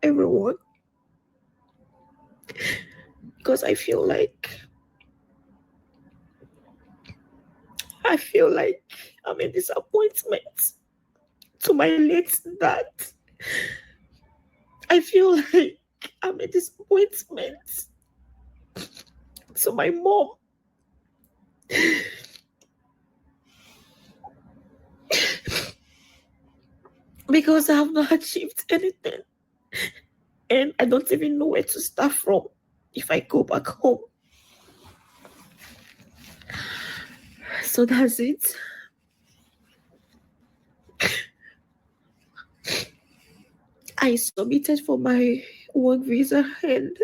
everyone, because I feel like I'm a disappointment to my late dad. I feel like I'm a disappointment to my mom. Because I have not achieved anything. And I don't even know where to start from if I go back home. So that's it. I submitted for my work visa and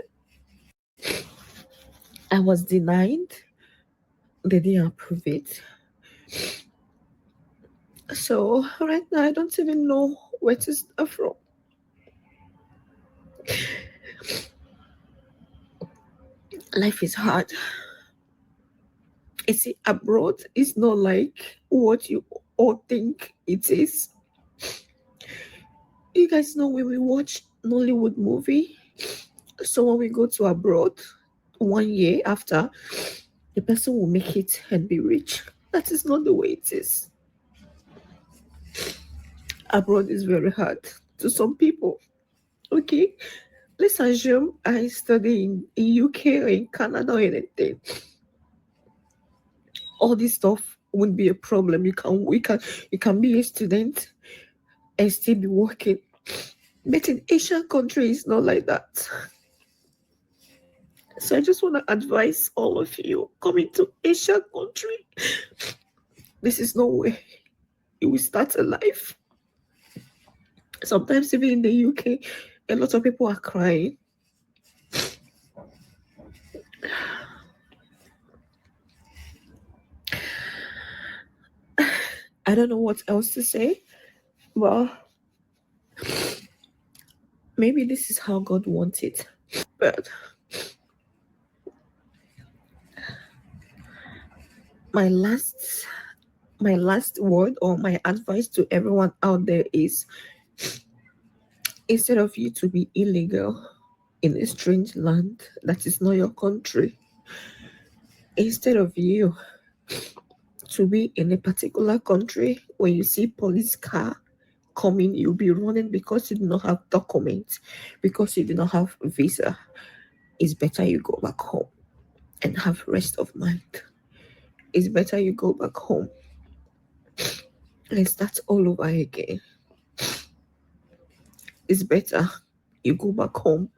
I was denied. They didn't approve it. So right now I don't even know where to start from. Life is hard. You see, abroad is not like what you all think it is. You guys know when we watch Nollywood movie, so when we go to abroad 1 year after, the person will make it and be rich. That is not the way it is. Abroad is very hard to some people. Okay, let's assume I study in UK or in Canada or anything. All this stuff wouldn't be a problem. You can be a student and still be working. But in Asian countries, it's not like that. So I just want to advise all of you coming to Asian country. This is no way you will start a life. Sometimes even in the UK, a lot of people are crying. I don't know what else to say. Well, maybe this is how God wants it. But my last word or my advice to everyone out there is, instead of you to be illegal in a strange land that is not your country, instead of you to be in a particular country, when you see police car coming, you'll be running because you do not have documents, because you do not have visa. It's better you go back home and have rest of mind. It's better you go back home and start all over again. It's better you go back home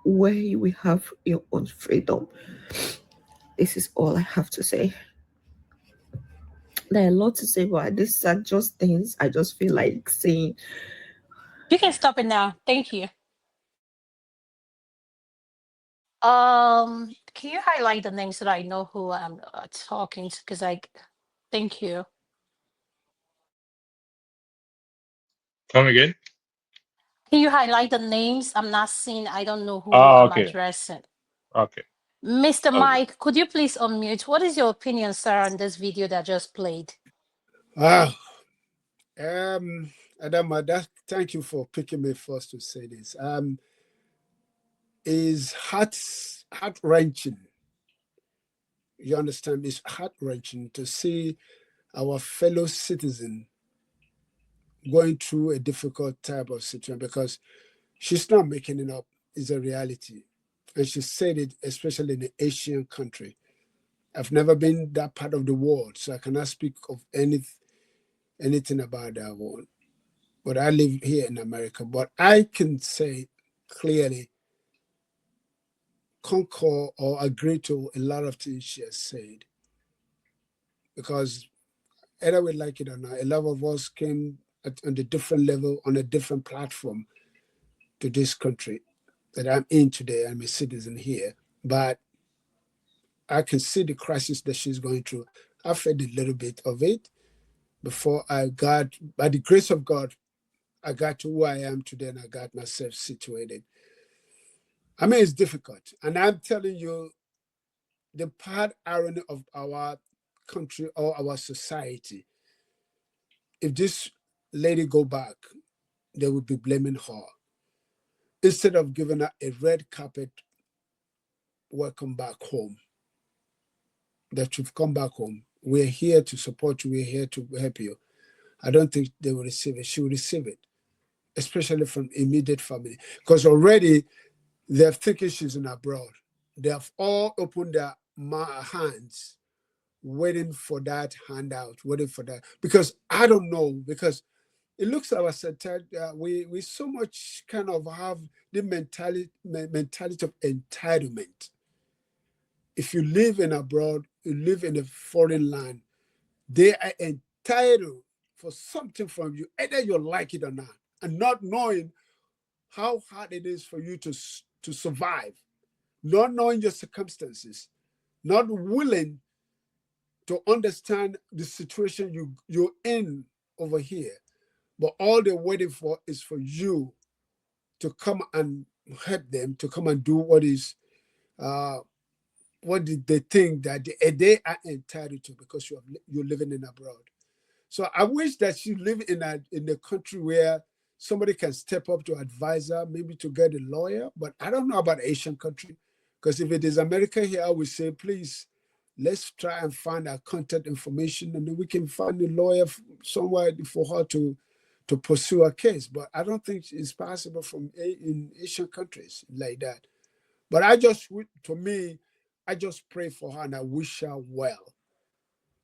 where you will have your own freedom. This is all I have to say. There are a lot to say, but these are just things I just feel like saying. You can stop it now. Thank you. Can you highlight the names so that I know who I'm talking to? Because thank you. Come again? Can you highlight the names? I'm not seeing. I don't know who I'm addressing. Okay. Mr. Mike, could you please unmute? What is your opinion, sir, on this video that just played? Wow. Adama, thank you for picking me first to say this. Is heart-wrenching. You understand? It's heart-wrenching to see our fellow citizen going through a difficult type of situation, because she's not making it up. It's a reality. And she said it, especially in an Asian country. I've never been that part of the world, so I cannot speak of anything about that world. But I live here in America. But I can say clearly, concur or agree to a lot of things she has said. Because either we like it or not, a lot of us came on a different level, on a different platform to this country that I'm in today. I'm a citizen here. But I can see the crisis that she's going through. I've had a little bit of it before I got, by the grace of God, I got to who I am today and I got myself situated. I mean, it's difficult. And I'm telling you, the part irony of our country or our society, if this lady go back, they would be blaming her. instead of giving her a red carpet welcome back home, that you've come back home, we're here to support you, we're here to help you, I don't think they will receive it. She will receive it, especially from immediate family, because already they're thinking she's in abroad. They have all opened their hands, waiting for that handout, waiting for that. Because I don't know, because it looks like I said, we so much kind of have the mentality of entitlement. If you live in abroad, you live in a foreign land, they are entitled for something from you, either you like it or not, and not knowing how hard it is for you to survive, not knowing your circumstances, not willing to understand the situation you're in over here. But all they're waiting for is for you to come and help them, to come and do what did they think that they are entitled to, because you're living in abroad. So I wish that you live in a country where somebody can step up to advise her, maybe to get a lawyer. But I don't know about Asian country, because if it is America here, I would say, please, let's try and find our contact information, and then we can find a lawyer somewhere for her to pursue a case. But I don't think it's possible in Asian countries like that. But I just pray for her and I wish her well.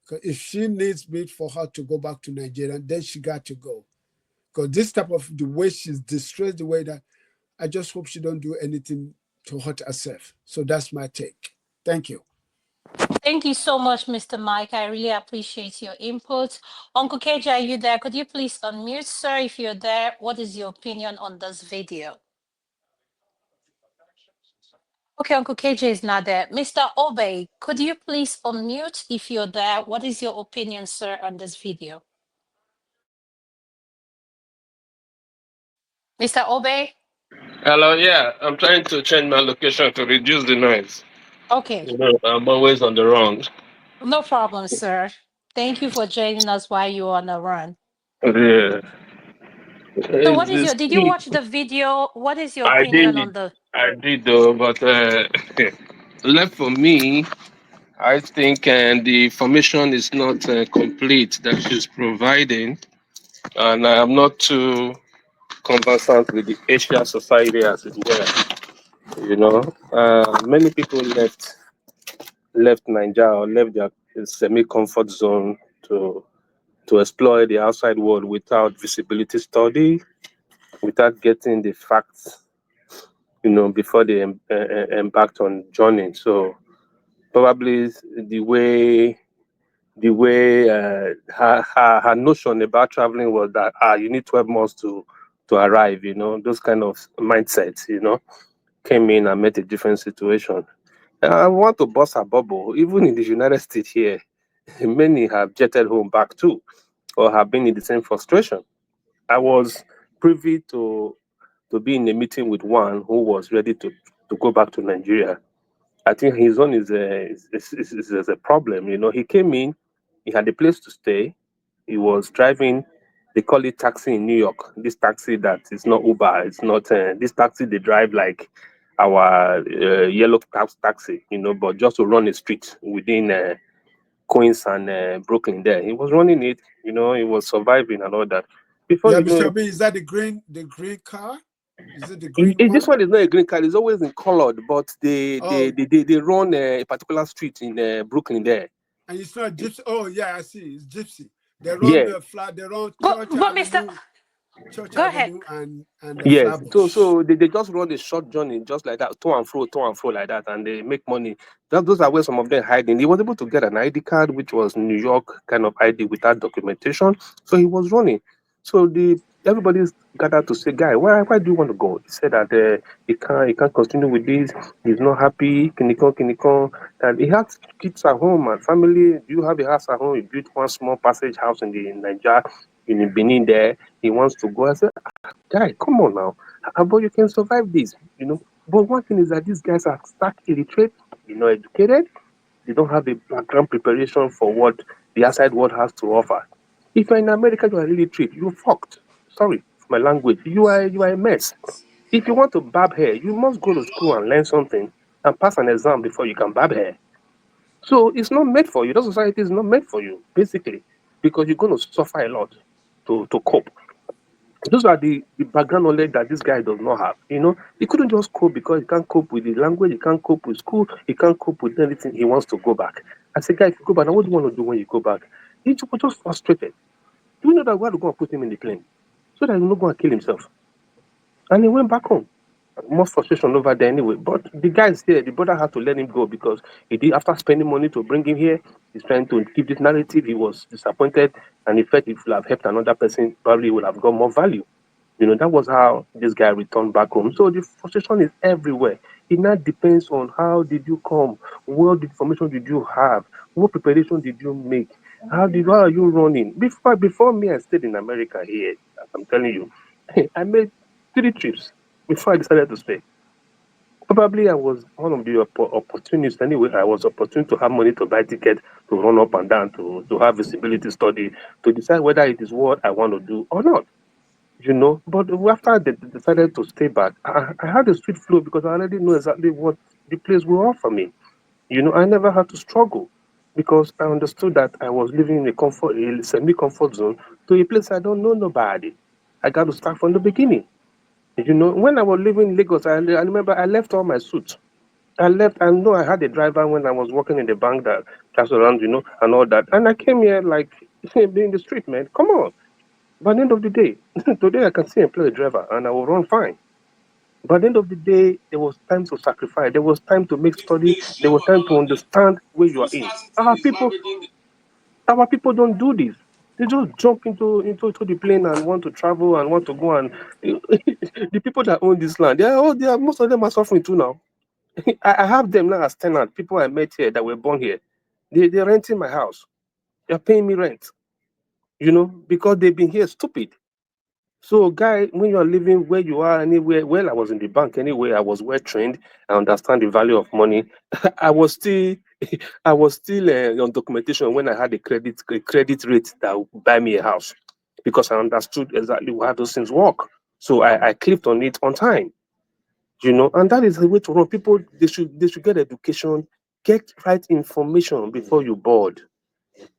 Because if she needs me for her to go back to Nigeria, then she got to go. Because this type of the way she's distressed, the way that, I just hope she don't do anything to hurt herself. So that's my take. Thank you. Thank you so much, Mr. Mike. I really appreciate your input. Uncle KJ, are you there? Could you please unmute, sir, if you're there? What is your opinion on this video? Okay, Uncle KJ is not there. Mr. Obey, could you please unmute if you're there? What is your opinion, sir, on this video? Mr. Obey? Hello, yeah, I'm trying to change my location to reduce the noise. Okay, You know, I'm always on the run. no problem, sir. Thank you for joining us while you're on the run. Yeah. So It's what is this did you key. watch the video? What is your I opinion did, on the, I did though, but left for me, I think the information is not complete that she's providing, and I am not too conversant with the Asia society as it were. You know, many people left Nigeria or left their semi-comfort zone to explore the outside world without visibility study, without getting the facts, you know, before they embarked on journey. So probably the way her notion about traveling was that you need 12 months to arrive, you know, those kind of mindsets, you know, came in and met a different situation. I want to bust a bubble. Even in the United States here, many have jetted home back too, or have been in the same frustration. I was privy to be in a meeting with one who was ready to go back to Nigeria. I think his own is a problem. You know, he came in, he had a place to stay. He was driving. They call it taxi in New York. This taxi that is not Uber. It's not this taxi they drive like our yellow taxi. You know, but just to run a street within Queens and Brooklyn. There, he was running it. You know, he was surviving and all that. Before Yeah, you know Mr. it, B, is that the green car? Is it the green this one? one is not a green card. It's always in colored, but Oh, they run a particular street in Brooklyn there. and it's not Gypsy. Oh, yeah, I see. It's Gypsy. They run Yeah, the flat. They run but Mr. Go ahead. and the yes. Flatbush. They just run a short journey just like that, to and fro like that, and they make money. Those are where some of them hiding. He was able to get an ID card, which was New York kind of ID without documentation. So he was running. So everybody's gathered to say, guy, why do you want to go? He said that he can't continue with this. He's not happy. Kinikon, and he has kids at home and family. Do you have a house at home? He built one small passage house in the Nigeria, in Benin there. He wants to go. I said, guy, come on now. But you can survive this, you know. But one thing is that these guys are stark illiterate, they're not educated, they don't have a background preparation for what the outside world has to offer. If you're in America, you are illiterate, you're fucked. Sorry for my language. You are a mess. If you want to barb hair, you must go to school and learn something and pass an exam before you can barb hair. So it's not made for you. That society is not made for you, basically, because you're going to suffer a lot to cope. Those are the background knowledge that this guy does not have. He couldn't just cope because he can't cope with the language, he can't cope with school, he can't cope with anything. He wants to go back. I said, guy, if you go back, now what do you want to do when you go back? He was just frustrated. Do you know that we had to go and put him in the plane so that he will not go and kill himself? And he went back home. More frustration over there anyway. But the guys here, the brother had to let him go because he did, after spending money to bring him here, he's trying to keep this narrative. He was disappointed and he felt if he would have helped another person, probably would have got more value. That was how this guy returned back home. So the frustration is everywhere. It now depends on how did you come, what information did you have, what preparation did you make, how are you running? Before me, I stayed in America here. I'm telling you, I made 3 trips before I decided to stay. Probably I was one of the opportunists anyway. I was opportune to have money to buy tickets to run up and down to have visibility study to decide whether it is what I want to do or not. But after they decided to stay back, I had a sweet flow because I already know exactly what the place will offer me. I never had to struggle because I understood that I was living in a semi-comfort zone to a place I don't know nobody. I got to start from the beginning. When I was living in Lagos, I remember I left all my suits. I left. I know I had a driver when I was working in the bank that drives around, and all that. And I came here like being in the street, man. Come on. By the end of the day, today I can still employ a driver and I will run fine. By the end of the day, there was time to sacrifice. There was time to make study. There was time to understand where you are in. Our people don't do this. They just jump into the plane and want to travel and want to go and the people that own this land, most of them are suffering too now. I have them now as tenants. People I met here that were born here, they're renting my house. They're paying me rent. Because they've been here stupid. So, guy, when you are living where you are anywhere, well, I was in the bank anyway. I was well trained. I understand the value of money. I was still, I was still on documentation when I had a credit rate that would buy me a house, because I understood exactly how those things work. So I clicked on it on time. And that is the way to run. People, they should get education, get right information before you board.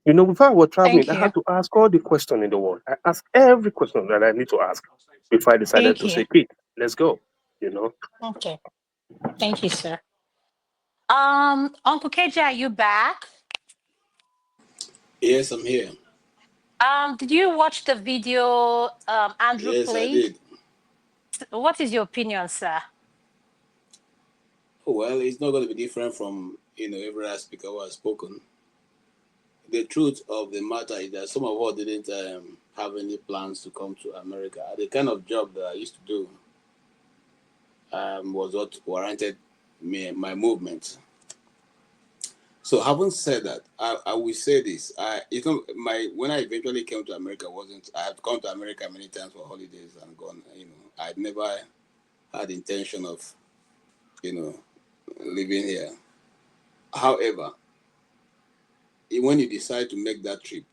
Before I was traveling, Thank I you. had to ask all the questions in the world. I asked every question that I need to ask before I decided Thank to you. say, "Quick, let's go." You know. Okay. Thank you, sir. Uncle KJ, are you back? Yes, I'm here. Did you watch the video Andrew Yes, I played? did. What is your opinion, sir? Oh, well, it's not going to be different from every other speaker who has spoken. The truth of the matter is that some of us didn't have any plans to come to America. The kind of job that I used to do was what warranted my movement. So, having said that, I will say this: when I eventually came to America, wasn't I have come to America many times for holidays and gone. I'd never had intention of living here. However, when you decide to make that trip,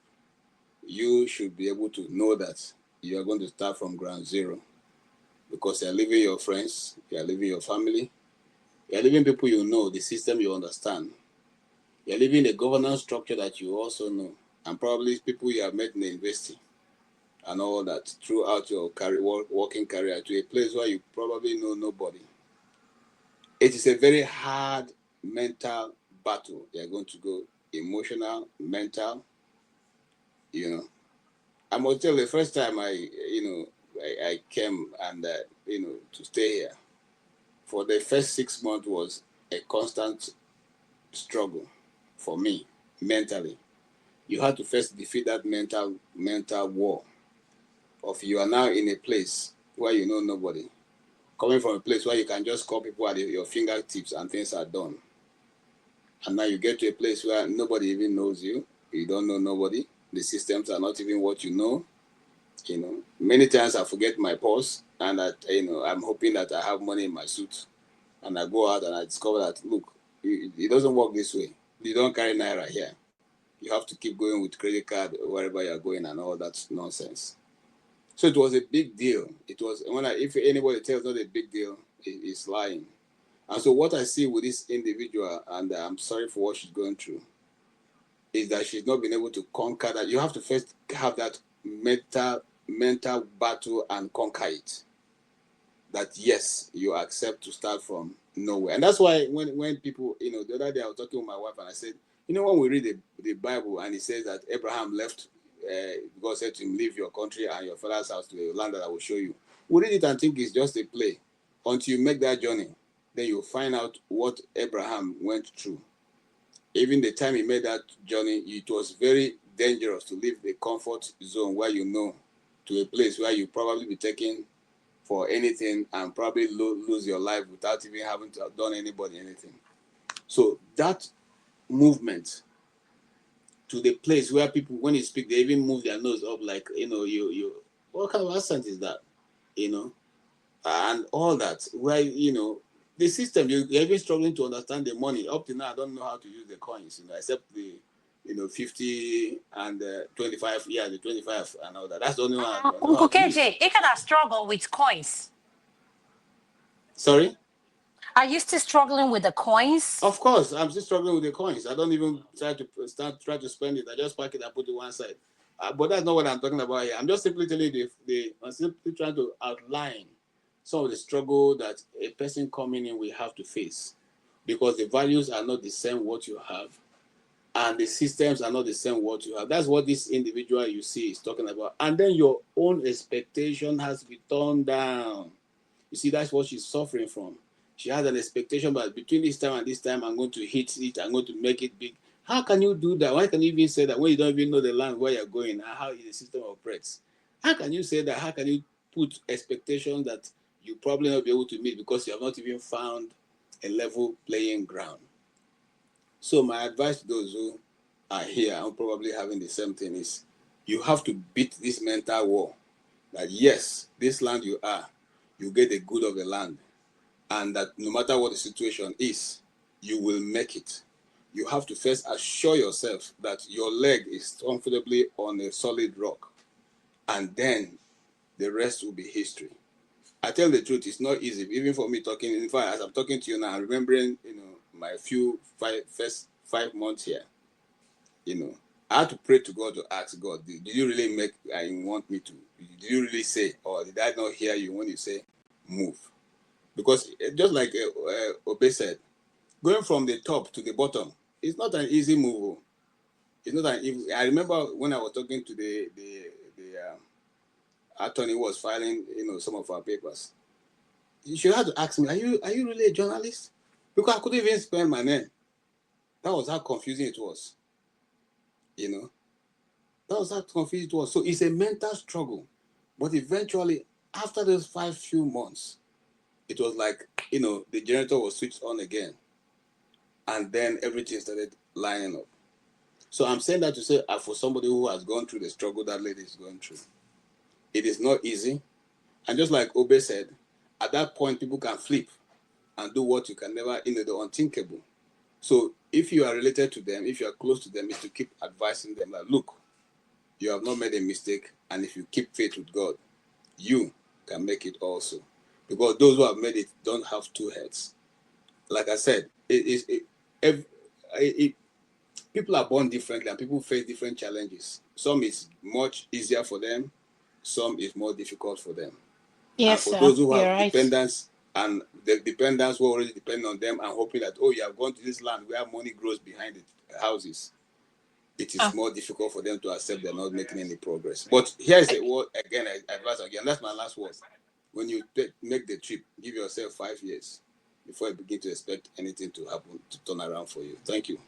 you should be able to know that you are going to start from ground zero, because you're leaving your friends, you're leaving your family, you're leaving people you know, the system you understand. You're leaving the governance structure that you also know, and probably people you have met in the university and all that throughout your working career, to a place where you probably know nobody. It is a very hard mental battle you're going to go, emotional, mental. I must tell you, the first time I came and to stay here, for the first 6 months was a constant struggle for me mentally. You had to first defeat that mental war of you are now in a place where you know nobody, coming from a place where you can just call people at your fingertips and things are done. And now you get to a place where nobody even knows you. You don't know nobody. The systems are not even what you know. Many times I forget my purse, and that I'm hoping that I have money in my suit, and I go out and I discover that, look, it doesn't work this way. You don't carry naira here. You have to keep going with credit card wherever you're going and all that nonsense. So it was a big deal. It was if anybody tells not a big deal, is lying. And so what I see with this individual, and I'm sorry for what she's going through, is that she's not been able to conquer that. You have to first have that mental battle and conquer it. That yes, you accept to start from nowhere. And that's why when people, the other day I was talking with my wife and I said, when we read the Bible and it says that Abraham left, God said to him, leave your country and your father's house to a land that I will show you. We read it and think it's just a play. Until you make that journey, then you'll find out what Abraham went through. Even the time he made that journey, it was very dangerous to leave the comfort zone where to a place where you probably be taken for anything and probably lose your life without even having to have done anybody anything. So that movement to the place where people, when you speak, they even move their nose up like, you what kind of accent is that? And all that, where, the system, you're even struggling to understand the money. Up to now, I don't know how to use the coins, except the, 50 and 25, the 25 and all that. That's the only one I know how Uncle to use. KJ, it can struggle with coins. Sorry? Are you still struggling with the coins? Of course, I'm still struggling with the coins. I don't even try to spend it. I just pack it and put it one side. But that's not what I'm talking about here. I'm just simply telling you I'm simply trying to outline some of the struggle that a person coming in will have to face, because the values are not the same what you have, and the systems are not the same what you have. That's what this individual you see is talking about. And then your own expectation has to be turned down. You see, that's what she's suffering from. She has an expectation, but between this time and this time, I'm going to hit it, I'm going to make it big. How can you do that? Why can you even say that when you don't even know the land where you're going and how the system operates? How can you say that? How can you put expectations that you probably not be able to meet because you have not even found a level playing ground? So my advice to those who are here and probably having the same thing is, you have to beat this mental war. That yes, this land you get the good of the land, and that no matter what the situation is, you will make it. You have to first assure yourself that your leg is comfortably on a solid rock, and then the rest will be history. I tell the truth, it's not easy, even for me talking. In fact, as I'm talking to you now, I'm remembering, my first 5 months here. I had to pray to God to ask God, did you really make I want me to? Did you really say, or did I not hear you when you say move? Because just like Obe said, going from the top to the bottom, it's not an easy move. It's not an easy. I remember when I was talking to the attorney who was filing, some of our papers. She had to ask me, are you really a journalist? Because I couldn't even spell my name. That was how confusing it was. That was how confusing it was. So it's a mental struggle. But eventually, after those few months, it was like, the generator was switched on again. And then everything started lining up. So I'm saying that to say, for somebody who has gone through the struggle that lady is going through, it is not easy. And just like Obe said, at that point, people can flip and do what you can never, the unthinkable. So if you are related to them, if you are close to them, is to keep advising them that, look, you have not made a mistake. And if you keep faith with God, you can make it also. Because those who have made it don't have two heads. Like I said, people are born differently and people face different challenges. Some is much easier for them. Some is more difficult for them. Yes, And for sir. those who You're have right. dependents, and the dependents who already depend on them and hoping that, you have gone to this land where money grows behind the houses, it is more difficult for them to accept they're not making any progress. But here's a word again, I advise again. That's my last word. When you make the trip, give yourself 5 years before you begin to expect anything to happen to turn around for you. Thank you.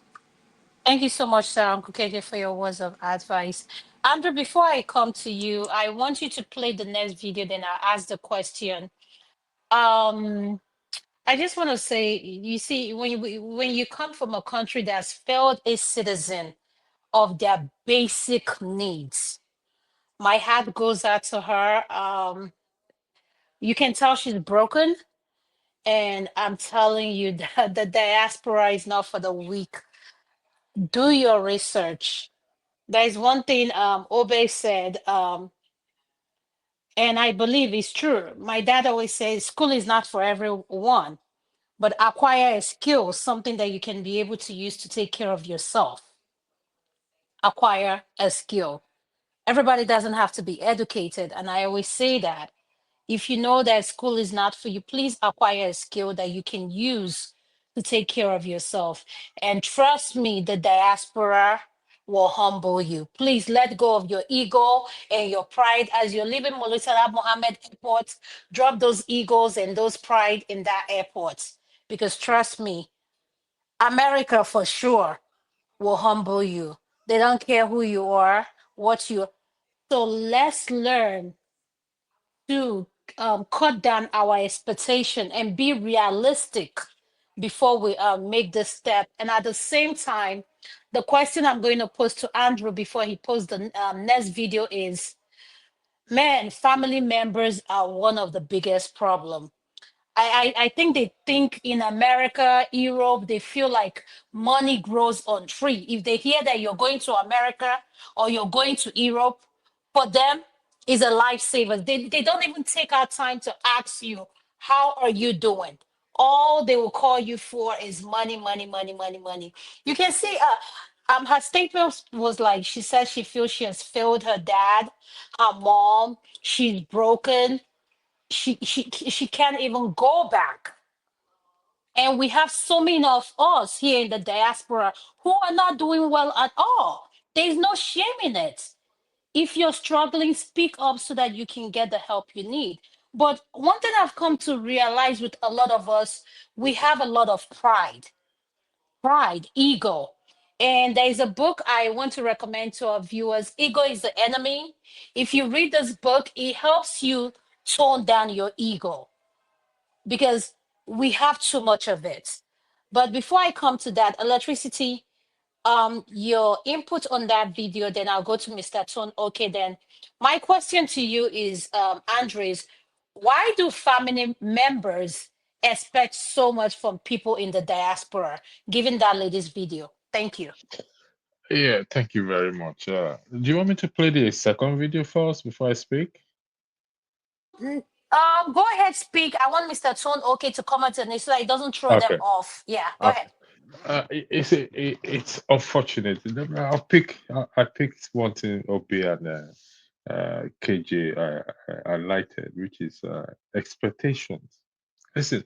Thank you so much, sir, Uncle KJ, for your words of advice. Andrew, before I come to you, I want you to play the next video, then I'll ask the question. I just want to say, you see, when you come from a country that's failed a citizen of their basic needs, my heart goes out to her. You can tell she's broken, and I'm telling you that the diaspora is not for the weak. Do your research. There is one thing Obe said. And I believe it's true. My dad always says school is not for everyone, but acquire a skill, something that you can be able to use to take care of yourself. Acquire a skill. Everybody doesn't have to be educated. And I always say that if you know that school is not for you, please acquire a skill that you can use to take care of yourself. And trust me, the diaspora will humble you. Please let go of your ego and your pride as you're leaving Mulisala Mohammed Airport. Drop those egos and those pride in that airport. Because trust me, America for sure will humble you. They don't care who you are, what you. So let's learn to cut down our expectation and be realistic before we make this step. And at the same time, the question I'm going to pose to Andrew before he posts the next video is, man, family members are one of the biggest problem. I think they think in America, Europe, they feel like money grows on tree. If they hear that you're going to America or you're going to Europe, for them is a lifesaver. They don't even take our time to ask you, how are you doing? All they will call you for is money, money, money, money, money. You can see her statement was like, she said she feels she has failed her dad, her mom, she's broken, she can't even go back. And we have so many of us here in the diaspora who are not doing well at all. There's no shame in it. If you're struggling, speak up so that you can get the help you need. But one thing I've come to realize with a lot of us, we have a lot of pride, ego. And there's a book I want to recommend to our viewers. Ego is the enemy. If you read this book, it helps you tone down your ego because we have too much of it. But before I come to that, electricity, your input on that video, then I'll go to Mr. Tone. Okay, then my question to you is, Andres, why do family members expect so much from people in the diaspora, given that lady's video? Thank you. Yeah, thank you very much. Do you want me to play the second video first before I speak? Go ahead, speak. I want Mr. Tone okay to comment on it so that it doesn't throw them Okay. off. Yeah, go Okay. ahead. It's unfortunate. I picked one thing Obi and KJ highlighted, which is expectations. Listen,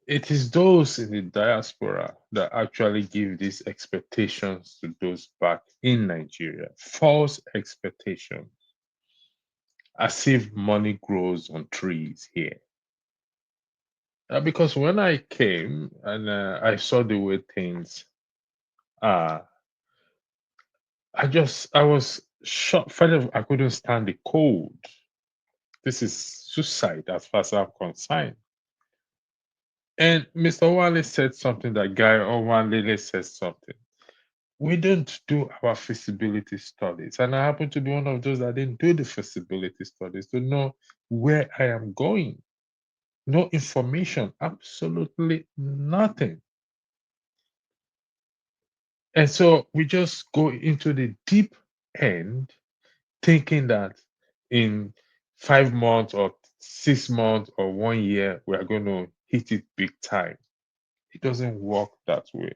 it is those in the diaspora that actually give these expectations to those back in Nigeria. False expectations, as if money grows on trees here. Because when I came and I saw the way things are, I was shocked. Finally, I couldn't stand the cold. This is suicide as far as I'm concerned. And Mr. Wale said something, that guy Owanlele said something. We don't do our feasibility studies. And I happen to be one of those that didn't do the feasibility studies to know where I am going. No information, absolutely nothing. And so we just go into the deep end thinking that in 5 months or 6 months or 1 year, we are going to hit it big time. It doesn't work that way.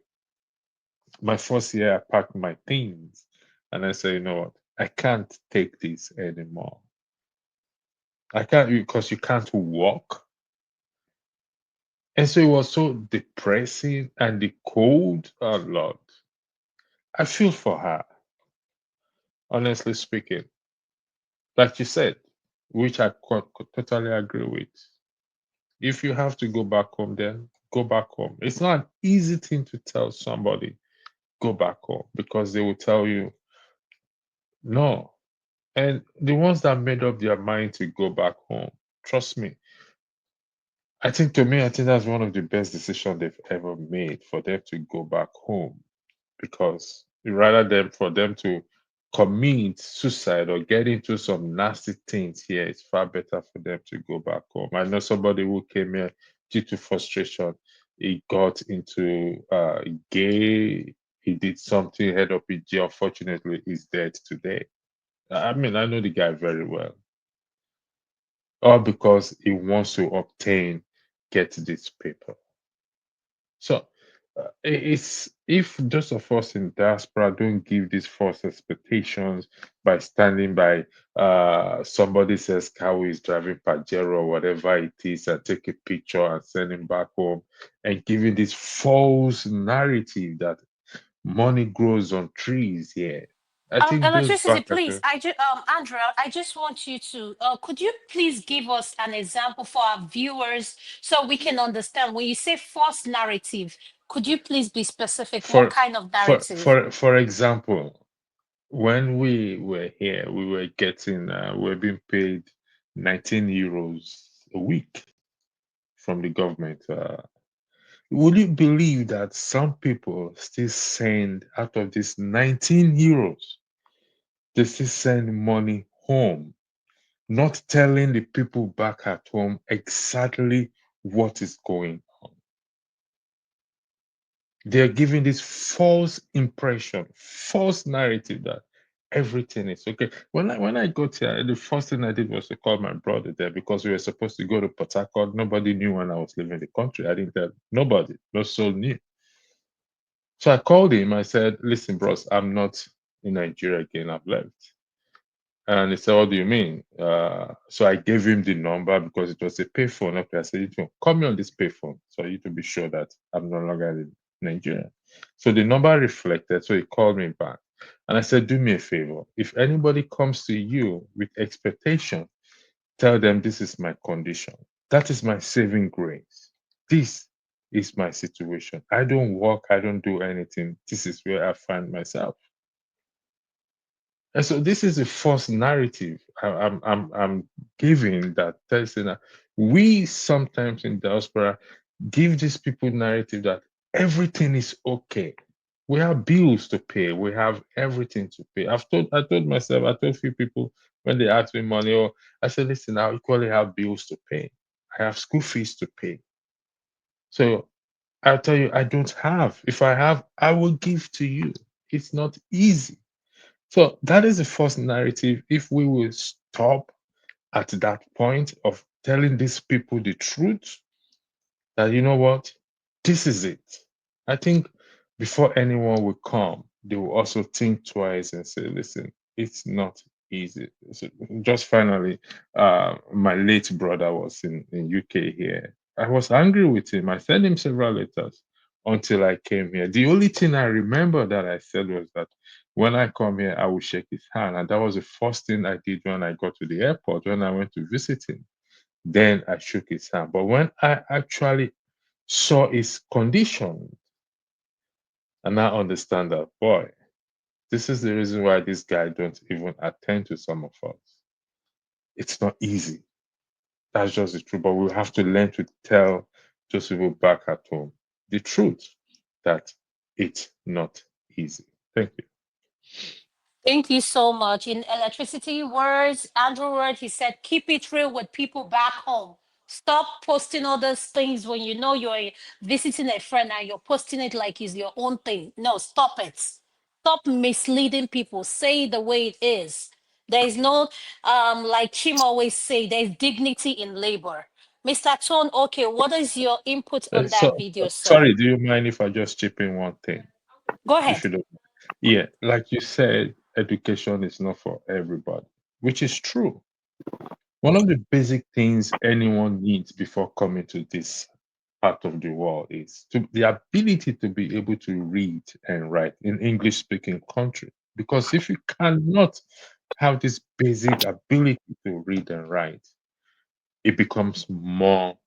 My first year, I packed my things and I said, you know what? I can't take this anymore. I can't, because you can't walk. And so it was so depressing and the cold, oh Lord. I feel for her, honestly speaking. Like you said, which I totally agree with. If you have to go back home, then go back home. It's not an easy thing to tell somebody, go back home, because they will tell you no. And the ones that made up their mind to go back home, trust me, I think that's one of the best decisions they've ever made, for them to go back home. Because rather than for them to commit suicide or get into some nasty things here, it's far better for them to go back home. I know somebody who came here due to frustration. He got into gay. He did something, head up in jail. Unfortunately, he's dead today. I mean, I know the guy very well. or because he wants to obtain, get this paper. So it's if those of us in diaspora don't give these false expectations by standing by somebody says car is driving Pajero or whatever it is and take a picture and send him back home and giving this false narrative that money grows on trees here. I think those Electricity, back at please. Andrea, I just want you to. Could you please give us an example for our viewers so we can understand when you say false narrative? Could you please be specific? What for kind of for narrative? for example, when we were here, we were getting we were being paid 19 euros a week from the government. Would you believe that some people still send out of this 19 euros, they still send money home, not telling the people back at home exactly what is going on. They're giving this false impression, false narrative that everything is okay. When I got here, the first thing I did was to call my brother there because we were supposed to go to Port Harcourt. Nobody knew when I was leaving the country. I didn't tell nobody. No soul knew. So I called him. I said, "Listen, bros, I'm not in Nigeria again. I've left." And he said, "What do you mean?" So I gave him the number because it was a payphone. Okay, I said, "You can call me on this payphone so you to be sure that I'm no longer in Nigeria." So the number reflected. So he called me back. And I said, "Do me a favor. If anybody comes to you with expectation, tell them this is my condition. That is my saving grace. This is my situation. I don't work, I don't do anything. This is where I find myself." And so this is a false narrative I'm giving that tells you that we sometimes in diaspora give these people narrative that everything is okay. We have bills to pay. We have everything to pay. I told myself, I told a few people when they asked me money, or I said, listen, I equally have bills to pay. I have school fees to pay. So I'll tell you, I don't have. If I have, I will give to you. It's not easy. So that is the first narrative. If we will stop at that point of telling these people the truth, that you know what, this is it. I think before anyone will come, they will also think twice and say, listen, it's not easy. So just finally, my late brother was in UK here. I was angry with him. I sent him several letters until I came here. The only thing I remember that I said was that when I come here, I will shake his hand. And that was the first thing I did when I got to the airport, when I went to visit him. Then I shook his hand. But when I actually saw his condition, and I understand that, boy, this is the reason why this guy don't even attend to some of us. It's not easy. That's just the truth. But we have to learn to tell those people back at home the truth that it's not easy. Thank you. Thank you so much. In electricity words, Andrew word, he said, keep it real with people back home. Stop posting all those things when you know you're visiting a friend and you're posting it like it's your own thing. No, stop it. Stop misleading people. Say it the way it is. There is no, like Chim always say, there's dignity in labor. Mr. Tone, okay, what is your input on that video, sir? Sorry, do you mind if I just chip in one thing? Go If ahead. you don't. Yeah, like you said, education is not for everybody, which is true. One of the basic things anyone needs before coming to this part of the world is the ability to be able to read and write in English speaking country. Because if you cannot have this basic ability to read and write, it becomes more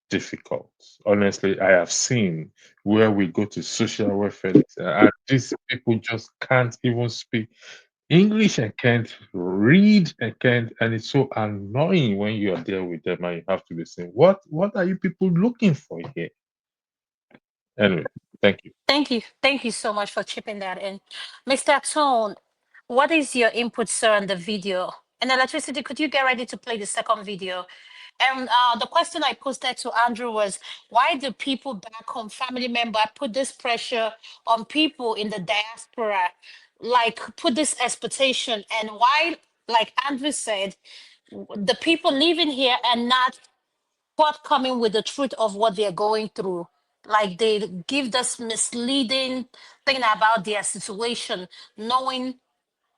difficult. Honestly, I have seen where we go to social welfare and these people just can't even speak English and can't read and can't, and it's so annoying when you are there with them and you have to be saying, what are you people looking for here? Anyway, thank you. Thank you. Thank you so much for chipping that in. Mr. Tone, what is your input, sir, on the video? And electricity, could you get ready to play the second video? And the question I posted to Andrew was, why do people back home, family member, put this pressure on people in the diaspora, like put this expectation, and why, like Andrew said, the people living here and not forthcoming with the truth of what they're going through. Like they give this misleading thing about their situation, knowing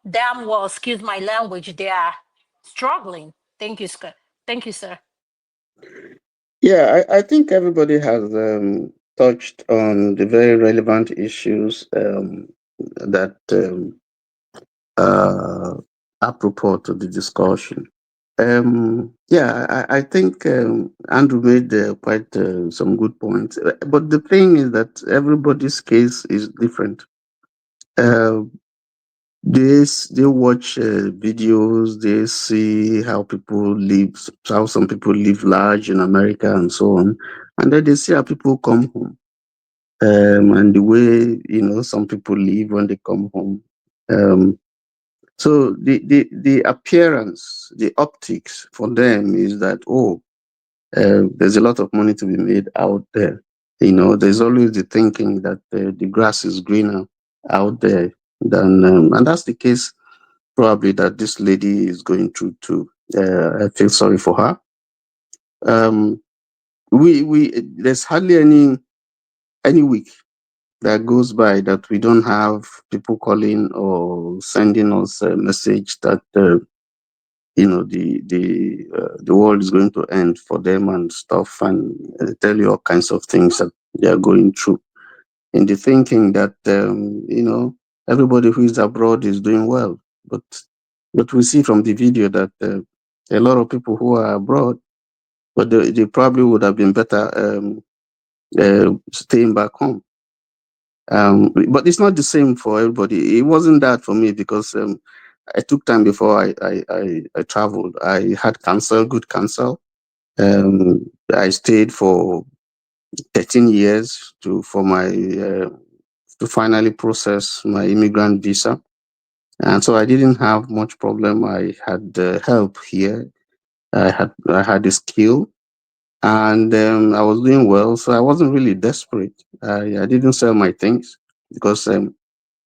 damn well, excuse my language, they are struggling. Thank you, Scott. Thank you, sir. Yeah, I think everybody has touched on the very relevant issues that uh, apropos to the discussion. Yeah, I think Andrew made quite some good points. But the thing is that everybody's case is different. Uh, they watch videos, they see how people live, how some people live large in America and so on, and then they see how people come home, and the way some people live when they come home. So the appearance, the optics for them is that, oh, there's a lot of money to be made out there. There's always the thinking that the grass is greener out there than, and that's the case probably that this lady is going through too. I feel sorry for her. We there's hardly any week that goes by that we don't have people calling or sending us a message that the world is going to end for them and stuff, and tell you all kinds of things that they are going through, in the thinking that everybody who is abroad is doing well. But we see from the video that a lot of people who are abroad, but they probably would have been better staying back home. But it's not the same for everybody. It wasn't that for me because I took time before I traveled. I had good counsel. I stayed for 13 years for my to finally process my immigrant visa, and so I didn't have much problem. I had help here. I had the skill, and I was doing well, so I wasn't really desperate. I didn't sell my things because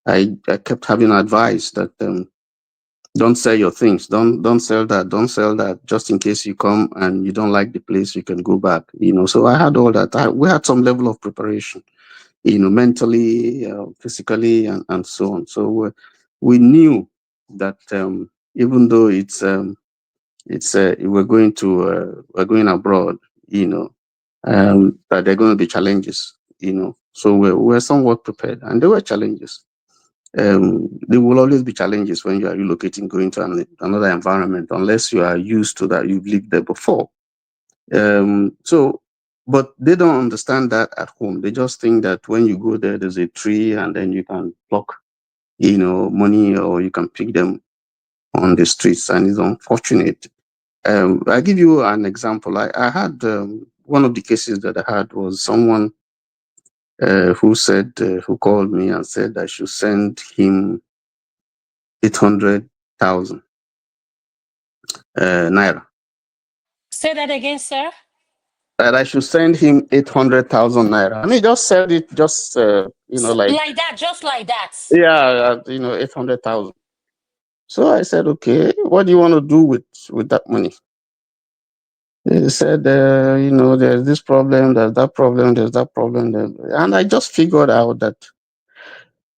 I kept having advice that don't sell your things, don't sell that, don't sell that, just in case you come and you don't like the place, you can go back. So I had all that. We had some level of preparation, mentally, physically, and so on. So we knew that even though we're going abroad, that there are going to be challenges, So we're somewhat prepared, and there were challenges. There will always be challenges when you are relocating, going to another environment, unless you are used to that, you've lived there before. But they don't understand that at home. They just think that when you go there, there's a tree and then you can pluck, money, or you can pick them on the streets, and it's unfortunate. I'll give you an example. I had one of the cases that I had was someone who called me and said I should send him 800,000 naira. Say that again, sir. That I should send him 800,000 naira. I mean, just said it, just like Like that, just like that. yeah, 800,000. So I said, okay, what do you want to do with that money? He said, there's this problem, there's that problem, there's that problem, and I just figured out that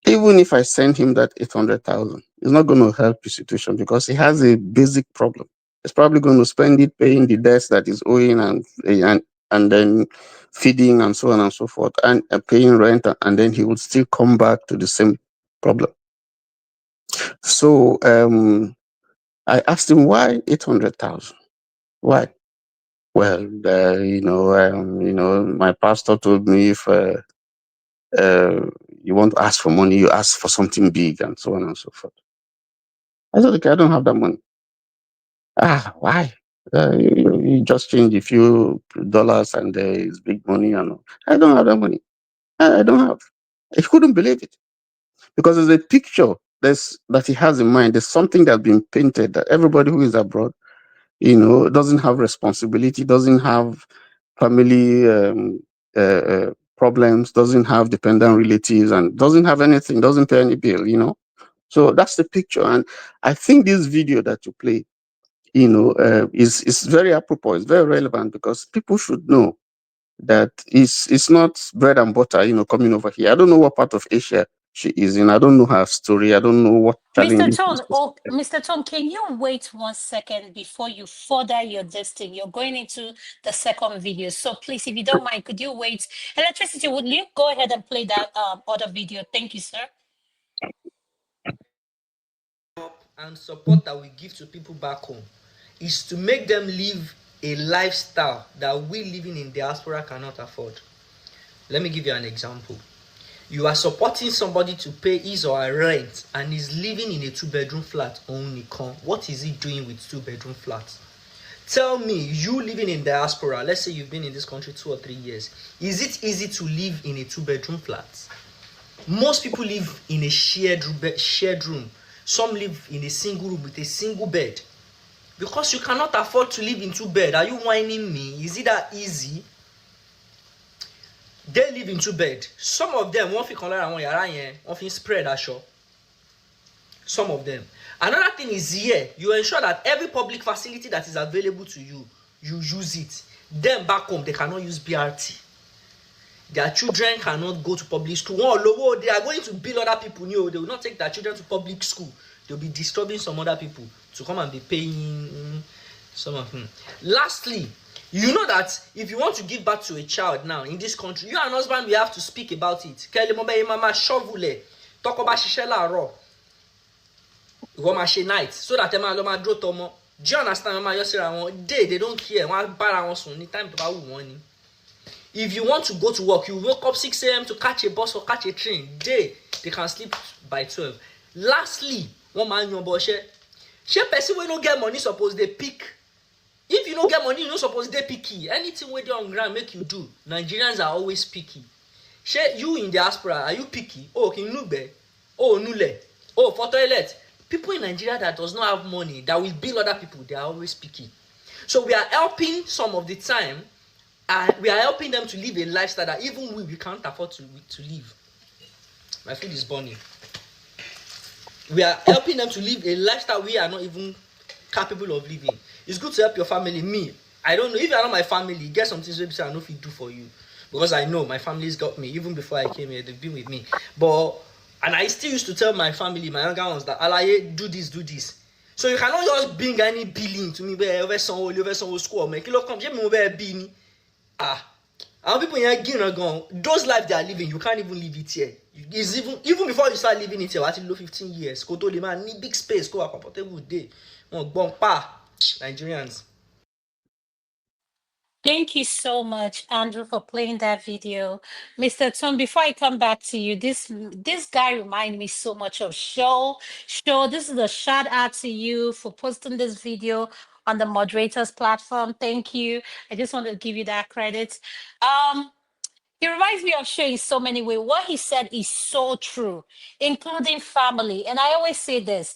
even if I send him that 800,000, it's not going to help his situation because he has a basic problem. He's probably going to spend it paying the debts that he's owing and then feeding and so on and so forth, and paying rent, and then he would still come back to the same problem. So I asked him, why 800,000? Why? Well, my pastor told me if you want to ask for money, you ask for something big, and so on and so forth. I said, okay, I don't have that money. Why? You just change a few dollars and it's big money. And I don't have that money. I don't have. I couldn't believe it because there's a picture that he has in mind. There's something that's been painted that everybody who is abroad, doesn't have responsibility, doesn't have family problems, doesn't have dependent relatives, and doesn't have anything, doesn't pay any bill. So that's the picture. And I think this video that you play is very apropos. It's very relevant because people should know that it's not bread and butter, coming over here. I don't know what part of Asia she is in. I don't know her story. I don't know what Mr. challenges. Tom, Mr. Tom, can you wait 1 second before you further your listing? You're going into the second video. So please, if you don't mind, could you wait? Electricity, would you go ahead and play that other video? Thank you, sir. And support that we give to people back home is to make them live a lifestyle that we living in diaspora cannot afford. Let me give you an example. You are supporting somebody to pay his or her rent and is living in a 2-bedroom flat on Nikon. What is he doing with 2-bedroom flats? Tell me, you living in diaspora, let's say you've been in this country 2 or 3 years, is it easy to live in a 2-bedroom flat? Most people live in a shared room. Some live in a single room with a single bed. Because you cannot afford to live in 2 beds. Are you whining me? Is it that easy? They live in 2 beds. Some of them, one fit spread ashore. Some of them. Another thing is here, you ensure that every public facility that is available to you, you use it. Them back home, they cannot use BRT. Their children cannot go to public school. They are going to bill other people. They will not take their children to public school. They'll be disturbing some other people to come and be paying some of them. Lastly, you know that if you want to give birth to a child now in this country, you and husband, we have to speak about it. Talk about Shishela night so that do you understand? They don't care. Time to if you want to go to work, you wake up 6 a.m. to catch a bus or catch a train. They can sleep by 12. Lastly, one man your boss share person wey no get money suppose they pick. If you don't get money, you no suppose they picky. Anything wey dey on ground make you do. Nigerians are always picky. Share you in diaspora, are you picky? Oh, kinube. Oh, nule. Oh, for toilet. People in Nigeria that does not have money, that will bill other people, they are always picky. So we are helping some of the time. We are helping them to live a lifestyle that even we can't afford to live. My food is burning. We are helping them to live a lifestyle we are not even capable of living. It's good to help your family. Me, I don't know. If you are not my family, get some things maybe I know if you do for you. Because I know my family's got me. Even before I came here, they've been with me. And I still used to tell my family, my younger ones, that Alaye, do this, do this. So you cannot just bring any billing to me where some school make it come. People here gone. Those lives they are living, you can't even live it here. It's even before you start living it here, I think 15 years. Go to the man need big space, go a comfortable day. Nigerians. Thank you so much, Andrew, for playing that video. Mr. Tom, before I come back to you, this guy reminds me so much of Show. Show, this is a shout out to you for posting this video on the moderators platform. Thank you. I just want to give you that credit. He reminds me of Show in so many ways. What he said is so true, including family. And I always say this,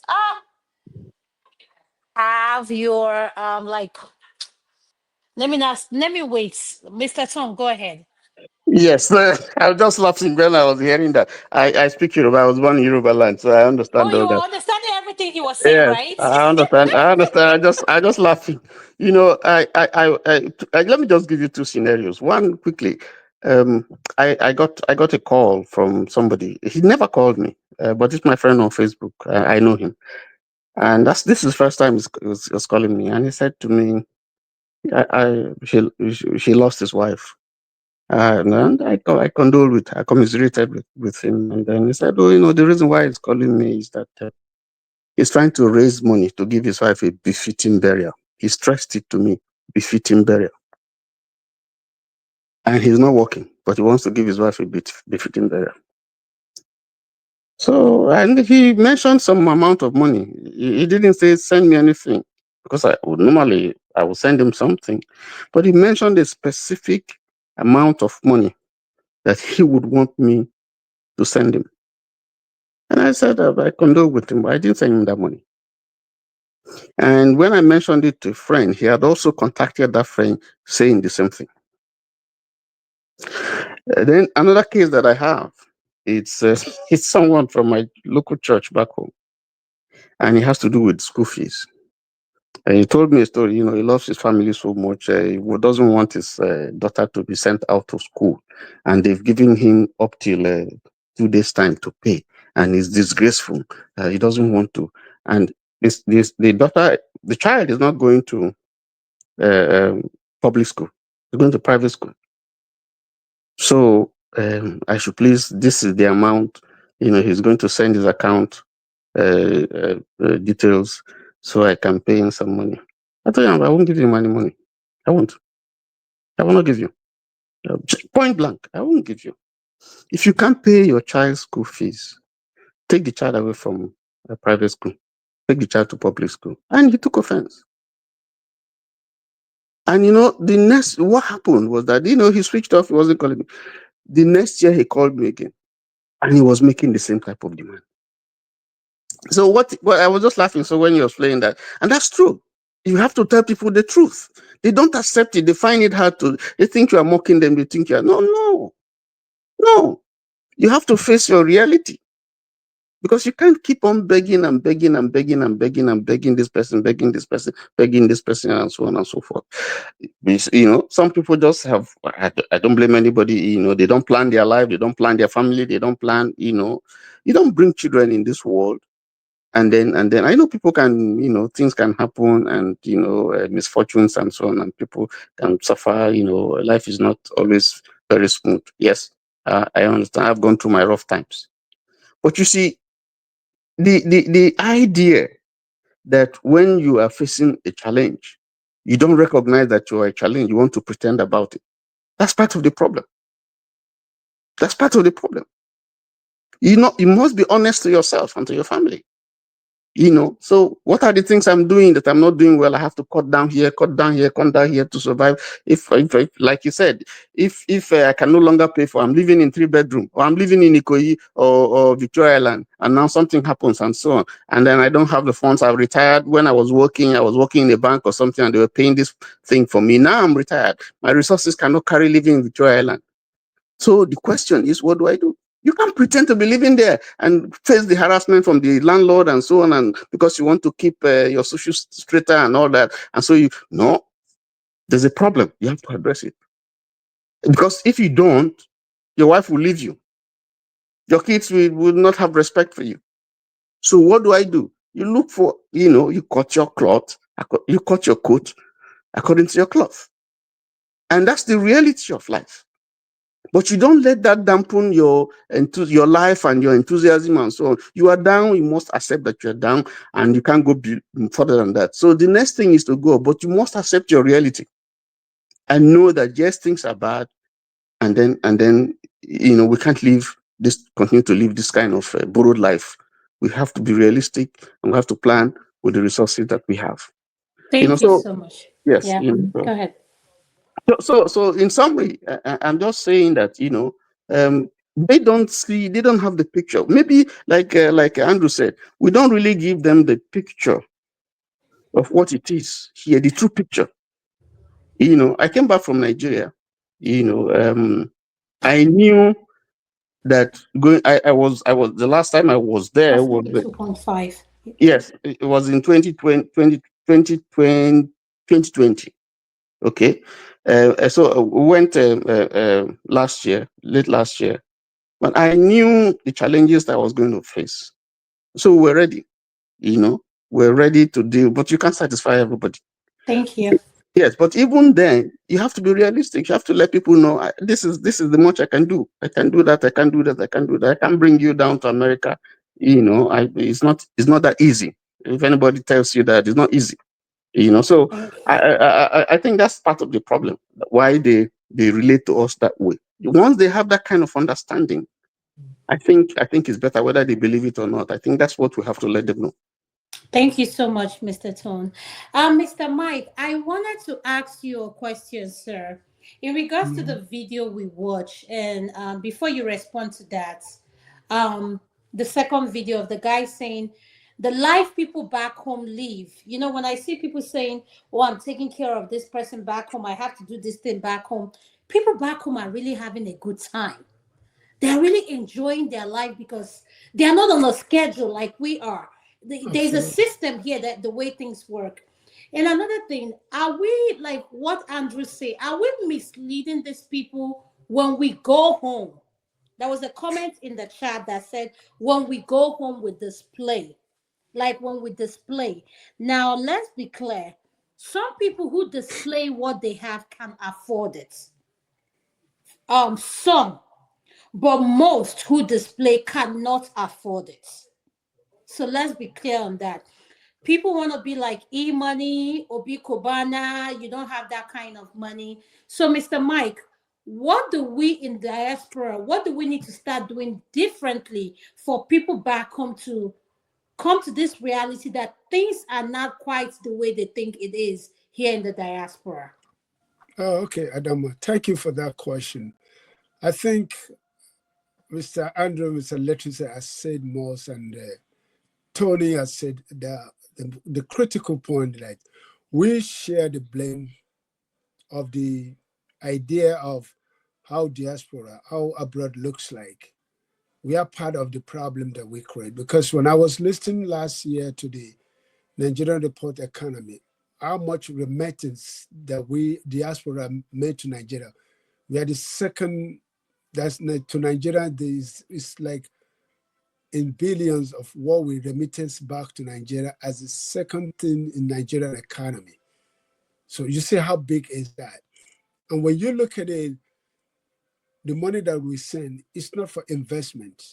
have your let me wait. Mr. Tom, go ahead. Yes, I was just laughing when I was hearing that. I speak Yoruba. I was born in Yoruba land, so I Oh, understand you all were that. understanding everything he was saying, Yes, right? I understand. I understand. I just laughing. Let me just give you 2 scenarios. One quickly. I got a call from somebody. He never called me, but it's my friend on Facebook. I know him, and this is the first time he's calling me. And he said to me, she lost his wife. And I condole with her, commiserated with him. And then he said, oh, the reason why he's calling me is that he's trying to raise money to give his wife a befitting burial. He stressed it to me, befitting burial. And he's not working, but he wants to give his wife a befitting burial. So, and he mentioned some amount of money. He didn't say, send me anything, because I would send him something. But he mentioned a specific amount of money that he would want me to send him. And I said, I condole with him, but I didn't send him that money. And when I mentioned it to a friend, he had also contacted that friend saying the same thing. Then another case that I have, it's someone from my local church back home, and it has to do with school fees. And he told me a story. He loves his family so much. He doesn't want his daughter to be sent out of school, and they've given him up till 2 days time to pay, and it's disgraceful. He doesn't want to, and the child is not going to public school. He's going to private school. So I should please. This is the amount. He's going to send his account details so I can pay him some money. I told him I won't give you any money. I won't. I will not give you. Point blank, I won't give you. If you can't pay your child's school fees, take the child away from a private school. Take the child to public school. And he took offense. And what happened was that, he switched off, he wasn't calling me. The next year he called me again. And he was making the same type of demand. So what I was just laughing. So when you were playing that, and that's true. You have to tell people the truth. They don't accept it. They find it hard to. They think you are mocking them. They think you are no. You have to face your reality, because you can't keep on begging and begging and begging and begging and begging this person, begging this person, begging this person, and so on and so forth. Some people just have. I don't blame anybody. They don't plan their life. They don't plan their family. They don't plan. You don't bring children in this world. And then I know people can, things can happen, and misfortunes and so on, and people can suffer. Life is not always very smooth. Yes, I understand. I've gone through my rough times, but you see, the idea that when you are facing a challenge, you don't recognize that you are a challenge. You want to pretend about it. That's part of the problem. That's part of the problem. You must be honest to yourself and to your family. So what are the things I'm doing that I'm not doing well? I have to cut down here, cut down here to survive. If like you said, if I can no longer pay for, I'm living in 3-bedroom, or I'm living in Ikoyi or Victoria Island, and now something happens and so on, and then I don't have the funds. I've retired. When I was working in a bank or something, and they were paying this thing for me. Now I'm retired. My resources cannot carry living in Victoria Island. So the question is, what do I do? You can't pretend to be living there and face the harassment from the landlord and so on, and because you want to keep your social strata and all that. And so there's a problem. You have to address it. Because if you don't, your wife will leave you. Your kids will not have respect for you. So what do I do? You look for, you cut your cloth, you cut your coat according to your cloth. And that's the reality of life. But you don't let that dampen your life and your enthusiasm and so on. You are down, you must accept that you're down, and you can't go further than that. So the next thing is to go, but you must accept your reality and know that yes, things are bad, and then we can't continue to live this kind of borrowed life. We have to be realistic, and we have to plan with the resources that we have. Thank you So so much. yes, Yeah, go ahead. So in summary, I'm just saying that they don't have the picture. Maybe like Andrew said, we don't really give them the picture of what it is here, the true picture. I came back from Nigeria. I knew that I was the last time I was there That's was 2.5. yes, it was in 2020. Okay, so we went late last year, but I knew the challenges that I was going to face. So we're ready, we're ready to deal, but you can't satisfy everybody. Thank you. Yes, but even then, you have to be realistic. You have to let people know this is the much I can do. I can do that. I can do that. I can do that. I can bring you down to America. It's not that easy. If anybody tells you that, it's not easy. So I think that's part of the problem, why they relate to us that way. Once they have that kind of understanding, I think it's better whether they believe it or not. I think that's what we have to let them know. Thank you so much, Mr. Tone. Mr. Mike, I wanted to ask you a question, sir, in regards to the video we watched. And before you respond to that, um, the second video of the guy saying, the life people back home live. When I see people saying, oh, I'm taking care of this person back home, I have to do this thing back home, people back home are really having a good time. They're really enjoying their life because they're not on a schedule like we are. There's a Absolutely. system here that the way things work. And another thing, are we like what Andrew said? Are we misleading these people when we go home? There was a comment in the chat that said, when we go home with display, like when we display. Now, let's be clear. Some people who display what they have can afford it. Some, but most who display cannot afford it. So let's be clear on that. People want to be like E-Money, Obi Kobana. You don't have that kind of money. So, Mr. Mike, what do we in diaspora, what do we need to start doing differently for people back home to come to this reality that things are not quite the way they think it is here in the diaspora? Oh, okay, Adama. Thank you for that question. I think Mr. Andrew, Mr. Lettuce has said most, and Tony has said the critical point that we share the blame of the idea of how diaspora, how abroad looks like. We are part of the problem that we create. Because when I was listening last year to the Nigerian Report Economy, how much remittance that we diaspora made to Nigeria, we are the second. That's to Nigeria. It's like in billions of what we remittance back to Nigeria as the second thing in Nigerian economy. So you see how big is that? And when you look at it, the money that we send is not for investment,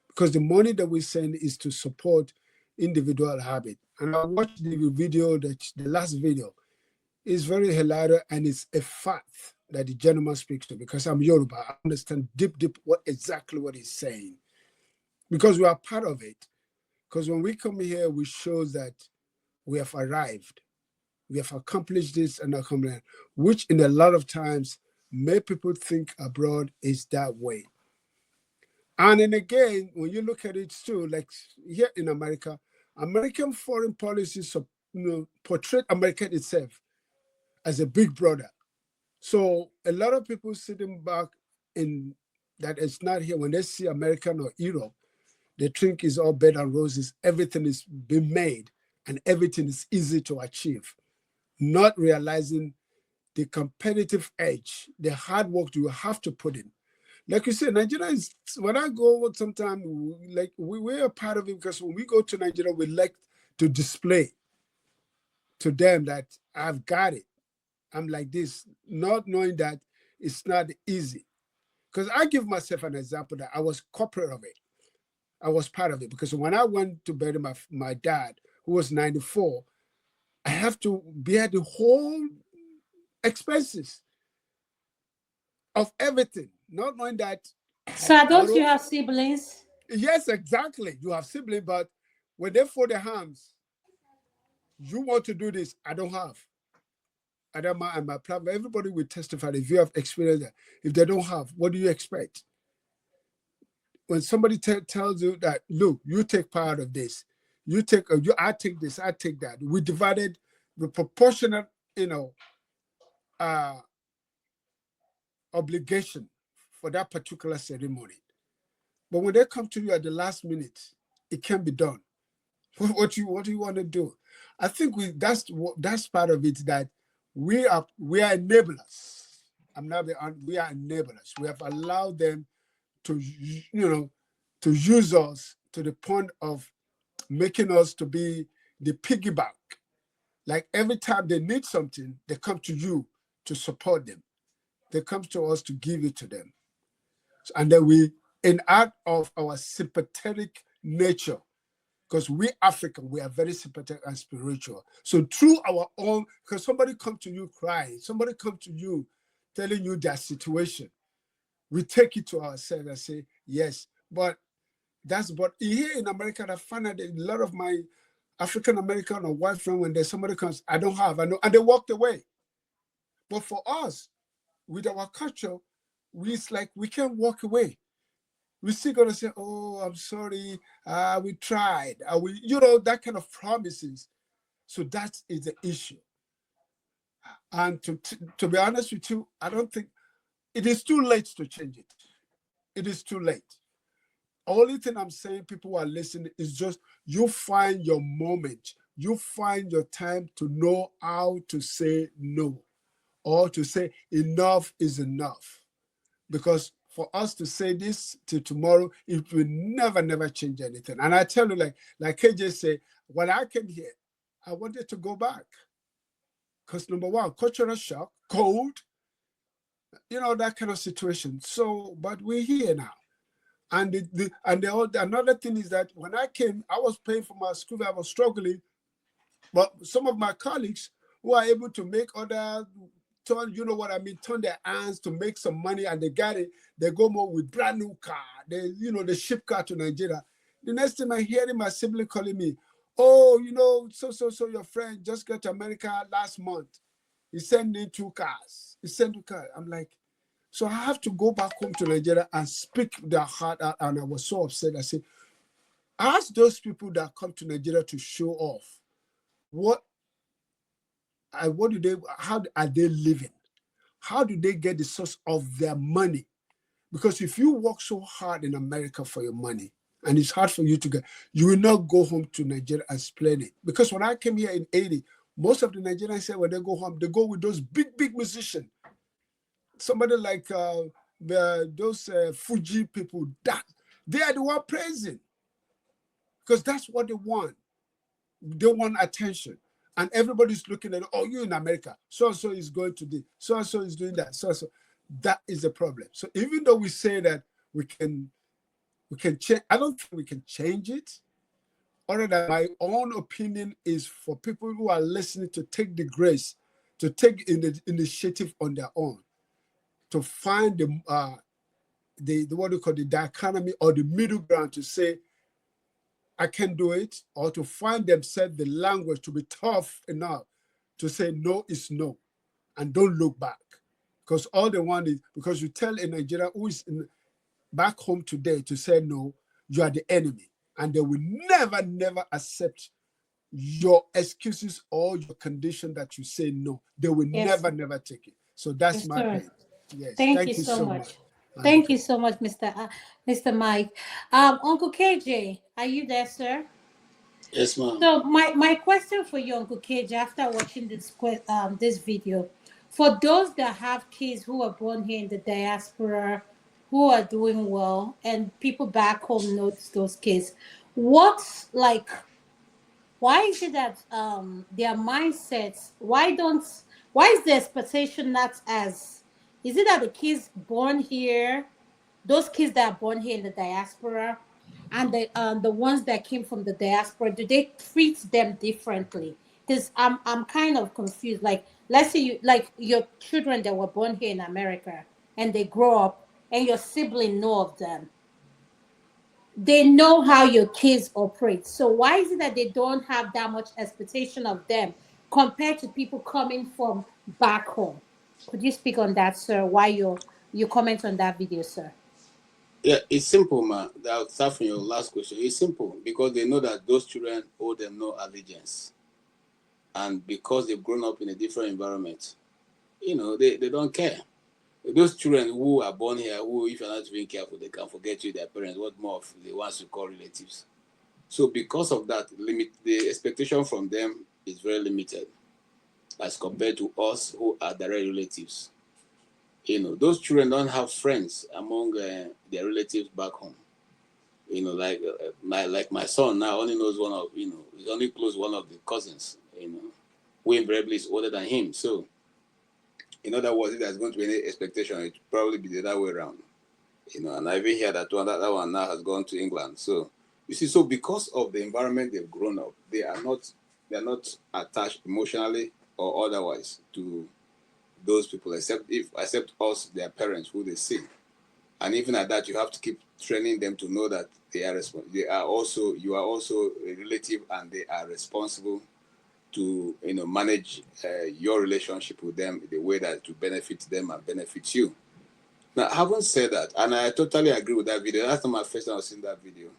because the money that we send is to support individual habit. And I watched the video, the last video is very hilarious, and it's a fact that the gentleman speaks to, because I'm Yoruba. I understand deep exactly what he's saying, because we are part of it. Because when we come here, we show that we have arrived, we have accomplished this and accomplished, which in a lot of times make people think abroad is that way. And then again, when you look at it too, like here in America, American foreign policies portray America itself as a big brother. So a lot of people sitting back in that it's not here, when they see American or Europe, they think it's all bed and roses. Everything is being made and everything is easy to achieve, not realizing the competitive edge, the hard work you have to put in. Like you said, Nigeria is, when I go sometimes, like we're a part of it, because when we go to Nigeria, we like to display to them that I've got it. I'm like this, not knowing that it's not easy. Because I give myself an example that I was corporate of it. I was part of it, because when I went to bury my dad, who was 94, I have to bear the whole expenses of everything, not knowing that. So, don't you have siblings? Yes, exactly. You have siblings, but when they fold their hands, you want to do this. I don't have. Adama and my platform, everybody will testify if you have experienced that. If they don't have, what do you expect? When somebody tells you that, look, you take part of this, I take this, I take that. We divided the proportionate, obligation for that particular ceremony. But when they come to you at the last minute, it can be done. What do you want to do? I think that's part of it, that we are enablers. We are enablers. We have allowed them to to use us to the point of making us to be the piggyback. Like every time they need something, they come to you to support them. They come to us to give it to them. And then out of our sympathetic nature, because we African, we are very sympathetic and spiritual. So through our own, because somebody come to you crying, somebody come to you telling you their situation, we take it to ourselves and say, yes. But here in America, I find that a lot of my African American or white friends, when there's somebody comes, I don't have, I know, and they walked away. But for us, with our culture, it's like we can't walk away. We're still gonna say, "Oh, I'm sorry, we tried." That kind of promises. So that is the issue. And to be honest with you, I don't think it is too late to change it. It is too late. Only thing I'm saying, people who are listening, is just you find your moment, you find your time to know how to say no, or to say enough is enough. Because for us to say this till tomorrow, it will never change anything. And I tell you, like KJ said, when I came here, I wanted to go back. Because number one, cultural shock, cold, that kind of situation. So, but we're here now. And another thing is that when I came, I was paying for my school. I was struggling, but some of my colleagues who are able to make other turn, turn their hands to make some money, and they got it. They go more with brand new car. They ship car to Nigeria. The next time I hear my sibling calling me, oh, so your friend just got to America last month. He sent me 2 cars. He sent 2 cars. I'm like, so I have to go back home to Nigeria and speak their heart out. And I was so upset. I said, ask those people that come to Nigeria to show off. How are they living? How do they get the source of their money? Because if you work so hard in America for your money, and it's hard for you to get, you will not go home to Nigeria and spend it. Because when I came here in 80, most of the Nigerians said when they go home, they go with those big musicians. Somebody like those Fuji people, that they are the one praising. Because that's what they want. They want attention. And everybody's looking at, oh, you're in America. So-and-so is going to do, so-and-so is doing that, so-and-so. That is the problem. So even though we say that we can change, I don't think we can change it. Other than my own opinion is for people who are listening to take the grace, to take the initiative on their own, to find the what do you call the dichotomy or the middle ground to say, I can do it, or to find themselves the language to be tough enough to say no is no and don't look back. Because all they want is, because you tell a Nigerian who is back home today to say no, you are the enemy. And they will never accept your excuses or your condition that you say no. They will never take it. So that's my point. Yes. Thank you so much. Thank you so much, Mr. Mike. Uncle KJ, are you there, sir? Yes, ma'am. So my question for you, Uncle KJ, after watching this video, for those that have kids who are born here in the diaspora, who are doing well, and people back home notice those kids, why is it that their mindsets, why is the expectation not as, is it that the kids born here, those kids that are born here in the diaspora, and the ones that came from the diaspora, do they treat them differently? Because I'm kind of confused. Like, let's say your children that were born here in America and they grow up, and your sibling know of them. They know how your kids operate. So why is it that they don't have that much expectation of them compared to people coming from back home? Could you speak on that, sir? Why you comment on that video, sir? Yeah, it's simple, man. I'll start from your last question. It's simple because they know that those children owe them no allegiance. And because they've grown up in a different environment, they don't care. Those children who are born here, who, if you're not being careful, they can forget you, their parents, what more of the ones you call relatives. So because of that, the expectation from them is very limited as compared to us who are direct relatives. Those children don't have friends among their relatives back home. Like my son now only knows one of, he's only close one of the cousins, who invariably is older than him. So, in other words, if there's going to be any expectation, it will probably be the other way around. And I even hear that that one now has gone to England. So, you see, so because of the environment they've grown up, they are not attached emotionally or otherwise to those people, except us, their parents, who they see. And even at that, you have to keep training them to know that you are also a relative, and they are responsible to manage your relationship with them the way that to benefit them and benefit you. Now, having said that, and I totally agree with that video. That's not my first time I've seen that video.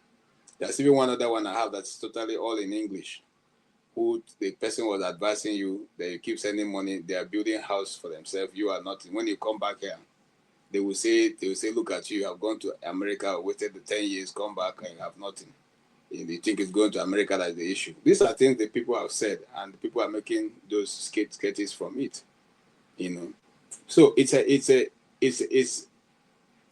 There's even one other one I have that's totally all in English. Who the person was advising you that you keep sending money, they are building a house for themselves. You are not. When you come back here, they will say, look at you have gone to America, waited the 10 years, come back and you have nothing. They think it's going to America that's the issue. These are things that people have said, and people are making those sketches from it. So it's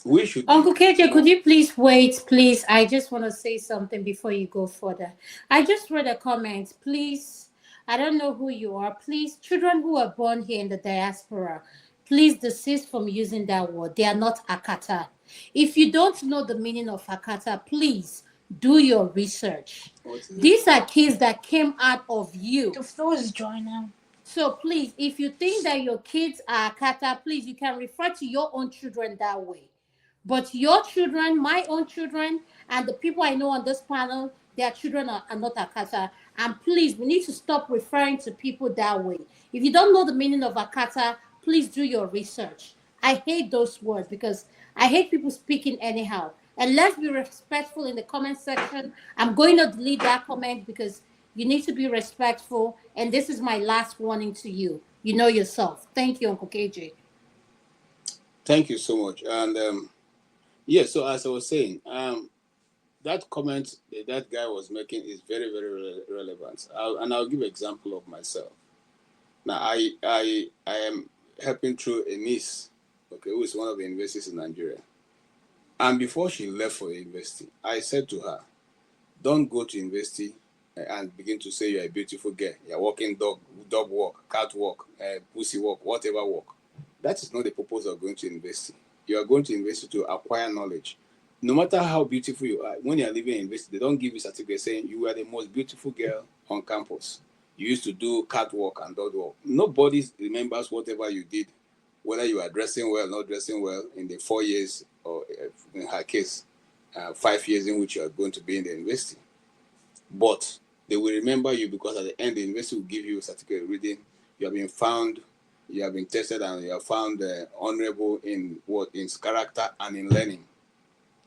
we should. Uncle KJ, could you please wait, please? I just want to say something before you go further. I just read a comment. Please, I don't know who you are. Please, children who are born here in the diaspora, please desist from using that word. They are not Akata. If you don't know the meaning of Akata, please do your research. These are kids that came out of you. The floor is dry now. So please, if you think that your kids are Akata, please, you can refer to your own children that way. But your children, my own children, and the people I know on this panel, their children are not Akata. And please, we need to stop referring to people that way. If you don't know the meaning of Akata, please do your research. I hate those words because I hate people speaking anyhow. And let's be respectful in the comment section. I'm going to delete that comment because you need to be respectful. And this is my last warning to you. You know yourself. Thank you, Uncle KJ. Thank you so much. And so as I was saying, that comment that guy was making is very, very relevant. I'll give an example of myself. Now, I am helping through a niece, who is one of the universities in Nigeria. And before she left for the university, I said to her, don't go to university and begin to say you're a beautiful girl. You're walking dog walk, cat walk, pussy walk, whatever walk. That is not the purpose of going to university. You are going to university to acquire knowledge. No matter how beautiful you are, when you are living in university, they don't give you certificate saying you are the most beautiful girl on campus. You used to do catwalk and dog walk. Nobody remembers whatever you did, whether you are dressing well, not dressing well in the 4 years, or in her case, 5 years in which you are going to be in the university. But they will remember you because at the end, the university will give you a certificate reading. You have been found, you have been tested, and you are found honorable in character and in learning.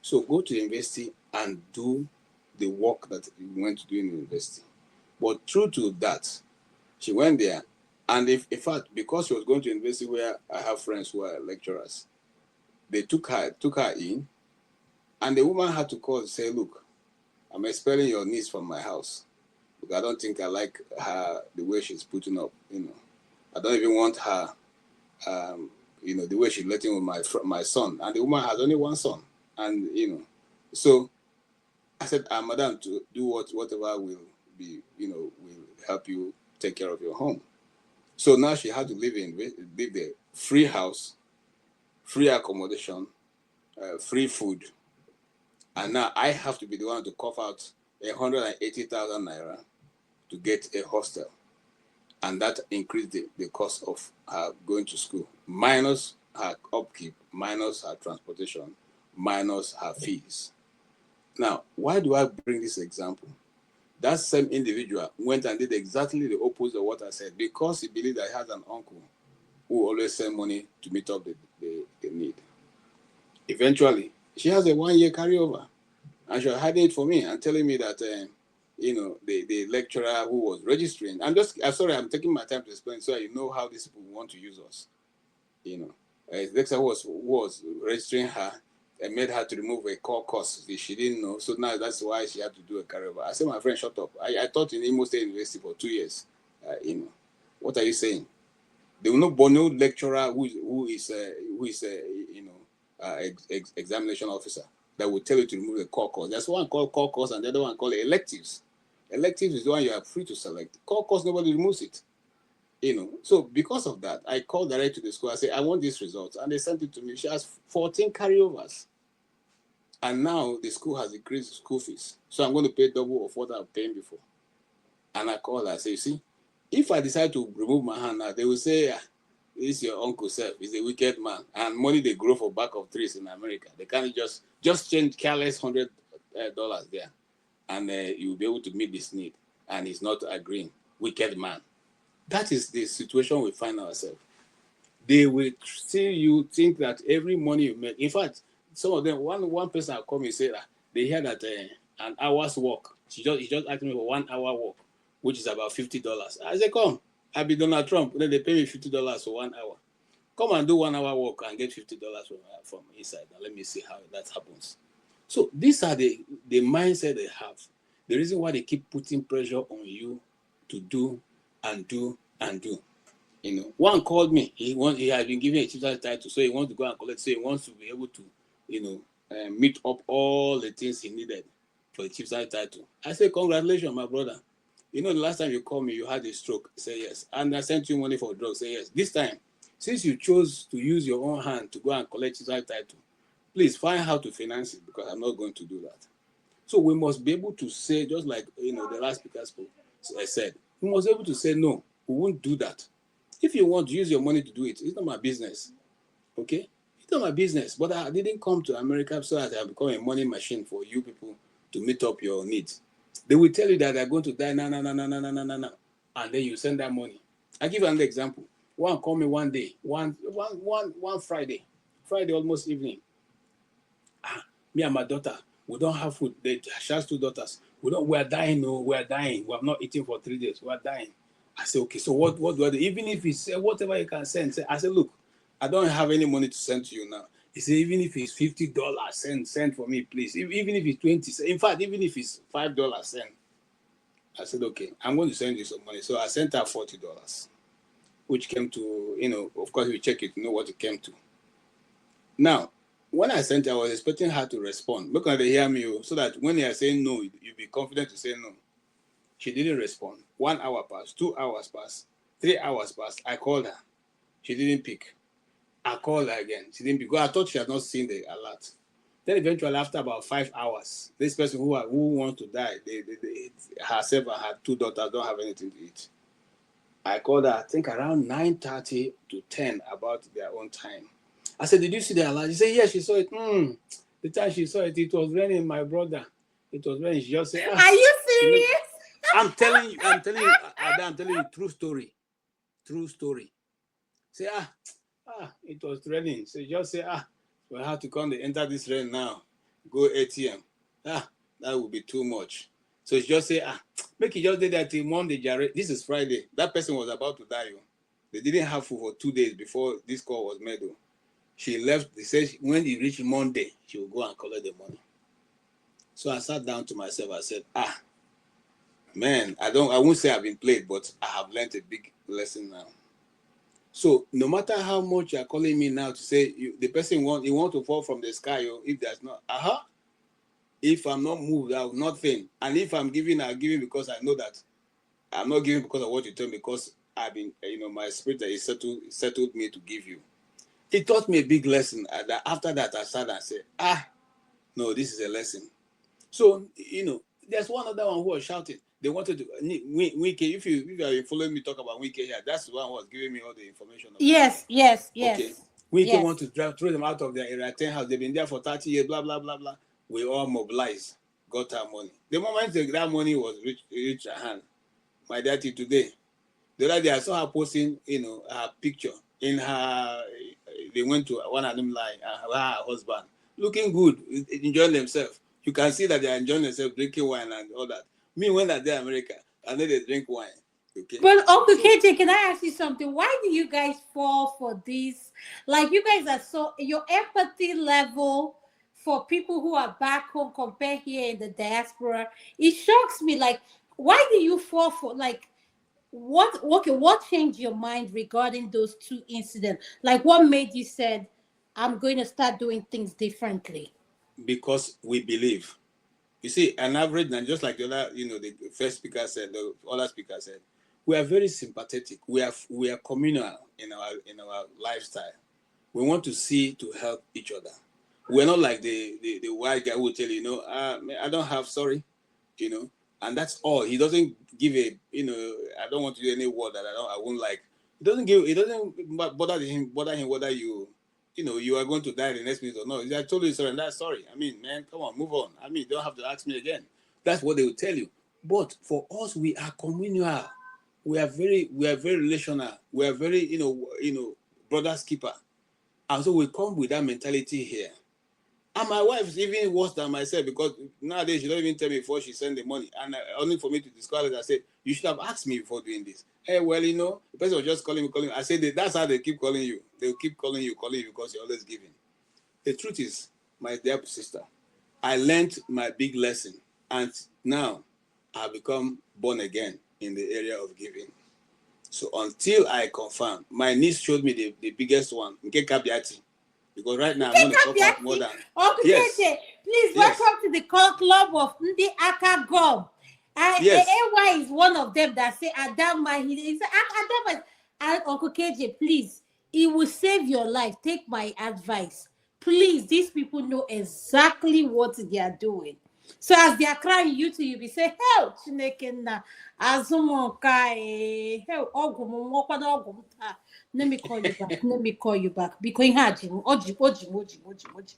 So go to the university and do the work that you went to do in the university. But true to that, she went there, and in fact, because she was going to university where I have friends who are lecturers, they took her in, and the woman had to call and say, look, I'm expelling your niece from my house because I don't think I like her, the way she's putting up, I don't even want her, the way she's letting with my son. And the woman has only one son. And, so I said, madam, to do whatever will be, will help you take care of your home. So now she had to live there, free house, free accommodation, free food. And now I have to be the one to cough out 180,000 naira to get a hostel. And that increased the cost of her going to school, minus her upkeep, minus her transportation, minus her fees. Now, why do I bring this example? That same individual went and did exactly the opposite of what I said because he believed I had an uncle who always sent money to meet up the need. Eventually, she has a 1 year carryover, and she was hiding it for me and telling me that, the lecturer who was registering. I'm sorry, I'm taking my time to explain so you know how these people want to use us. The lecturer who was registering her and made her to remove a core course she didn't know. So now that's why she had to do a carryover. I said, my friend, shut up. I taught in Imo State University for 2 years. What are you saying? There will not be no lecturer who is examination officer that will tell you to remove the core course. There's one called core course and the other one called electives. Electives is the one you are free to select. Core course, nobody removes it. So because of that, I called direct to the school. I said, I want these results. And they sent it to me. She has 14 carryovers. And now the school has increased school fees. So I'm going to pay double of what I was paying before. And I called her. I said, you see, if I decide to remove my hand now, they will say, this is your uncle self. He's a wicked man. And money they grow for back of trees in America. They can't just change careless $100 there. And you'll be able to meet this need. And he's not agreeing. Wicked man. That is the situation we find ourselves. They will see you think that every money you make. In fact, some of them, one person called me and said that they hear that an hour's work. He just asked me for 1 hour work, which is about $50. I said, come, I'll be Donald Trump. Then they pay me $50 for 1 hour. Come and do 1 hour work and get $50 from inside. Now let me see how that happens. So these are the mindset they have. The reason why they keep putting pressure on you to do and do and do. You know, one called me. He had been given a chief's title, so he wants to go and collect. So he wants to be able to, meet up all the things he needed for the chief's title. I said, congratulations, my brother. You know, the last time you called me, you had a stroke. Say yes. And I sent you money for drugs. Say yes. This time, since you chose to use your own hand to go and collect chief's title, please find how to finance it, because I'm not going to do that. So we must be able to say, just like the last speaker said, we must be able to say no. We won't do that. If you want to use your money to do it, it's not my business. Okay? It's not my business. But I didn't come to America so that I become a money machine for you people to meet up your needs. They will tell you that they're going to die now. And then you send that money. I give you another example. One called me one day, one Friday almost evening. Me and my daughter, we don't have food. She has 2 daughters. We are dying. No, we are dying. We have not eaten for 3 days. We are dying. I said, okay, so what do I do? Even if it's whatever you can send. I said, look, I don't have any money to send to you now. He said, even if it's $50, send for me, please. Even if it's 20, in fact, even if it's $5, send. I said, okay, I'm going to send you some money. So I sent her $40, which came to, of course, we check it, know what it came to. Now, when I sent her, I was expecting her to respond. Look at they hear me, so that when they are saying no, you'll be confident to say no. She didn't respond. 1 hour passed, 2 hours passed, 3 hours passed. I called her. She didn't pick. I called her again. She didn't pick. Because I thought she had not seen the alert. Then eventually, after about 5 hours, this person who wants to die, herself and her 2 daughters don't have anything to eat. I called her, I think around 9:30 to 10 about their own time. I said, did you see the alert? She said, yes, she saw it. The time she saw it, it was raining, my brother. It was raining. She just said, Are you serious? I'm telling you, Ada, I'm telling you, true story. Say, it was raining. So just say, we have to come to enter this rain now. Go ATM. That would be too much. So she just say, make it just do that till Monday, Jared. This is Friday. That person was about to die. They didn't have food for 2 days before this call was made. She left. They said when it reached Monday, she will go and collect the money. So I sat down to myself. I said, man, I won't say I've been played, but I have learned a big lesson now. So no matter how much you're calling me now to say the person want to fall from the sky, if there's not, if I'm not moved, I will not faint. And if I'm giving, I'll give because I know that I'm not giving because of what you tell me, because I've been, my spirit that is settled me to give you. It taught me a big lesson. After that, I sat and said, no, this is a lesson. So, there's one other one who was shouting. They wanted to, Wike, if you are following me talk about Wike here, that's the one who was giving me all the information. Yes. Okay. Wike want to throw them out of their area 10 house. They've been there for 30 years, blah, blah, blah, blah. We all mobilized, got our money. The moment that money was reached her hand, my daddy today, the other day I saw her posting, her picture in her, they went to one of them like her husband, looking good, enjoying themselves. You can see that they are enjoying themselves, drinking wine and all that. Me, when I there in America, and then they drink wine. Okay. But Uncle KJ, can I ask you something? Why do you guys fall for this? Like, you guys are your empathy level for people who are back home compared here in the diaspora, it shocks me. Like, why do you fall for, like, what changed your mind regarding those 2 incidents? Like, what made you said, I'm going to start doing things differently? Because we believe. You see, an average, and just like the other, the first speaker said, the other speaker said, we are very sympathetic. We are communal in our lifestyle. We want to see to help each other. We're not like the white guy who will tell you, I don't have, sorry, and that's all. He doesn't give I don't want to do any word that I won't like. It doesn't bother him whether you are going to die the next minute or not. I told you sorry, and that's sorry. I mean, man, come on, move on. I mean, you don't have to ask me again. That's what they will tell you. But for us, we are communal. We are very relational. We are very, brother's keeper. And so we come with that mentality here. And my wife is even worse than myself, because nowadays she don't even tell me before she send the money. And only for me to discover it, I said, you should have asked me before doing this. Hey, well, the person was just calling me. I said, that's how they keep calling you. They'll keep calling you because you're always giving. The truth is, my dear sister, I learned my big lesson. And now I become born again in the area of giving. So until I confirm, my niece showed me the biggest one, Nke Kabiati. Because right now I'm going to top up more than. Uncle Yes. KJ, please Yes. welcome to the club of Ndi Aka Gob. Yes. AY is one of them that say Adama. He said Adama. And Uncle KJ, please, it will save your life. Take my advice. Please, these people know exactly what they are doing. So as they are crying, you'll be saying, help, Chineke na azumoka help ogum. Let me call you back. Let me call you back. Because oji.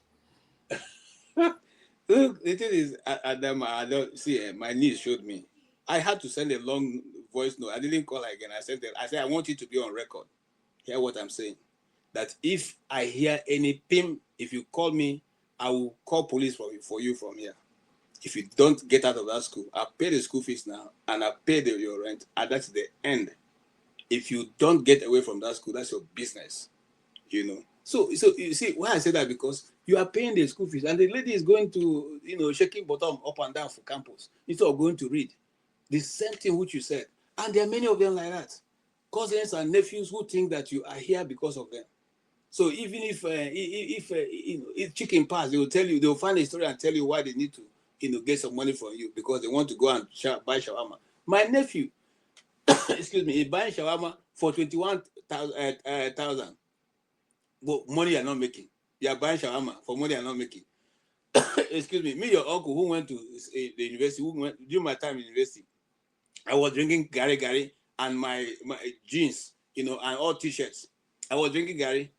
Look, the thing is, Adama, I don't see. My niece showed me. I had to send a long voice note. I didn't call her again. I said, I want you to be on record. Hear what I'm saying. That if I hear any pim, if you call me, I will call police for you from here. If you don't get out of that school, I pay the school fees now, and I pay your rent, and that's the end. If you don't get away from that school, that's your business. You know. So you see why I say that, because you are paying the school fees, and the lady is going to, shaking bottom up and down for campus instead of going to read. The same thing which you said, and there are many of them like that. Cousins and nephews who think that you are here because of them. So even if chicken pass, they will find a story and tell you why they need to, get some money from you, because they want to go and buy shawarma. My nephew, excuse me, is buying shawarma for 21,000. But money you're not making. You are buying shawarma for money you're not making. Excuse me, your uncle who went to the university, during my time in university, I was drinking Gary and my jeans, and all t-shirts. I was drinking Gary.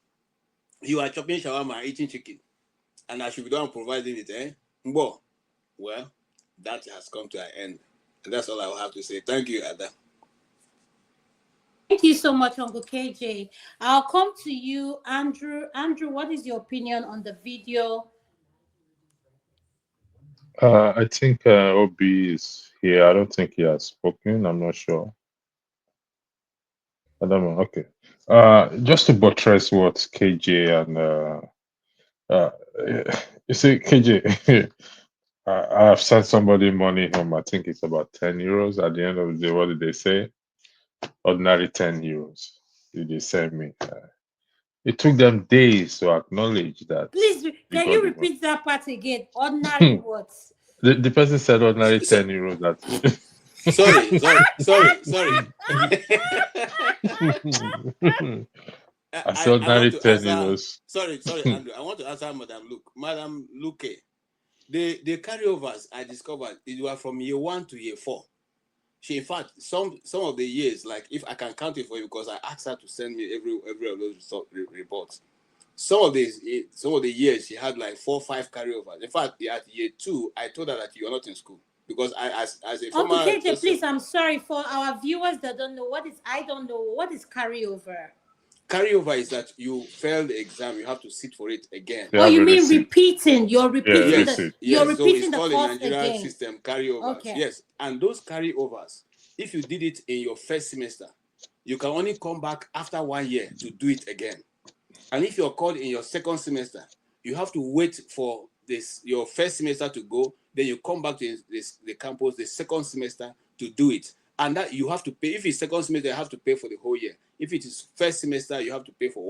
You are chopping shawarma and eating chicken. And I should be done providing it, eh? Well, that has come to an end. And that's all I will have to say. Thank you, Ada. Thank you so much, Uncle KJ. I'll come to you, Andrew. Andrew, what is your opinion on the video? I think Obi is here. I don't think he has spoken. I'm not sure. I don't know. Okay. Just to buttress what KJ and you see, KJ, I have sent somebody money home. I think it's about 10 euros. At the end of the day, what did they say? Ordinary 10 euros. Did they send me? It took them days to acknowledge that. Please, can you repeat that part again? Ordinary words. The person said ordinary 10 euros. That sorry. I said ordinary 10 euros. Sorry, Andrew. I want to answer Madam Luke. Madam Luke, the carryovers I discovered, it was from year 1 to year 4. She, in fact, some of the years, like if I can count it for you, because I asked her to send me every of those reports. Some of the years she had like 4 or 5 carryovers. In fact, at year 2, I told her that you're not in school, because I as a former Uncle KJ, please, I'm sorry for our viewers that don't know I don't know what is carryover. Carryover is that you failed the exam, you have to sit for it again. Oh, you mean repeating? You're repeating you're repeating the course in Nigerian again. system carryovers. Okay. Yes, and those carryovers, if you did it in your first semester, you can only come back after 1 year to do it again. And if you're called in your second semester, you have to wait for your first semester to go, then you come back to the campus the second semester to do it. And that you have to pay. If it's second semester, you have to pay for the whole year. If it is first semester, you have to pay for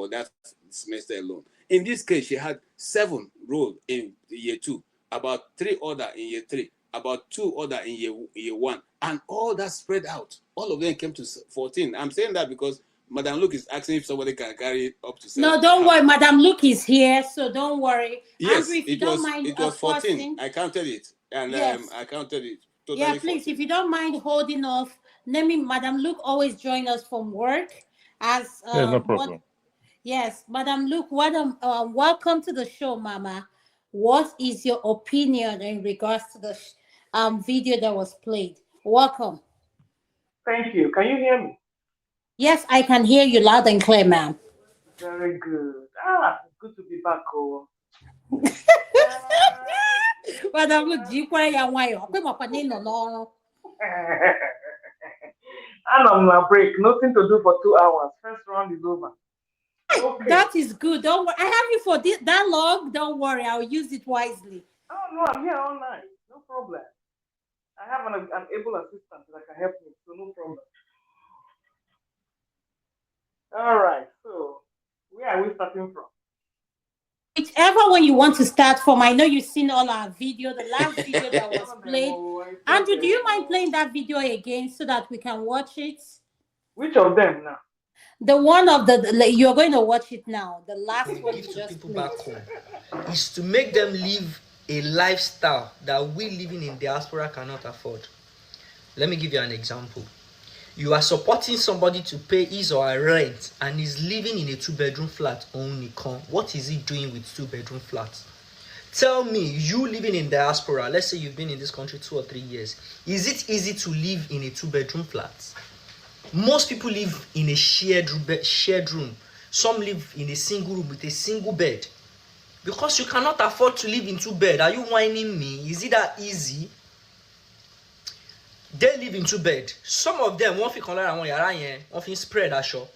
that semester alone. In this case, she had 7 roll in year 2, about 3 other in year 3, about 2 other in year 1, and all that spread out. All of them came to 14. I'm saying that because Madam Luke is asking if somebody can carry it up to 7. No, don't worry. Madam Luke is here, so don't worry. Yes, Andrew, if you don't mind, it was 14. I counted it, and yes. I counted it. Totally yeah, please, 14. If you don't mind holding off, Madam Luke always join us from work. As no problem. Yes, Madam Luke, welcome to the show, Mama. What is your opinion in regards to the video that was played? Welcome. Thank you. Can you hear me? Yes, I can hear you loud and clear, ma'am. Very good. Good to be back. Oh. Madam Luke, do you want I'm on a break. Nothing to do for 2 hours. First round is over. Okay. That is good. Don't worry. I have you for that long. Don't worry. I'll use it wisely. Oh, no, I'm here all night. No problem. I have an able assistant that can help me, so no problem. All right, so where are we starting from? Whichever one you want to start from. I know you've seen all our video, the last video that was played. I saw Andrew, do them. you mind playing that video again so that we can watch it? Which of them now? The one of you're going to watch it now. The last one Give you to just people played. back home is to make them live a lifestyle that we living in diaspora cannot afford. Let me give you an example. You are supporting somebody to pay his or her rent and is living in a 2-bedroom flat only. What is he doing with 2-bedroom flats? Tell me, you living in diaspora, let's say you've been in this country 2 or 3 years, is it easy to live in a 2-bedroom flat? Most people live in a shared room. Some live in a single room with a single bed. Because you cannot afford to live in 2 beds. Are you whining me? Is it that easy? They live in 2 beds. Some of them won't fit color and one fit spread aṣọ.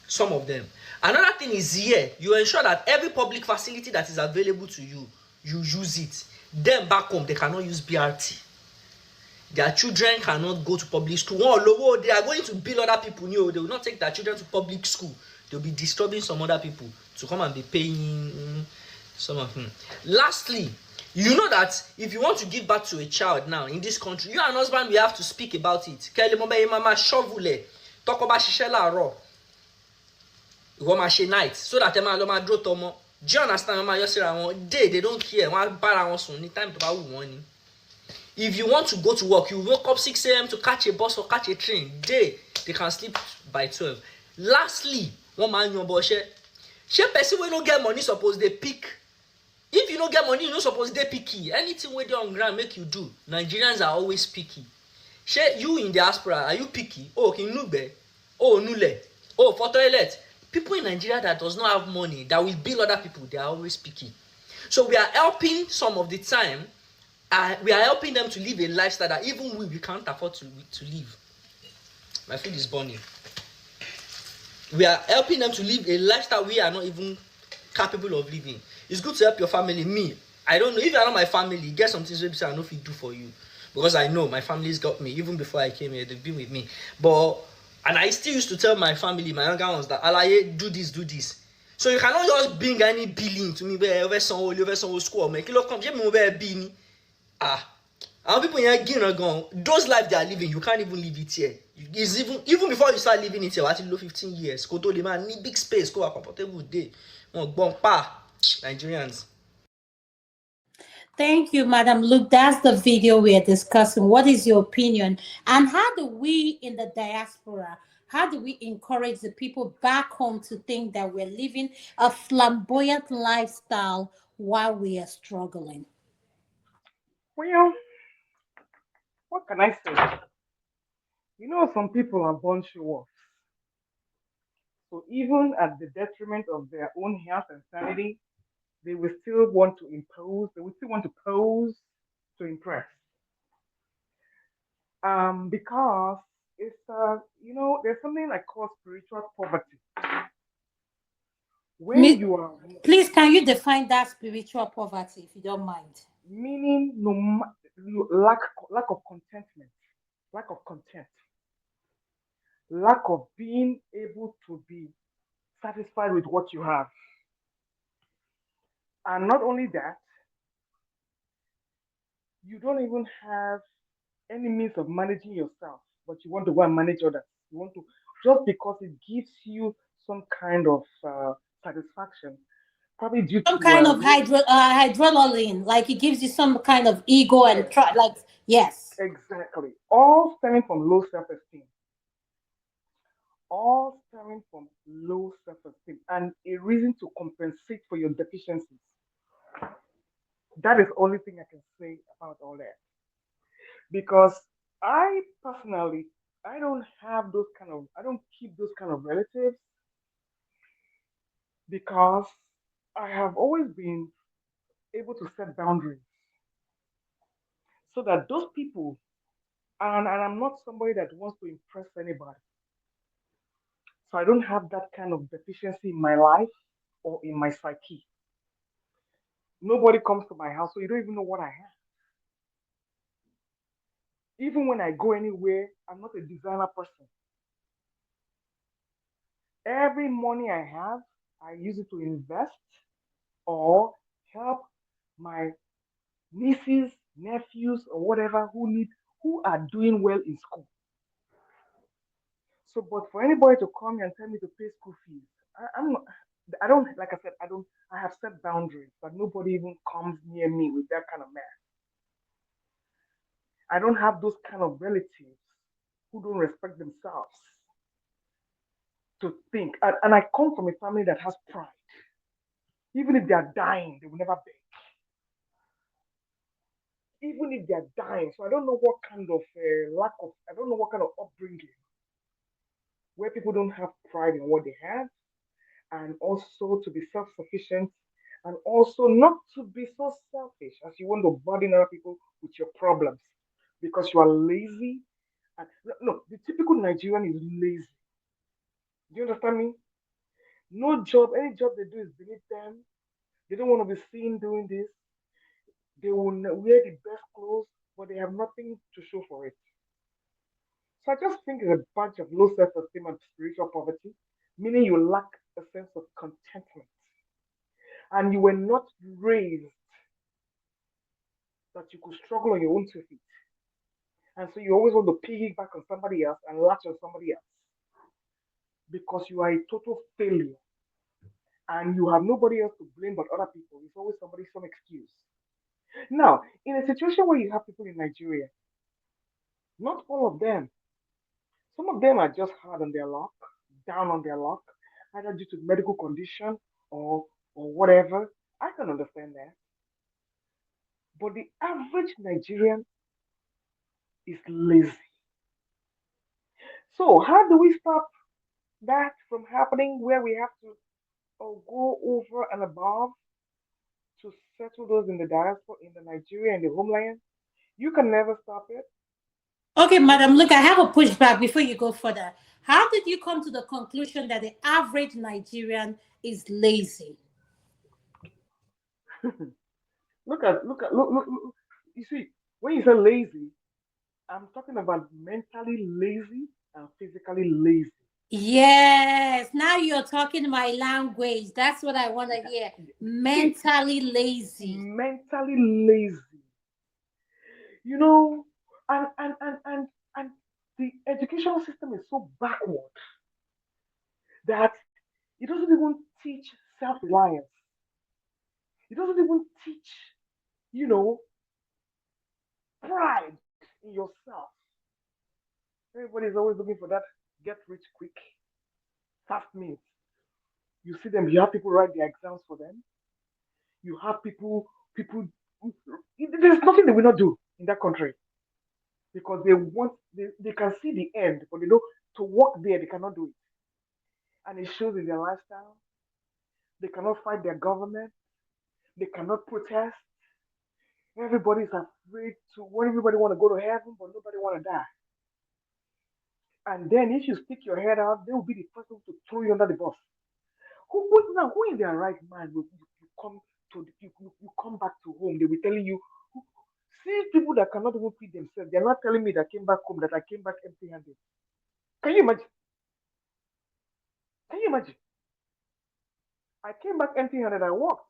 Some of them. Another thing is here, you ensure that every public facility that is available to you, you use it. Them back home, they cannot use BRT. Their children cannot go to public school. They are going to bill other people. They will not take their children to public school. They'll be disturbing some other people to come and be paying some of them. Lastly, you know that if you want to give birth to a child now in this country, you and husband, we have to speak about it. Talk about Shishela night so that do you understand? They don't care. Time to if you want to go to work, you wake up 6 a.m. to catch a bus or catch a train. They can sleep by 12. Lastly, one man your boss share person wey no get money suppose they pick. If you don't get money, you no suppose they picky. Anything wey dey on ground make you do. Nigerians are always picky. Share you in diaspora, are you picky? Oh, kinugbe. Oh, nule. Oh, for toilet. People in Nigeria that does not have money, that will bill other people, they are always picky. So we are helping some of the time. We are helping them to live a lifestyle that even we can't afford to live. My food is burning. We are helping them to live a lifestyle we are not even capable of living. It's good to help your family. Me, I don't know if you are not my family. Get some things maybe I know if you do for you, because I know my family's got me. Even before I came here, they've been with me. And I still used to tell my family, my younger ones, that Alaye, do this, do this. So you cannot just bring any billing to me. Over some school, make it come. And people here those life they are living, you can't even live it here. It's even before you start living it here, I think 15 years. Koto the man need big space, go a comfortable day. Nigerians. Thank you, Madam Luke. That's the video we are discussing. What is your opinion? And how do we in the diaspora, how do we encourage the people back home to think that we're living a flamboyant lifestyle while we are struggling? Well, what can I say? You know, some people are born show-offs. So even at the detriment of their own health and sanity, they will still want to impose, they will still want to pose to impress. Because it's there's something like called spiritual poverty. When you are Please, can you define that spiritual poverty if you don't mind? meaning lack of contentment, lack of content, lack of being able to be satisfied with what you have. And not only that, you don't even have any means of managing yourself, but you want to go and manage others. You want to, just because it gives you some kind of satisfaction, probably due Some to kind of hydroline, like it gives you some kind of ego and yes, yes. exactly, all stemming from low self-esteem, all stemming from low self-esteem, and a reason to compensate for your deficiencies. That is the only thing I can say about all that. Because I personally, I don't keep those kind of relatives because I have always been able to set boundaries so that those people, and I'm not somebody that wants to impress anybody. So I don't have that kind of deficiency in my life or in my psyche. Nobody comes to my house, so you don't even know what I have. Even when I go anywhere, I'm not a designer person. Every money I have, I use it to invest or help my nieces, nephews, or whatever who are doing well in school. So, but for anybody to come and tell me to pay school fees, I'm not. I don't like I said. I don't. I have set boundaries, but nobody even comes near me with that kind of mess. I don't have those kind of relatives who don't respect themselves to think. And I come from a family that has pride. Even if they are dying, they will never beg. Even if they are dying. So I don't know what kind of lack of. I don't know what kind of upbringing where people don't have pride in what they have, and also to be self-sufficient, and also not to be so selfish as you want to burden other people with your problems because you are lazy. And no, the typical Nigerian is lazy. Do you understand me? No job, any job they do is beneath them. They don't want to be seen doing this. They will wear the best clothes, but they have nothing to show for it. So I just think it's a bunch of low self-esteem and spiritual poverty, meaning you lack a sense of contentment, and you were not raised that you could struggle on your own 2 feet. And so you always want to piggyback on somebody else and latch on somebody else because you are a total failure and you have nobody else to blame but other people. It's always somebody, some excuse. Now, in a situation where you have people in Nigeria, not all of them, some of them are just hard on their luck, down on their luck, either due to medical condition or whatever. I can understand that. But the average Nigerian is lazy. So how do we stop that from happening where we have to go over and above to settle those in the diaspora, in the Nigeria and the homeland? You can never stop it. Okay, madam, look, I have a pushback before you go further. How did you come to the conclusion that the average Nigerian is lazy? Look. You see, when you say lazy, I'm talking about mentally lazy and physically lazy. Yes, now you're talking my language. That's what I want to hear. See, Mentally lazy. mentally lazy. You know, and the educational system is so backward that it doesn't even teach self-reliance. It doesn't even teach, you know, pride in yourself. Everybody's always looking for that get rich quick, fast means. You see them, you have people write their exams for them. You have people, there's nothing they will not do in that country because they can see the end, but they know to work there, they cannot do it. And it shows in their lifestyle. They cannot fight their government. They cannot protest. Everybody's afraid to, when everybody want to go to heaven, but nobody want to die. And then if you stick your head out, they will be the first one to throw you under the bus. Who in their right mind will you come you come back to home? They will telling you, see people that cannot even feed themselves. They're not telling me that I came back home that I came back empty-handed. Can you imagine? Can you imagine? I came back empty-handed. I walked,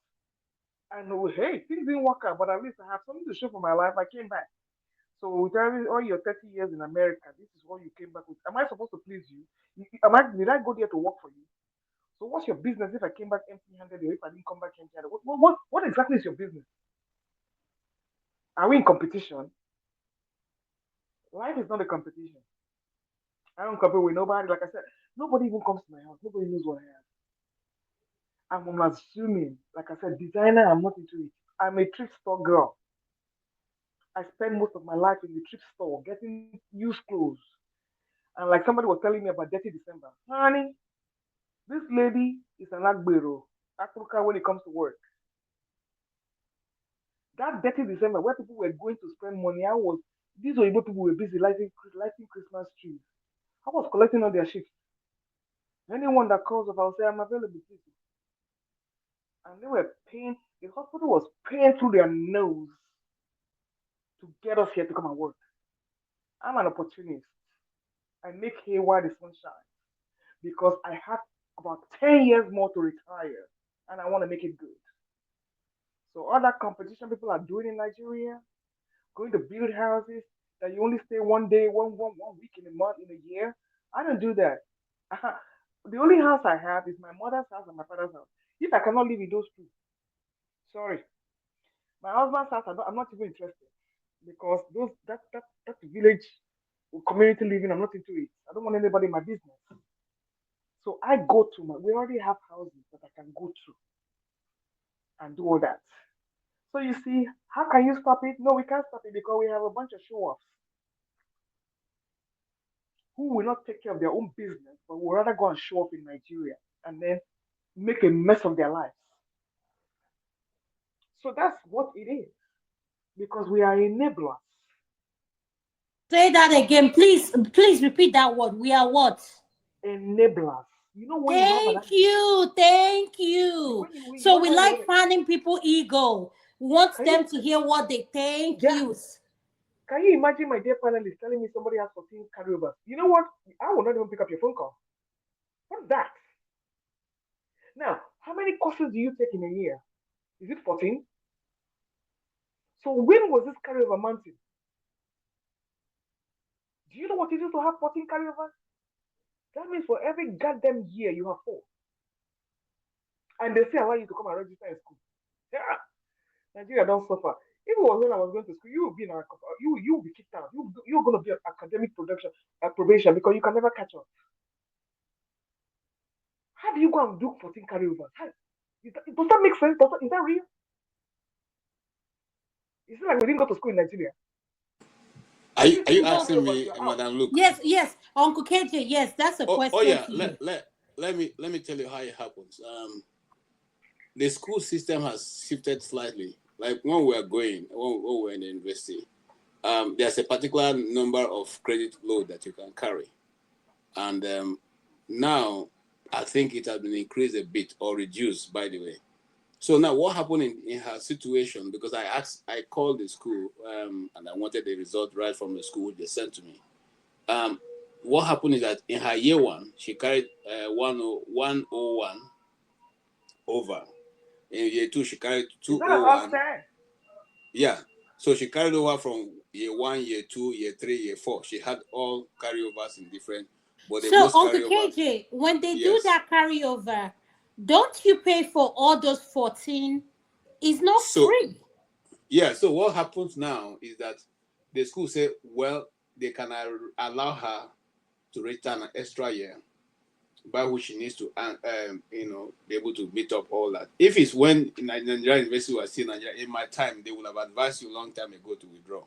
and hey, things didn't work out, but at least I have something to show for my life. I came back. So with all your 30 years in America, this is what you came back with. Am I supposed to please you? Did I go there to work for you? So what's your business if I came back empty-handed or if I didn't come back empty-handed? What exactly is your business? Are we in competition? Life is not a competition. I don't compete with nobody. Like I said, nobody even comes to my house. Nobody knows what I have. I'm assuming, like I said, designer, I'm not into it. I'm a thrift store girl. I spend most of my life in the thrift store getting used clothes. And like somebody was telling me about Dirty December. Honey, this lady is an Agbero, Africa when it comes to work. That Dirty December where people were going to spend money, these Oyibo people were busy lighting Christmas trees. I was collecting all their shifts. Anyone that calls up, I'll say I'm available, please. And they were paying. The hospital was paying through their nose to get us here to come and work. I'm an opportunist. I make hay while the sun shines because I have about 10 years more to retire and I want to make it good. So all that competition people are doing in Nigeria, going to build houses that you only stay one day, one week in a month, in a year. I don't do that. The only house I have is my mother's house and my father's house. If I cannot live in those two, sorry. My husband's house, I'm not even interested because that's village community living. I'm not into it. I don't want anybody in my business. So I go to we already have houses that I can go to and do all that. So you see, how can you stop it? No, we can't stop it because we have a bunch of show-offs who will not take care of their own business, but will rather go and show off in Nigeria and then make a mess of their lives. So that's what it is because we are enablers. Say that again, please. Please repeat that word. We are what? Enablers. You know when you have an Thank you. Thank you. So we like finding people ego. Want them to hear what they thank you. Can you imagine my dear panelist telling me somebody has 14 carryovers? You know what? I will not even pick up your phone call. What's that? Now, how many courses do you take in a year? Is it 14? So when was this carryover mounting? Do you know what it is to have 14 carryovers? That means for every goddamn year you have 4. And they say allow you to come and register in school. Yeah. Nigeria don't suffer. If it was when I was going to school, you would be in you will be kicked out. You're going to be an academic probation because you can never catch up. How do you go and do 14 carryovers? Does that make sense? Is that real? Is it like we didn't go to school in Nigeria? Are you asking me, Madam Luke? Yes, Uncle KJ. Yes, that's a question. Oh yeah, let me tell you how it happens. The school system has shifted slightly. Like when we were in the university, there's a particular number of credit load that you can carry, and now I think it has been increased a bit or reduced, by the way. So now what happened in her situation, because I called the school and I wanted the result right from the school they sent to me. What happened is that in her year 1, she carried 101 over. In year 2, she carried 201. Yeah. So she carried over from year 1, year 2, year 3, year 4. She had all carryovers in different. But so Uncle KJ, when they do that carryover, don't you pay for all those 14? It's not free. Yeah. So what happens now is that the school say, well, they can allow her to return an extra year, by which she needs to, be able to meet up all that. If it's when in Nigeria University was still Nigeria, in my time, they would have advised you a long time ago to withdraw.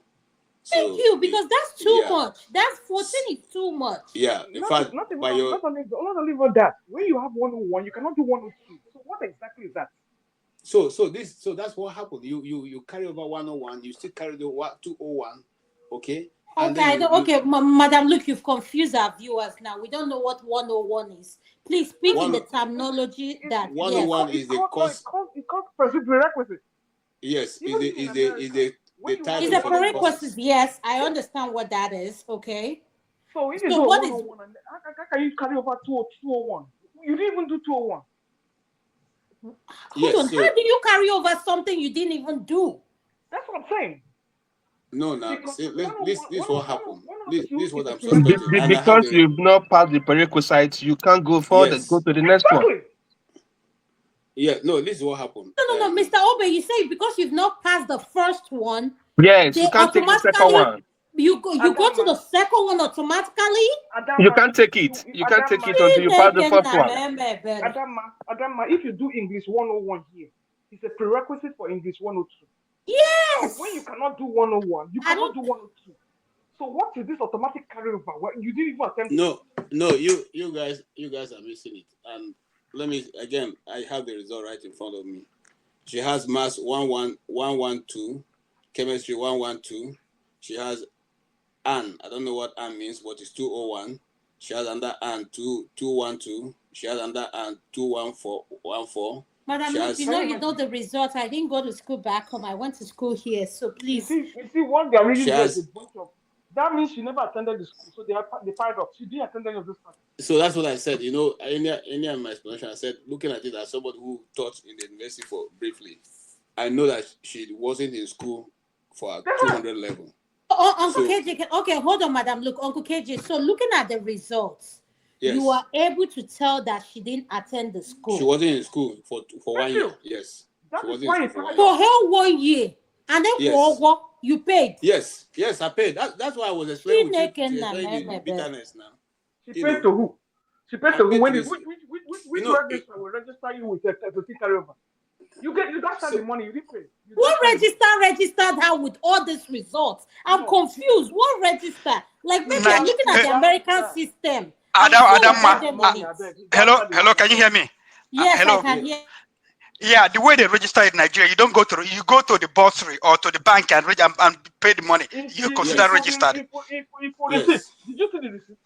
Thank you, because that's too much. That's 14 is too much. Yeah, in fact, not only that. When you have 101, you cannot do 102. So what exactly is that? So that's what happened. You carry over 101, you still carry the 201, okay? Okay, Madam, look, you've confused our viewers now. We don't know what 101 is. Please speak in the terminology that 101 is the course. It's called prerequisite. Yes, is a prerequisite. Yes, I understand what that is. Okay. So if you do 101, how can you carry over 201? You didn't even do 201. Hold on. How do you carry over something you didn't even do? That's what I'm saying. No, this what happened. This is what I'm suspecting. Because you've not passed the prerequisites, you can't go further. Yes. Go to the next one. Yeah, no, this is what happened. No, Mr. Obe, you say because you've not passed the first one. Yes, you can't take the second one. You go to the second one automatically. You can't take it. You can't take it until you pass the first one. Adama, if you do English 101 here, it's a prerequisite for English 102. Yes. When you cannot do 101, you cannot do 102. So what is this automatic carryover? You didn't even attempt. No, you guys are missing it. And let me again. I have the result right in front of me. She has maths 112, chemistry 112. She has Anne. I don't know what Anne means, but it's 201. She has under Anne 212. She has under Anne 214. Madam, you know the results. I didn't go to school back home. I went to school here, so please. You see what they're reading there is a bunch of That means she never attended the school, so they piled up. She didn't attend any of those classes. So that's what I said. You know, any of my explanation, I said, looking at it as somebody who taught in the university for briefly, I know that she wasn't in school for a 200 level. Oh, Uncle So, KJ, okay, hold on, Madam. Look, Uncle KJ. So looking at the results, you yes, are able to tell that she didn't attend the she school wasn't in school for Thank 1 year. you. Yes, That she is wasn't in why school it for 1 piled year. for up. her 1 year, and then for Yes, what you paid. yes, yes, I paid. That's why I was explaining with you, Chineke na explaining the melebe. bitterness now. She You paid know, to who? She paid I to who? paid to When this. which You know, register will register you with a carry over? You got so the money. You didn't pay. You What got the money. registered her with all these results? I'm No, confused. What register? Like he maybe I'm got looking he at the got American her. system. I'm Adam, so He Adam, got her embedded in money. it. I beg. He got hello, her the hello, money. I can you beg. hear me? Yes, I Hello. can yeah, hear. Yeah, the way they register in Nigeria, you don't go to you go to the bursary or to the bank and and pay the money. You consider yes, registered. For receipt. yes, Did you see the receipt?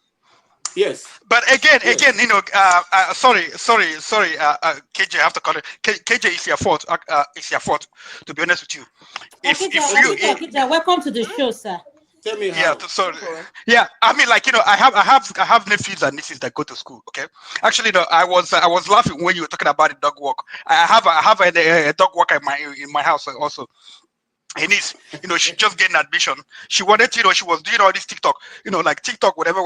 yes, But again, yes. you know, sorry, KJ, I have to call it. KJ, it's your fault. It's your fault. To be honest with you, if you, Okay, tell, Okija, welcome to the show, sir. tell me yeah, how. sorry, No problem. yeah. I mean, like, you know, I have nephews and nieces that go to school. Okay, actually, no, I was laughing when you were talking about the dog walk. I have a dog walker in my house also. And it's, you know, she just getting admission. She wanted to, you know, she was doing all this TikTok, you know, like TikTok, whatever.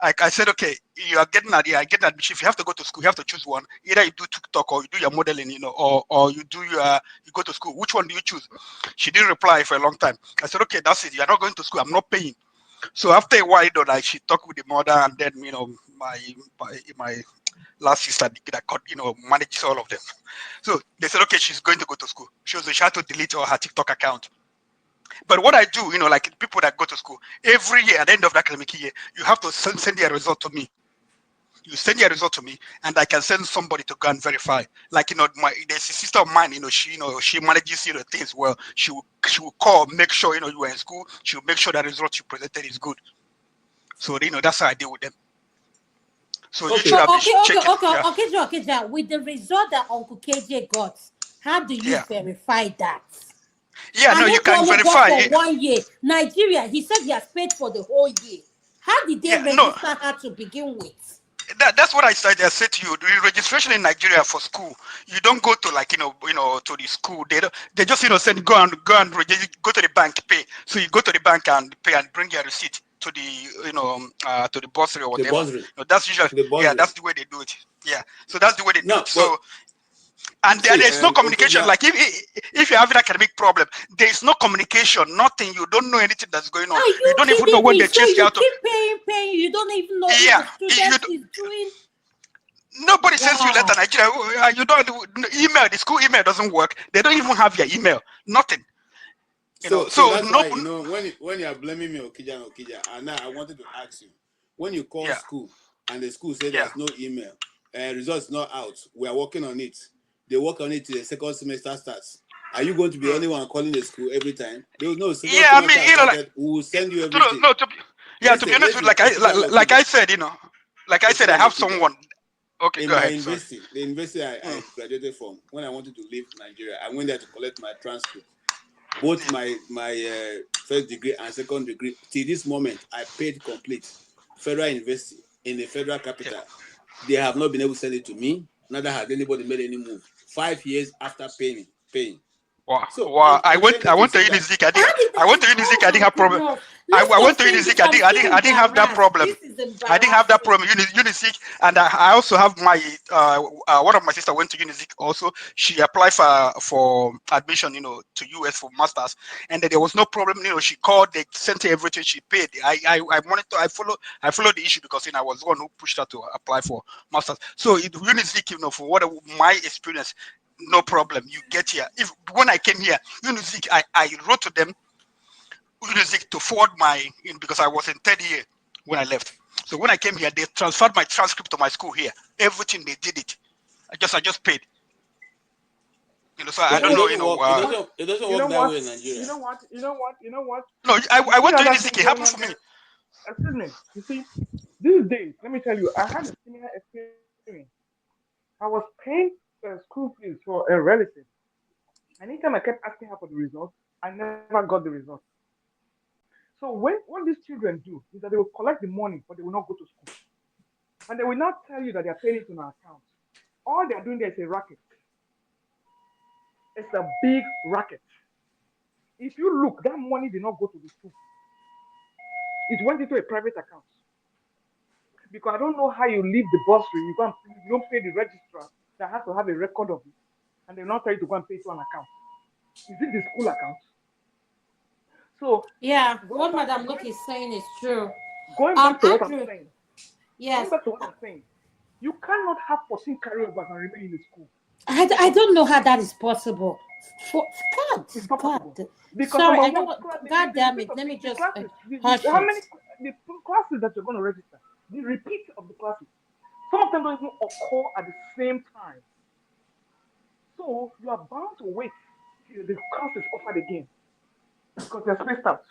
I said, okay, you are getting admission. If you have to go to school, you have to choose one. Either you do TikTok or you do your modeling, you know, or you do you go to school. Which one do you choose? She didn't reply for a long time. I said, okay, that's it. You're not going to school. I'm not paying. So after a while, you know, like she talked with the mother, and then, you know, my last sister that got, you know, manages all of them. So they said, okay, she's going to go to school. She had to delete all her TikTok account. But what I do, you know, like people that go to school, every year at the end of the academic year, you have to send your result to me. You send your result to me, and I can send somebody to go and verify. Like, you know, there's a sister of mine, you know, she manages, you know, things well. She will call, make sure, you know, you are in school. She will make sure that the result you presented is good. So, you know, that's how I deal with them. So you Okay, should have been checking. Yeah, Okay. With the result that Uncle KJ got, how do you yeah, verify that? yeah. I No, know you they can only got verify for it. 1 year. Nigeria, he said he has paid for the whole year. How did they Yeah, no. register her to begin with? That's what I said to you. The registration in Nigeria for school, you don't go to, like, to the school. They just, you know, send go to the bank, pay. So you go to the bank and pay and bring your receipt to the, to the bursary or the whatever. bursary, That's usually, the yeah, bursary. that's the way they do it. Yeah, so that's the way they do No, it. but So, and see, there's no communication. Okija, Like, if you're having an academic problem, there is no communication, nothing. You don't know anything that's going on. Are You you don't even know kidding when me? they So chase you you out of. keep paying. You don't even know if Yeah, the student is doing. nobody sends you letter. Wow. Nigeria, you don't email. The school email doesn't work. They don't even have your email. Nothing. You know. so So that's no. why, you know, when you are blaming me, Okija, and now I wanted to ask you, when you call Yeah. school and the school say Yeah. there's no email, results not out, we are working on it. They work on it till the second semester starts. Are you going to be the Hmm. only one calling the school every time? They will know second Yeah. I mean, semester has you know, like, started. We will send you no, everything. no. Yeah. To be honest with, Okija and like Okija, I said, you know, like I said, I Okija and have Okija. someone. Okay, In go my ahead. Sorry. university, the university Hmm. I graduated from, when I wanted to leave Nigeria, I went there to collect my transcript. Both Yeah. my first degree and second degree, till this moment, I paid complete. Federal University in the federal Yeah. capital. They have not been able to send it to me. Neither has anybody made any move. 5 years after paying. Wow. So Wow. I I'm went. saying I this to went to say that, Unizik. How did I that? went to Unizik. Oh I didn't my have problem. goodness. I Let's went stop to saying Unizik. this. I'm still I didn't have that embarrassed. problem. This is I didn't have that embarrassing. problem. Unizik, and I also have my one of my sister went to Unizik also. She applied for admission, you know, to US for masters, and then there was no problem. You know, she called, they sent her everything, she paid. I monitor, I follow the issue because, you know, I was the one who pushed her to apply for masters. So Unizik, you know, for what my experience, no problem. You get here. If when I came here, Unizik, I wrote to them Unizik to forward because I was in third year when I left. So when I came here, they transferred my transcript to my school here. Everything they did it. I just paid. You know, so I but don't it know. So You doesn't know. work. It doesn't you know work that what? way in Nigeria. You know what? No, You I see went to another Unizik. thing It going happened on for me. there. Excuse me. You see, these days, let me tell you, I had a similar experience. I was paying school fees for a relative. Anytime I kept asking her for the results, I never got the results. So what these children do is that they will collect the money, but they will not go to school. And they will not tell you that they are paying it in an account. All they are doing there is a racket. It's a big racket. If you look, that money did not go to the school. It went into a private account. Because I don't know how you leave the bursary, you don't pay the registrar that has to have a record of it, and they will not tell you to go and pay to an account. Is it the school account? So Yeah, what Madam Luke is saying is true. Going back to what Andrew, I'm saying. yes, Going back to what I'm saying. You cannot have 14 carryovers and remain in the school. I don't know how that is possible. God, It's not possible. God. Because Sorry, I number don't. one, God damn it. Let me just how many classes that you're going to register? The repeat of the classes. Some of them don't even occur at the same time. So you are bound to wait till the class is offered again because they're spaced out.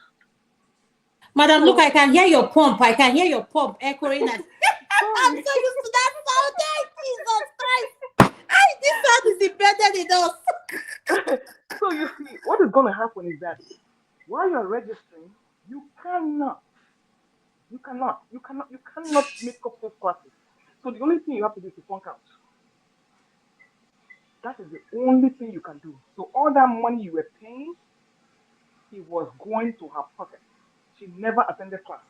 Madam, look, I can hear your pump. I can hear your pump echoing as I'm so used to that sound. Jesus Christ. This sound is embedded in us. So you see, what is going to happen is that while you're registering, you cannot make up those classes. So the only thing you have to do is to flunk out. That is the only thing you can do. So all that money you were paying, it was going to her pocket. She never attended class.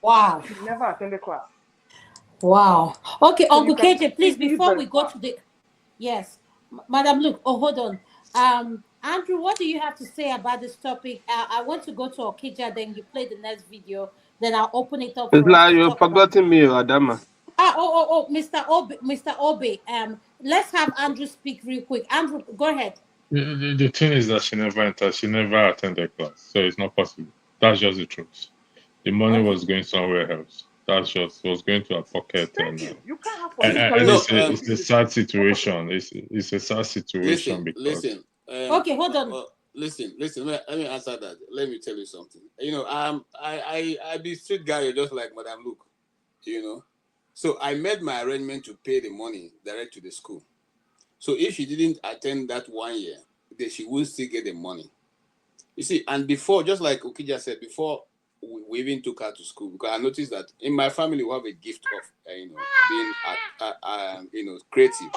Wow. She never attended class. Wow. Okay, So Uncle KJ, please, before we go far. to the... Yes. Madam Luke, hold on. Andrew, what do you have to say about this topic? I want to go to Okija, then you play the next video, then I'll open it up It's for us like to you're talk about forgetting me, Adama. Mr. Obe, let's have Andrew speak real quick. Andrew, go ahead. The thing is that she never attended class, so it's not possible. That's just the truth. The money was going somewhere else. That's just was going to her pocket, Thank you. You can't have 14 and it's a sad situation. It's a sad situation because listen. Okay, hold on. Listen. Let me answer that. Let me tell you something. You know, I be street guy just like Madam Luke. You know, so I made my arrangement to pay the money direct to the school. So if she didn't attend that 1 year, then she will still get the money. You see, and before, just like Okija said, before we even took her to school, because I noticed that in my family we have a gift of being creative.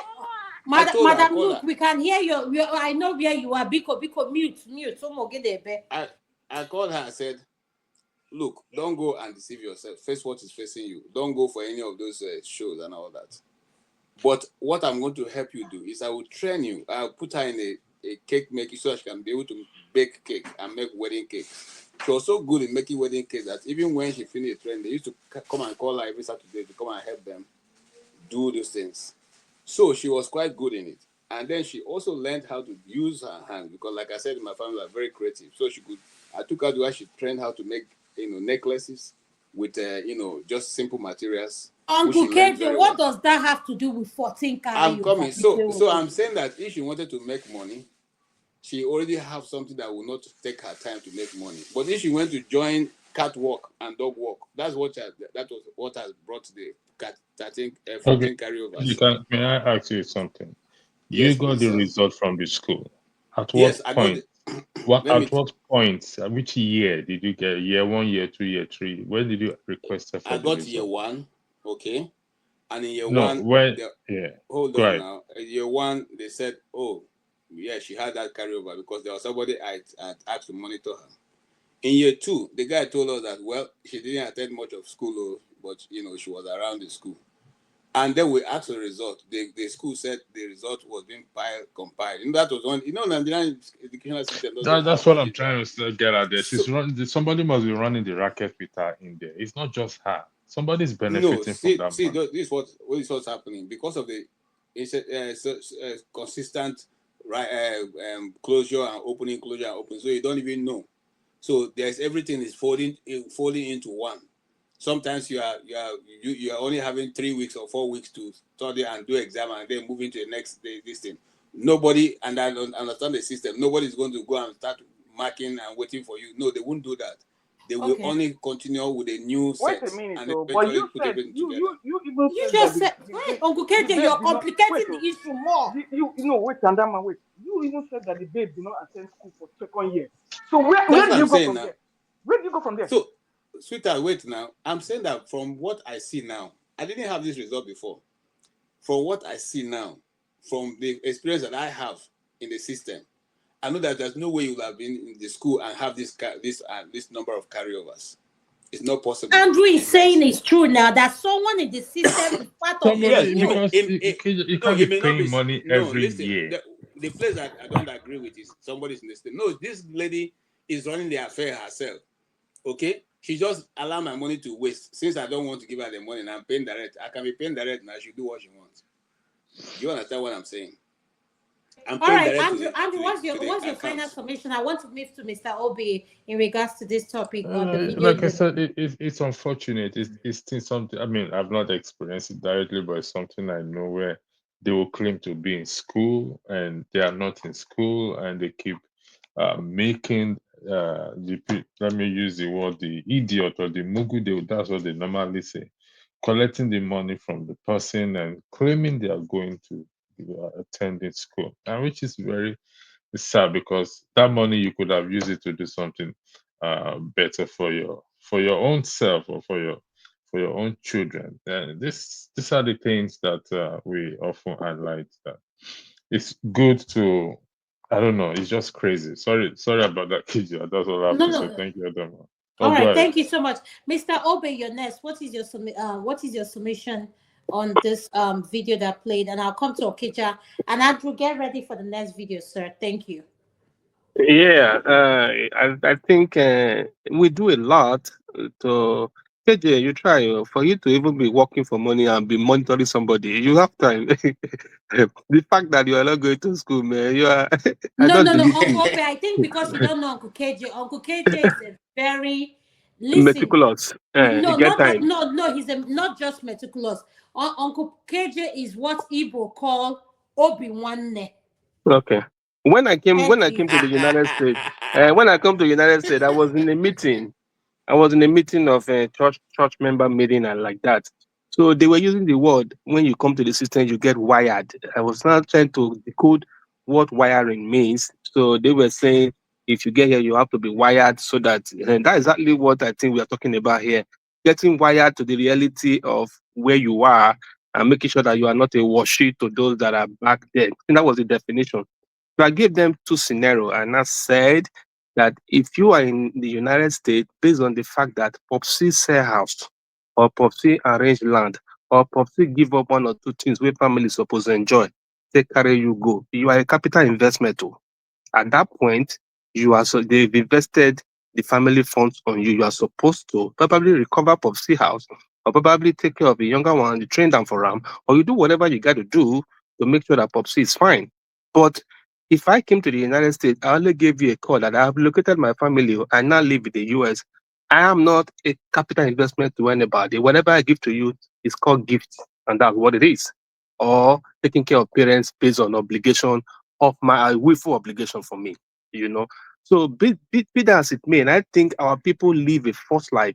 Madam Luke, we can hear you. I know where you are. Biko, mute. I called her. I said, "Look, don't go and deceive yourself. Face what is facing you. Don't go for any of those shows and all that. But what I'm going to help you do is I will train you. I'll put her in a cake making so she can be able to bake cake and make wedding cake. She was so good in making wedding cake that even when she finished training, they used to come and call her every Saturday to come and help them do those things. So she was quite good in it. And then she also learned how to use her hands because, like I said, my family are very creative. So I took her to where she trained how to make, necklaces with, just simple materials. Uncle KJ, what does that have to do with 14 carryovers? I'm coming. So I'm saying that if she wanted to make money, she already have something that will not take her time to make money. But if she went to join catwalk and dog walk, that was what has brought the 14 carryovers. May I ask you something? Yes, You got the result from the school. At yes, what point? What point? Which year did you get? Year 1, year 2, year 3? Where did you request for I the got result? year 1, okay. And in year no, 1, hold on now. In year 1, they said, "Oh, yeah, she had that carryover because there was somebody I asked to monitor her." In year 2, the guy told us that she didn't attend much of school, but she was around the school. And then we asked the result. The school said the result was being compiled. And that was one. Nigerian educational system. That's what I'm trying to get at there. Somebody must be running the racket with her in there. It's not just her. Somebody's benefiting from that. See, this is what's happening because of the consistent closure and opening, closure and opening. So you don't even know. So there's everything is folding into one. Sometimes you are only having 3 weeks or 4 weeks to study and do exam and then move into the next day. This thing, nobody, and I don't understand the system. Nobody's going to go and start marking and waiting for you. No, they won't do that. They will only continue with a new set. Wait a minute, and but you said you just said Uncle KJ, you're complicating the issue more. Wait, Andama, wait. You even said that the babe did not attend school for 2nd year. So where did you go from there? Where do you go from there? So, sweetheart, wait now. I'm saying that from what I see now, I didn't have this result before. From what I see now, from the experience that I have in the system, I know that there's no way you would have been in the school and have this number of carryovers. It's not possible. Andrew is saying it's true now that someone in the system is part of the Yes, Somebody, reward. because you no, can't be it may not paying be. money No, every listen. year. The place that I don't agree with is somebody's in the state. No, this lady is running the affair herself. Okay, she just allow my money to waste since I don't want to give her the money and I'm paying direct. I can be paying direct now. She do what she wants. Do you understand what I'm saying? I'm All paying right, direct Andrew, what's to your the final account. summation? I want to move to Mr. Obi in regards to this topic on the video Like I you. said, it's unfortunate. It's still something. I mean, I've not experienced it directly, but it's something I know where they will claim to be in school and they are not in school, and they keep making let me use the word, the idiot or the mugu. That's what they normally say, collecting the money from the person and claiming they are going to attend in school, and which is very sad because that money you could have used it to do something better for your own self or for your own children. And these are the things that we often highlight. That it's good to, I don't know, it's just crazy. Sorry about that, KJ. That's all I have No, to say. no. Thank you, Adama. All Oh, go right, ahead. thank you so much, Mr. Obi. Your next. What is your summation on this video that played? And I'll come to Okija and Andrew. Get ready for the next video, sir. Thank you. Yeah, I think we do a lot to. KJ, you try for you to even be working for money and be monitoring somebody. You have time. The fact that you are not going to school, man, you are. I No, don't no, no, believe Uncle you. Ope. I think because you don't know Uncle KJ. Uncle KJ is a very listen. Meticulous. You No, get not time. no, no. He's not just meticulous. Uncle KJ is what Igbo call Obi Wane. Okay. When Thank I you. came to the United States, when I come to the United States, I was in a meeting. I was in a meeting of a church member meeting and like that. So they were using the word when you come to the system, you get wired. I was now trying to decode what wiring means. So they were saying if you get here, you have to be wired so that, and that's exactly what I think we are talking about here. Getting wired to the reality of where you are and making sure that you are not a washi to those that are back there. And that was the definition. So I gave them two scenarios and I said that if you are in the United States, based on the fact that Popsy sell house or Popsy arrange land or Popsy give up one or two things where family is supposed to enjoy, they carry you go. You are a capital investment too. At that point, you are so they've invested the family funds on you. You are supposed to probably recover Popsy house or probably take care of the younger one, you train them for them, or you do whatever you got to do to make sure that Popsy is fine. But if I came to the United States, I only gave you a call that I have located my family and now live in the US. I am not a capital investment to anybody. Whatever I give to you is called gift, and that's what it is. Or taking care of parents based on obligation of my willful obligation for me, you know. So be that as it may, and I think our people live a false life.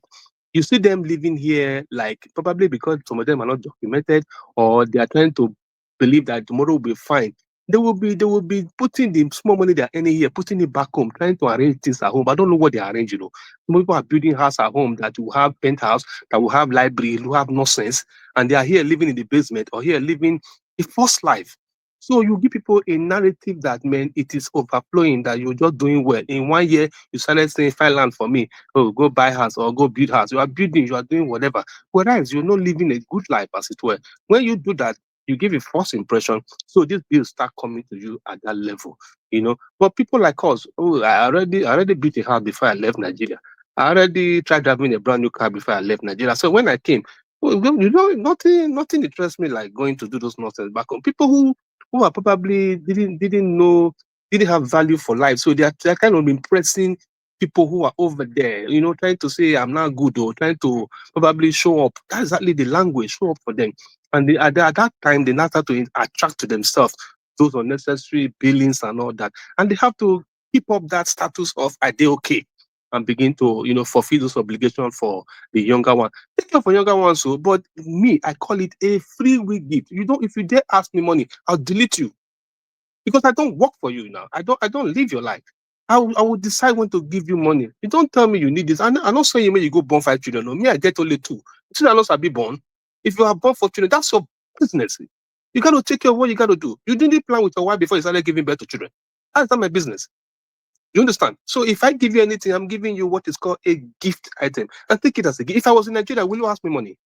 You see them living here like probably because some of them are not documented or they are trying to believe that tomorrow will be fine. They will be putting the small money they're earning here, putting it back home, trying to arrange things at home. I don't know what they arrange, you know. Some people are building house at home that will have penthouse, that will have library, will have nonsense, and they are here living in the basement or here living a false life. So you give people a narrative that man, it is overflowing, that you're just doing well. In 1 year, you started saying, "Find land for me. Oh, go buy house or go build house." You are building, you are doing whatever. Whereas you're not living a good life, as it were. When you do that, you give a false impression. So these bills start coming to you at that level, you know. But people like us, oh, I already built a house before I left Nigeria. I already tried driving a brand new car before I left Nigeria. So when I came, well, you know, nothing interests me like going to do those nonsense back home. People who are probably didn't know, didn't have value for life. So they're kind of impressing people who are over there, you know, trying to say I'm not good or trying to probably show up. That's exactly the language, show up for them. And at that time, they now start to attract to themselves those unnecessary billings and all that. And they have to keep up that status of are they okay? And begin to, you know, fulfill those obligations for the younger one. Take care for younger ones, so but me, I call it a free will gift. You don't, if you dare ask me money, I'll delete you because I don't work for you now. I don't live your life. I will decide when to give you money. You don't tell me you need this. I'm not saying you when you go born 5 children. No, me, I get only 2. Children not be born. If you are born for children, that's your business. You got to take care of what you got to do. You didn't plan with your wife before you started giving birth to children. That's not my business. You understand? So if I give you anything, I'm giving you what is called a gift item. And take it as a gift. If I was in Nigeria, will you ask me money?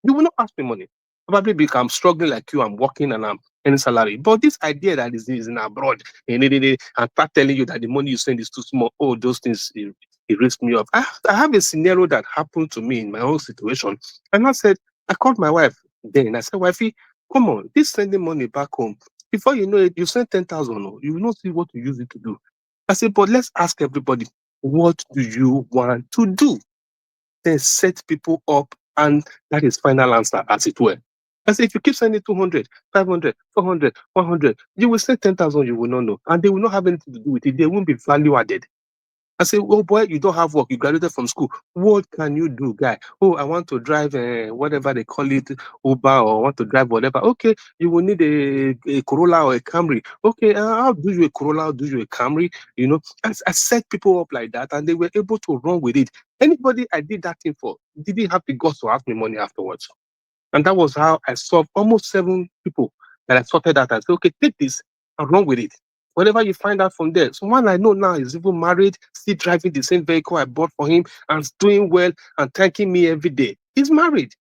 You will not ask me money. Probably because I'm struggling like you, I'm working and I'm earning salary. But this idea that is in abroad and start telling you that the money you send is too small, oh, those things it risks me off. I have a scenario that happened to me in my own situation. And I called my wife then and I said, wifey, come on, this sending money back home. Before you know it, you send 10,000, you will not see what to use it to do. I said, but let's ask everybody, what do you want to do? Then set people up, and that is final answer, as it were. I say, if you keep sending 200, 500, 400, 100, you will send 10,000, you will not know. And they will not have anything to do with it. They won't be value added. I say, oh boy, you don't have work. You graduated from school. What can you do, guy? Oh, I want to drive whatever they call it, Uber, or I want to drive whatever. Okay, you will need a Corolla or a Camry. Okay, I'll do you a Corolla, I'll do you a Camry. You know, I set people up like that, and they were able to run with it. Anybody I did that thing for didn't have the guts to ask me money afterwards. And that was how I solved almost 7 people that I sorted out. I said, okay, take this and run with it. Whatever you find out from there. Someone I know now is even married, still driving the same vehicle I bought for him and doing well and thanking me every day. He's married.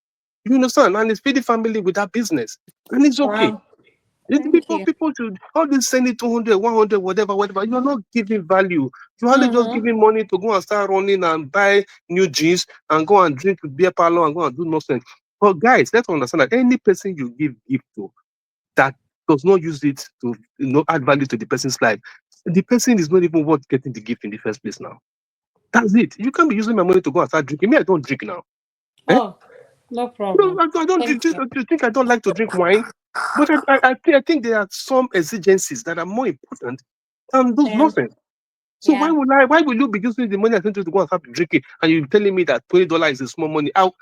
You understand? And he's feeding family with that business. And it's okay. Wow. Thank you. People should all this sending 200, 100, whatever. You're not giving value. You're only just Mm-hmm. giving money to go and start running and buy new jeans and go and drink with beer parlor and go and do nonsense. But guys, let's understand that any person you give gift to that does not use it to add value to the person's life, the person is not even worth getting the gift in the first place now. That's it. You can't be using my money to go and start drinking. Me, I don't drink now. Eh? Oh, no No, problem. I don't Thank drink. you. You think I don't like to drink wine? But I think there are some exigencies that are more important than those Yeah. nonsense. So Yeah. why will you be using the money I sent you to go and start drinking and you're telling me that $20 is a small money? Out.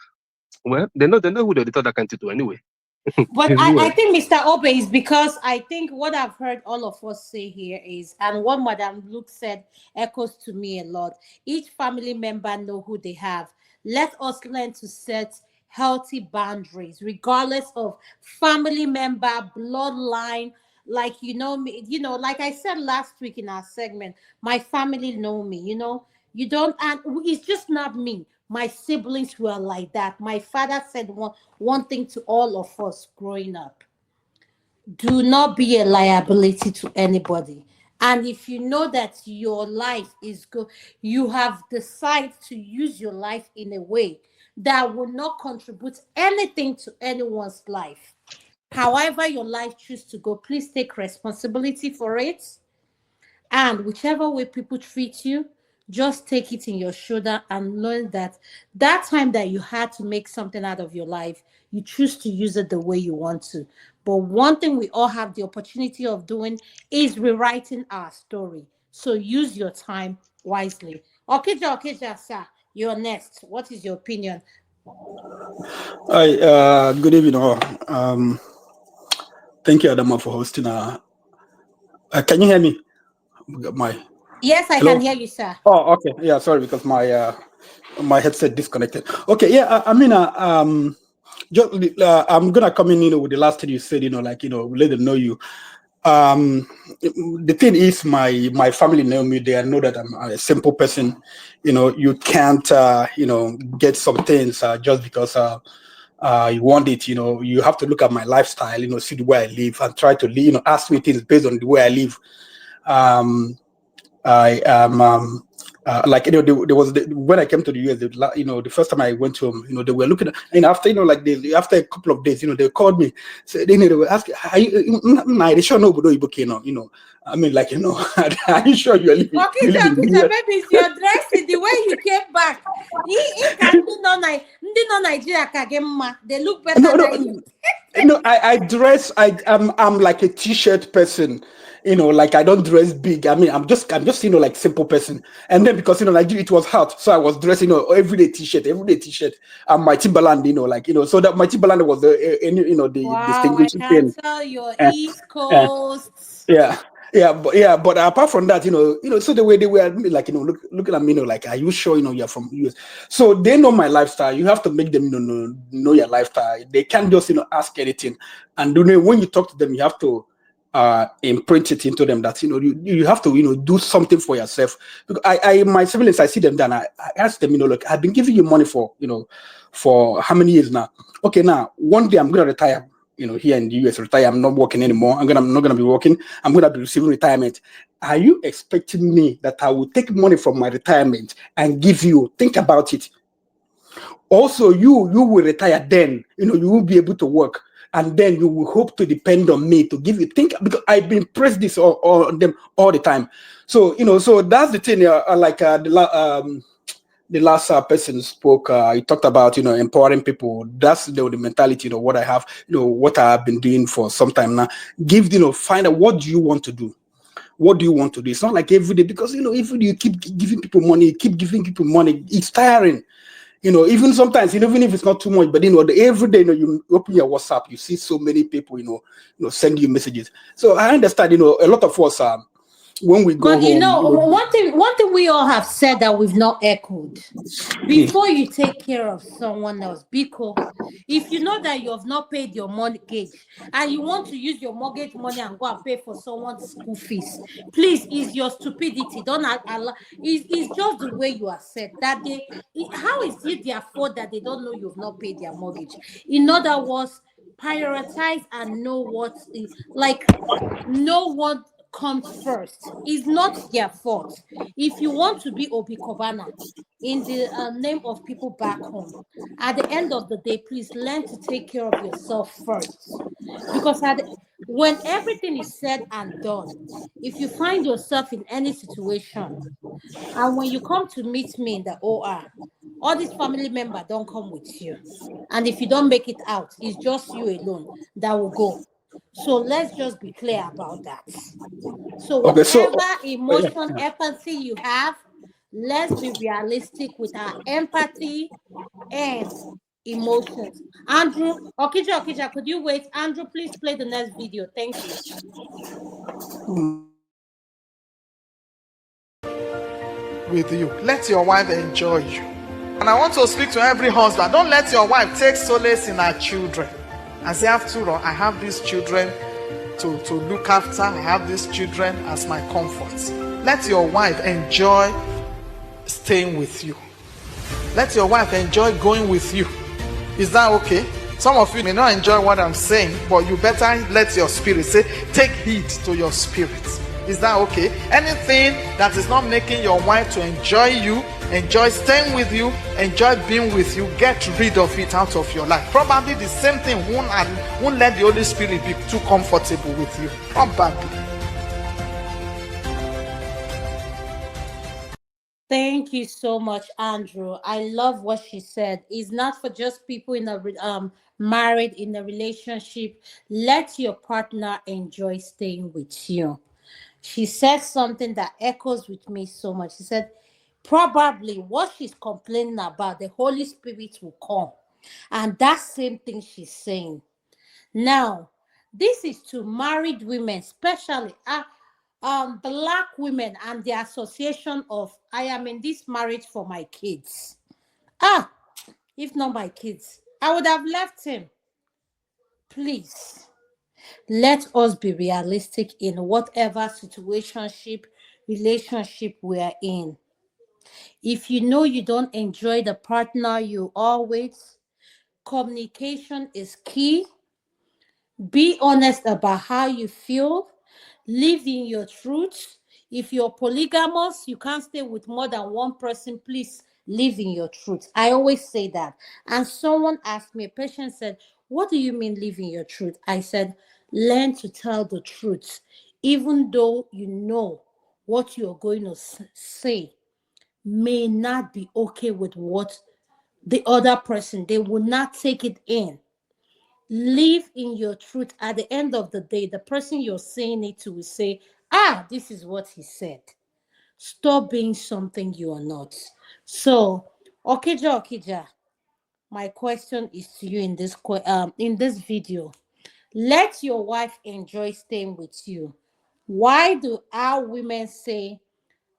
Well, they know who they thought that can do anyway. But It's I well. think Mr. Obe is because I think what I've heard all of us say here is, and what Madam Luke said echoes to me a lot. Each family member know who they have. Let us learn to set healthy boundaries, regardless of family member, bloodline. Like me, like I said last week in our segment, my family know me, You don't, and it's just not me. My siblings were like that. My father said one thing to all of us growing up: do not be a liability to anybody. And if you know that your life is good, you have decided to use your life in a way that will not contribute anything to anyone's life. However, your life choose to go, please take responsibility for it. And whichever way people treat you, just take it in your shoulder and learn that that time that you had to make something out of your life, you choose to use it the way you want to. But one thing we all have the opportunity of doing is rewriting our story. So use your time wisely. Okay, sir, you're next. What is your opinion? Hi, good evening all. Thank you, Adama, for hosting. Can you hear me? My Yes, I can hello. hear you, sir. Oh, okay. Yeah, sorry because my headset disconnected. Okay, yeah. Just, I'm gonna come in, with the last thing you said. Let them know you. The thing is, my family know me. They know that I'm a simple person. You can't get some things just because you want it. You have to look at my lifestyle. See the way I live and try to ask me things based on the way I live. I am there was when I came to the US, the first time I went to them, they were looking at, and after after a couple of days, they called me, so they were asking, are you sure nobody I mean, are you sure you Okay, live in the US? maybe it's your dressing, the way you came back. He can do no Nigeria kagema. They look No, better no, than you. no. I dress. I'm like a t-shirt person. Like I don't dress big. I mean, I'm just like simple person. And then because Nigeria it was hot, so I was dressing everyday t-shirt. And my Timberland, so that my Timberland was the Wow, I distinguishing can thing. tell you're Uh, East uh, Coast. yeah. but apart from that, so the way they were like, looking at me, like, are you sure, you're from US? So they know my lifestyle. You have to make them, know your lifestyle. They can't just, ask anything. And when you talk to them, you have to imprint it into them that, you have to, do something for yourself. Because my siblings, I see them then, I ask them, look, I've been giving you money for, for how many years now? Okay, now, one day I'm going to retire. Here in the US, retire. I'm not working anymore. I'm not gonna be working. I'm gonna be receiving retirement. Are you expecting me that I will take money from my retirement and give you? Think about it. Also, you will retire then. You will be able to work, and then you will hope to depend on me to give you. Think, because I've been pressed this on them all the time. So so that's the thing. The last person spoke, he talked about, empowering people. That's the mentality, what I have, what I've been doing for some time now. Find out, what do you want to do? What do you want to do? It's not like every day, because, if you keep giving people money, it's tiring. Even sometimes, even if it's not too much, but, every day, you open your WhatsApp, you see so many people, send you messages. So I understand, a lot of us, when we go But home, one thing we all have said that we've not echoed. Before you take care of someone else, because if you know that you have not paid your mortgage and you want to use your mortgage money and go and pay for someone's school fees, please, it's your stupidity. Don't allow. It's just the way you are said that how is it their fault that they don't know you've not paid their mortgage? In other words, prioritize and know know what comes first. It's not their fault. If you want to be Obikobana in the name of people back home, at the end of the day, please learn to take care of yourself first. Because when everything is said and done, if you find yourself in any situation, and when you come to meet me in the OR, all these family members don't come with you. And if you don't make it out, it's just you alone that will go. So let's just be clear about that. So okay, so whatever emotion, empathy you have, let's be realistic with our empathy and emotions. Andrew, Okija, could you wait? Andrew, please play the next video. Thank you. With you. Let your wife enjoy you. And I want to speak to every husband. Don't let your wife take solace in her children and say, after all, I have these children to look after. I have these children as my comfort. Let your wife enjoy staying with you. Let your wife enjoy going with you. Is that okay? Some of you may not enjoy what I'm saying, but you better let your spirit say, take heed to your spirit. Is that okay? Anything that is not making your wife to enjoy you, enjoy staying with you, enjoy being with you, get rid of it out of your life. Probably the same thing won't let the Holy Spirit be too comfortable with you. Probably. Thank you so much, Andrew. I love what she said. It's not for just people in a married in a relationship. Let your partner enjoy staying with you. She said something that echoes with me so much. She said, probably what she's complaining about, the Holy Spirit will come. And that same thing she's saying. Now, this is to married women, especially black women and the association of I am in this marriage for my kids. If not my kids, I would have left him. Please, let us be realistic in whatever situationship, relationship we are in. If you know you don't enjoy the partner you are with, communication is key. Be honest about how you feel. Live in your truth. If you're polygamous, you can't stay with more than one person. Please live in your truth. I always say that. And someone asked me, a patient said, what do you mean live in your truth? I said, learn to tell the truth, even though you know what you're going to say may not be okay with what the other person, they will not take it in. Live in your truth. At the end of the day, the person you're saying it to will say, this is what he said. Stop being something you are not. So, Okija, my question is to you in this video. Let your wife enjoy staying with you. Why do our women say,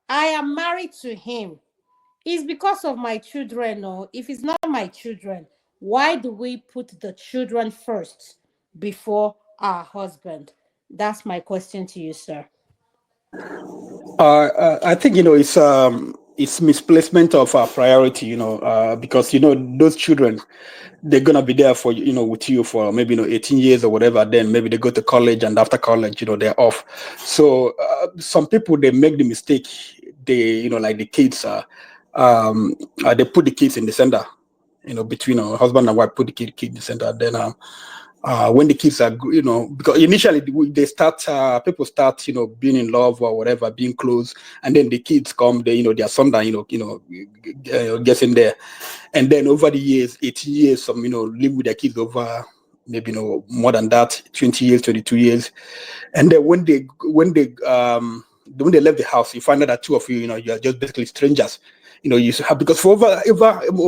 I am married to him? It's because of my children, or if it's not my children, why do we put the children first before our husband? That's my question to you, sir. I think it's misplacement of our priority. Because those children, they're gonna be there for with you for maybe 18 years or whatever. Then maybe they go to college, and after college, they're off. So some people, they make the mistake. They like the kids. They put the kids in the center. Between husband and wife, put the kid in the center. Then when the kids are, because initially they start, people start, being in love or whatever, being close, and then the kids come, their son that, gets in there, and then over the years, 18 years, some, live with their kids over maybe, more than that, 20 years, 22 years, and then when they left the house, you find out that two of you, you are just basically strangers. You have, because for over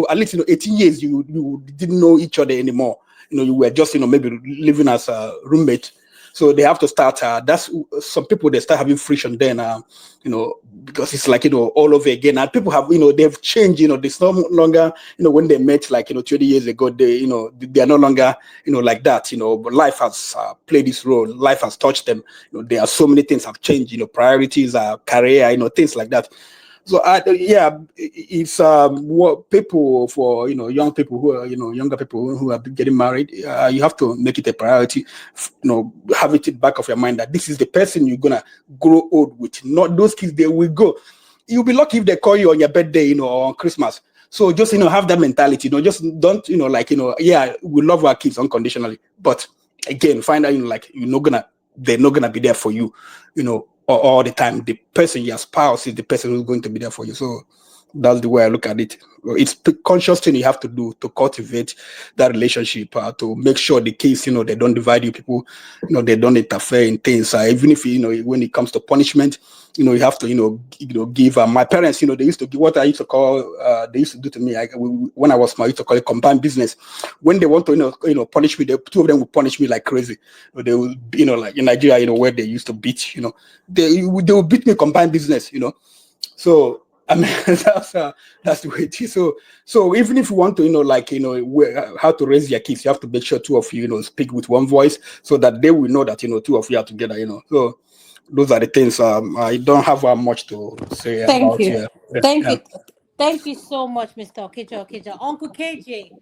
at least 18 years, you didn't know each other anymore. You were just maybe living as a roommate. So they have to start. That's some people, they start having friction then. Because it's like all over again. And people have they've changed. It's no longer when they met like 20 years ago. They are no longer like that. But life has played this role. Life has touched them. There are so many things have changed. Priorities, career, things like that. So yeah, it's what people, for young people who are younger people who are getting married, you have to make it a priority. Have it in the back of your mind that this is the person you're gonna grow old with. Not those kids. They will go. You'll be lucky if they call you on your birthday, or on Christmas. So just have that mentality. Just don't yeah, we love our kids unconditionally, but again, find out they're not gonna be there for you, all the time. The person, your spouse, is the person who's going to be there for you. So that's the way I look at it. It's a conscious thing you have to do to cultivate that relationship, to make sure the kids, they don't divide you. People, they don't interfere in things. Even if when it comes to punishment, you have to, give. My parents, they used to give what I used to call. They used to do to me. When I was small, I used to call it combined business. When they want to, punish me, the two of them would punish me like crazy. They would, like in Nigeria, where they used to beat, they will beat me combined business. So I mean, that's the way it is. So even if you want to, how to raise your kids, you have to make sure two of you, speak with one voice, so that they will know that two of you are together. So those are the things. I don't have much to say Thank about you. here. Thank Yeah. you. Thank you so much, Mr. Okeja. Uncle KJ,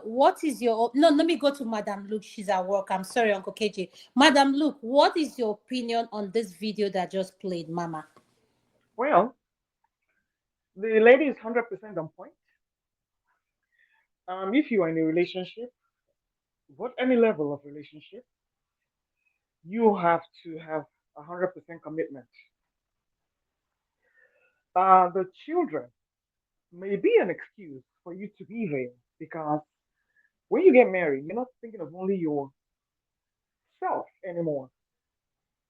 what is your no? Let me go to Madam Luke. She's at work. I'm sorry, Uncle KJ. Madam Luke, what is your opinion on this video that just played, Mama? Well, the lady is 100% on point. If you are in a relationship, what any level of relationship, you have to have 100% commitment. The children may be an excuse for you to be there, because when you get married, you're not thinking of only yourself anymore.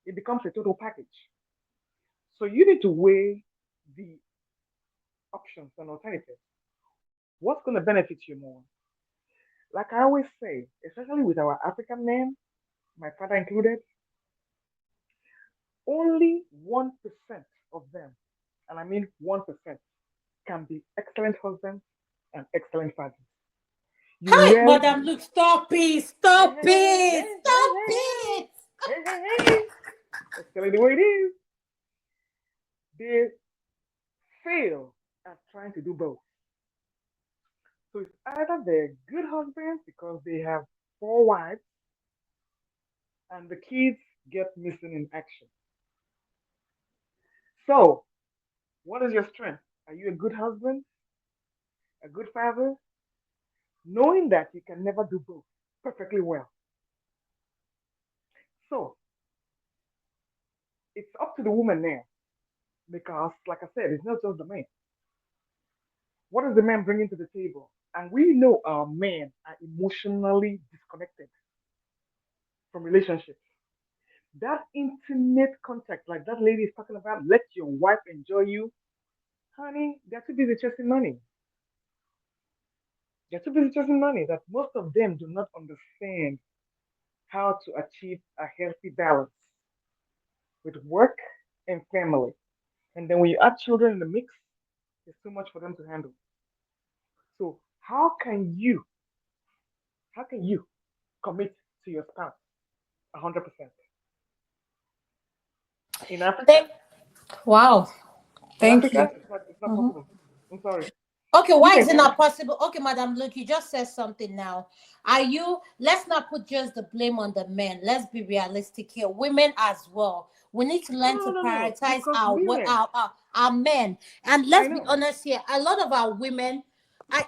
It becomes a total package. So you need to weigh the options and alternatives. What's going to benefit you more? Like I always say, especially with our African men, my father included, only 1% of them, and I mean 1%, can be excellent husbands and excellent fathers. You Hi, rarely, Madam Luke, stop it, hey, stop hey, hey, it, hey, stop hey, it. hey, hey, hey, hey, hey. Let's tell it the way it is. They fail at trying to do both. So it's either they're good husbands because they have four wives and the kids get missing in action. So, what is your strength? Are you a good husband, a good father? Knowing that you can never do both perfectly well. So, it's up to the woman now, because, like I said, it's not just the man. What is the man bringing to the table? And we know our men are emotionally disconnected from relationships. That intimate contact, like that lady is talking about, let your wife enjoy you. Honey, they're too busy chasing money. They're too busy chasing money that most of them do not understand how to achieve a healthy balance. with work and family. And then when you add children in the mix, it's too much for them to handle. So how can you commit to your spouse 100% in Africa? Thank, wow. In Thank Africa, you. it's not Mhm. possible. I'm sorry. Okay, You why can is it try. not possible? Okay, Madam Luke, you just said something now. Are you, let's not put just the blame on the men. Let's be realistic here. Women as well. We need to No, learn no, to no, no. prioritize Because women, our men. And I let's be know. honest here. A lot of our women,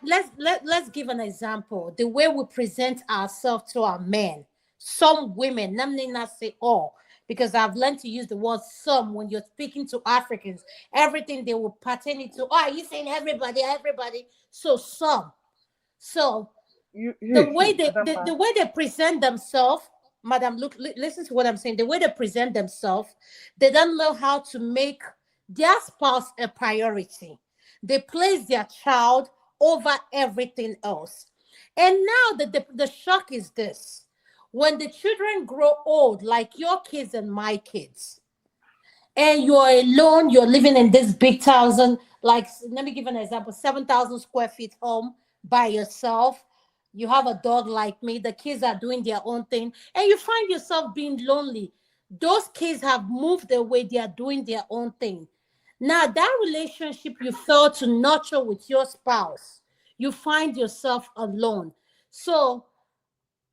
let's give an example. The way we present ourselves to our men. Some women, let me not say all, because I've learned to use the word some when you're speaking to Africans. Everything they will pertain it to. Oh, are you saying everybody, everybody? So some. So the You way see, they Adama, the way they present themselves, Madam, look, listen to what I'm saying. The way they present themselves, they don't know how to make their spouse a priority. They place their child over everything else. And now the shock is this: when the children grow old, like your kids and my kids, and you're alone, you're living in this big thousand, like, let me give an example, 7,000 square feet home by yourself. You have a dog like me, the kids are doing their own thing, and you find yourself being lonely. Those kids have moved away, they are doing their own thing. Now, that relationship you fail to nurture with your spouse, you find yourself alone. So,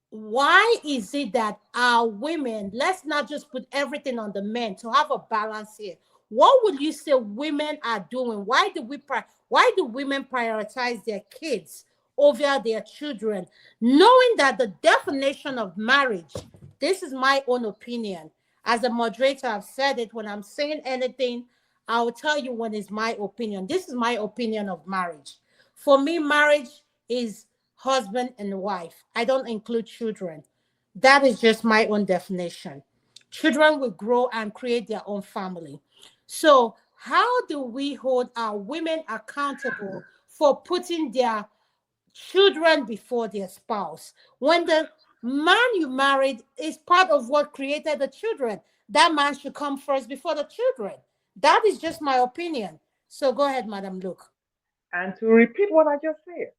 why is it that our women, let's not just put everything on the men, to have a balance here? What would you say women are doing? Why do women prioritize their kids over their children, knowing that the definition of marriage, this is my own opinion, as a moderator, I've said it, when I'm saying anything, I'll tell you when it's my opinion. This is my opinion of marriage. For me, marriage is husband and wife. I don't include children. That is just my own definition. Children will grow and create their own family. So, how do we hold our women accountable for putting their children before their spouse when the man you married is part of what created the children? That man should come first before the children. That is just my opinion. So, go ahead, Madam Luke. and to repeat what I just said,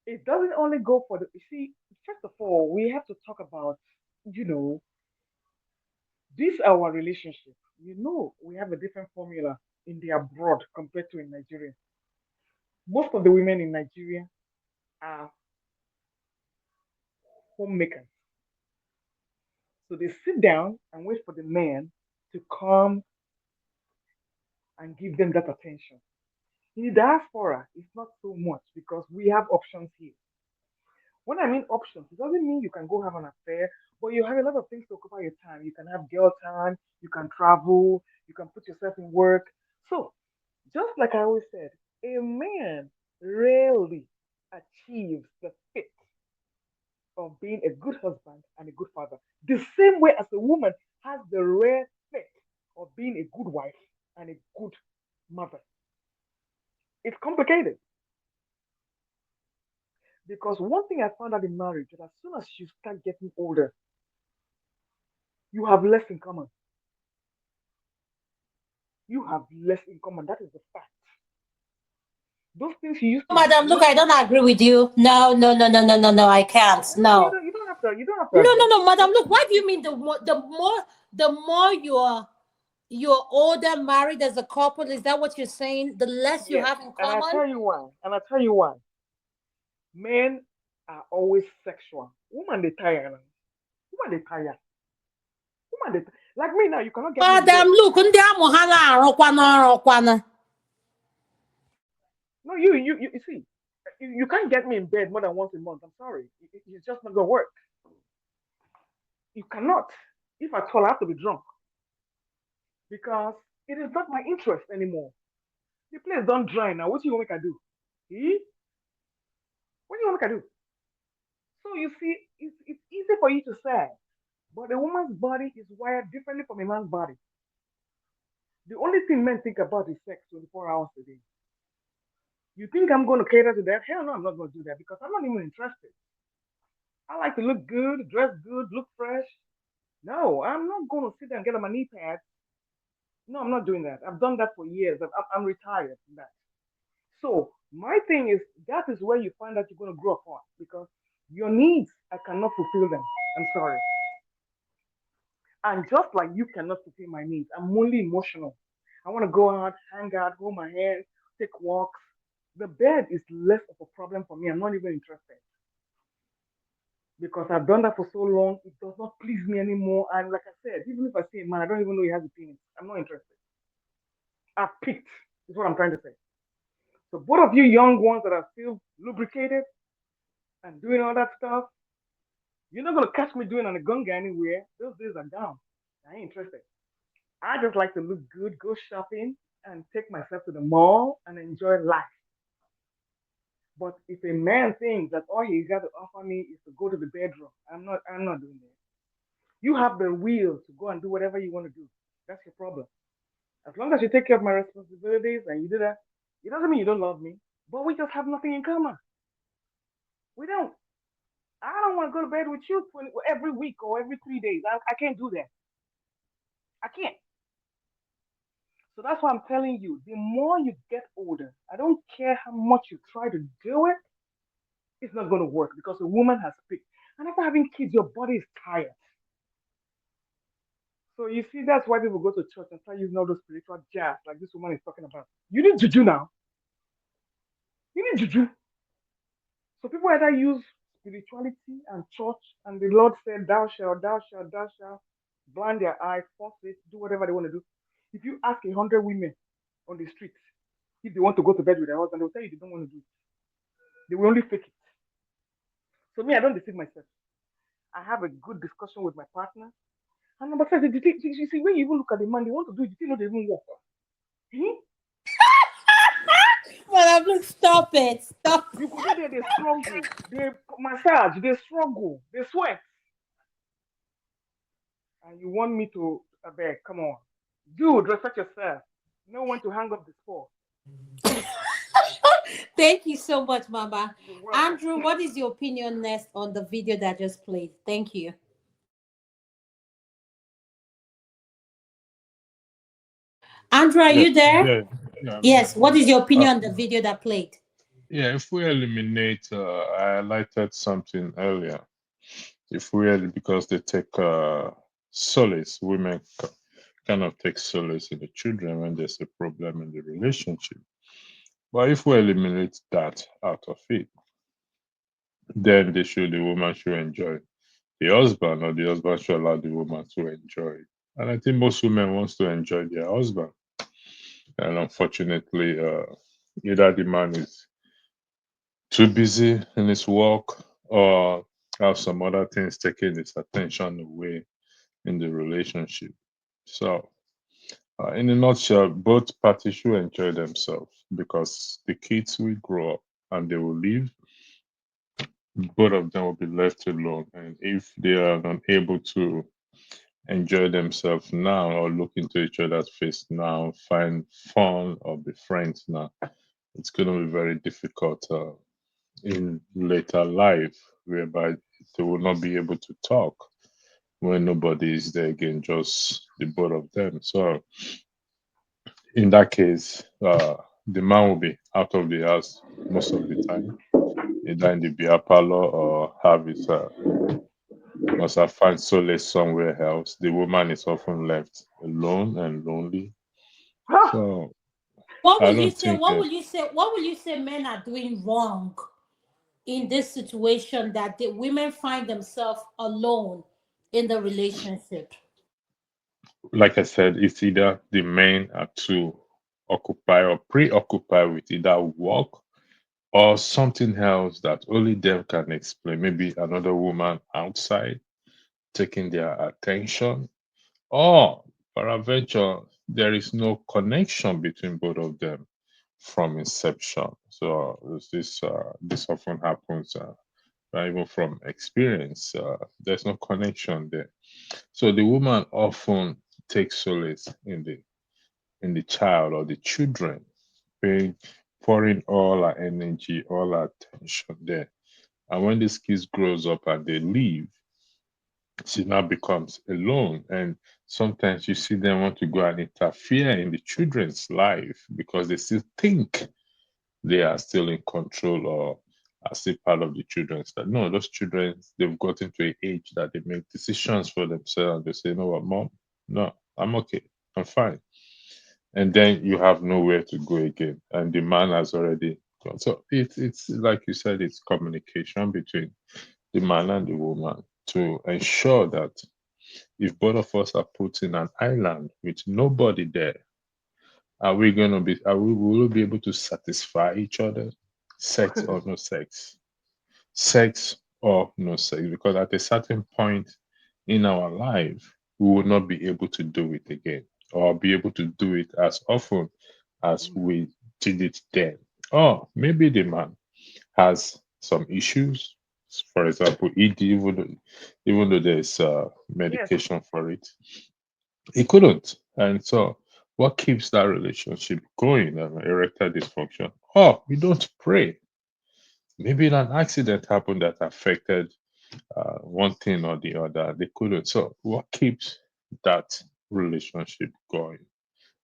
it doesn't only go for the. You see, first of all, we have to talk about, you know, this our relationship. We have a different formula in the abroad compared to in Nigeria. Most of the women in Nigeria are homemakers. So they sit down and wait for the man to come and give them that attention. In the diaspora, it's not so much because we have options here. When I mean options, it doesn't mean you can go have an affair, but you have a lot of things to occupy your time. You can have girl time, you can travel, you can put yourself in work. So, just like I always said, a man rarely achieves the fit of being a good husband and a good father. The same way as a woman has the rare fit of being a good wife and a good mother. It's complicated because one thing I found out in marriage that as soon as you start getting older, you have less in common. You have less in common. That is the fact. Those things you used to Madam, look, those I don't agree with you. No, no, no, no, no, no, no, I can't. no, you No. don't you don't have to you don't have to No, no, agree. no, Madam, Just look, why do you mean the more you're older, married as a couple, is that what you're saying? The less you yes. have in And I common? tell you why. And I tell you why. Men are always sexual. Woman they tire now. Woman they tire. Woman they like me now, you cannot get me in Madam, bed. look, ndị amụ ha na-arụkwana ọrụkwana. No, you see, you can't get me in bed more than once a month. I'm sorry. It's just not gonna work. You cannot. If at all I have to be drunk because it is not my interest anymore. The place don't dry now. What do you want me to do? Eh? What do you want me to do? So you see, it's easy for you to say, but a woman's body is wired differently from a man's body. The only thing men think about is sex 24 hours a day. You think I'm going to cater to that? Hell no, I'm not going to do that because I'm not even interested. I like to look good, dress good, look fresh. No, I'm not going to sit there and get on my knee pad. No, I'm not doing that. I've done that for years. I'm retired from that. So my thing is that is where you find that you're going to grow apart because your needs, I cannot fulfill them. I'm sorry. And just like you cannot fulfill my needs, I'm only emotional. I want to go out, hang out, hold my hand, take walks. The bed is less of a problem for me. I'm not even interested because I've done that for so long. It does not please me anymore. And like I said, even if I see a man, I don't even know he has a penis. I'm not interested. I've picked, is what I'm trying to say. So both of you young ones that are still lubricated and doing all that stuff, you're not gonna catch me doing an gunga anywhere. Those days are gone. I ain't interested. I just like to look good, go shopping, and take myself to the mall and enjoy life. But if a man thinks that all he's got to offer me is to go to the bedroom, I'm not doing that. You have the will to go and do whatever you want to do. That's your problem. As long as you take care of my responsibilities and you do that, it doesn't mean you don't love me. But we just have nothing in common. We don't. I don't want to go to bed with you every week or every 3 days. I can't do that. I can't. So that's why I'm telling you, the more you get older, I don't care how much you try to do it, it's not going to work because a woman has picked. And after having kids, your body is tired. So you see, that's why people go to church and start using all those spiritual jazz like this woman is talking about. You need juju now. You need juju. So people either use spirituality and church, and the Lord said, "Thou shalt, thou shalt, thou shalt," blind their eyes, force it, do whatever they want to do. If you ask 100 women on the streets if they want to go to bed with their husband, they'll tell you they don't want to do it. They will only fake it. So me, I don't deceive myself. I have a good discussion with my partner. And number five, you see, when you even look at the man, they want to do it, you know they even walk. Hmm? Well, I'm stop it. Stop. You could say that they struggle, they massage, they struggle, they sweat. And you want me to, I beg, come on. Dude, respect yourself. Know when to hang up the sport. Thank you so much, Mama. You're welcome. Andrew, what is your opinion next on the video that just played? Thank you. Andrew, are Yeah, you there? yeah, yeah. I'm Yes. here. What is your Uh, opinion on the video that played? yeah, if we eliminate, I highlighted something earlier. If we because they take solace, women kind of take solace in the children when there's a problem in the relationship. But if we eliminate that out of it, then the woman should enjoy the husband, or the husband should allow the woman to enjoy it. And I think most women wants to enjoy their husband. And unfortunately, either the man is too busy in his work or have some other things taking his attention away in the relationship. So, in a nutshell, both parties should enjoy themselves because the kids will grow up and they will live. Both of them will be left alone. And if they are not able to enjoy themselves now or look into each other's face now, find fun or be friends now, it's going to be very difficult in later life, whereby they will not be able to talk when nobody is there again, just the both of them. So in that case, the man will be out of the house most of the time, either in the beer parlor or have his must have find solace somewhere else. The woman is often left alone and lonely. So What I will you don't say? think What will you say? What will you say men are doing wrong in this situation that the women find themselves alone in the relationship? like I said, it's either the men are too occupied or preoccupied with either work or something else that only them can explain. Maybe another woman outside taking their attention, or peradventure there is no connection between both of them from inception. So this often happens, even from experience. There's no connection there. So the woman often takes solace in the child or the children, paying, pouring all our energy, all our attention there. And when this kids grows up and they leave, she now becomes alone. And sometimes you see them want to go and interfere in the children's life because they still think they are still in control or are still part of the children's life. No, those children, they've gotten to an age that they make decisions for themselves. They say, you know what, mom, no, I'm okay, I'm fine. And then you have nowhere to go again. And the man has already gone. So it's like you said, it's communication between the man and the woman to ensure that if both of us are put in an island with nobody there, will we be able to satisfy each other? Sex or no sex? Sex or no sex? Because at a certain point in our life, we will not be able to do it again or be able to do it as often as we did it then. Or maybe the man has some issues. For example, ED, even though there's Yes. medication for it, he couldn't. And so, what keeps that relationship going? Erectile dysfunction. Oh, we don't pray. Maybe an accident happened that affected one thing or the other. They couldn't. So, what keeps that relationship going?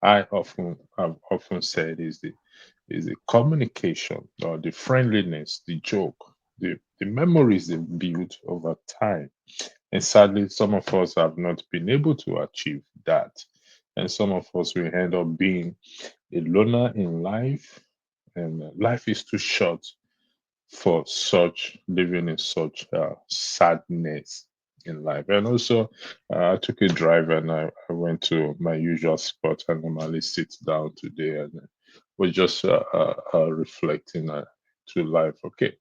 I've often said is the communication or the friendliness, the joke, the memories they build over time. And sadly, some of us have not been able to achieve that. And some of us will end up being a loner in life. And life is too short for such living in such sadness in life. And also, I took a drive and I went to my usual spot. I normally sit down today and was just reflecting to life. Okay,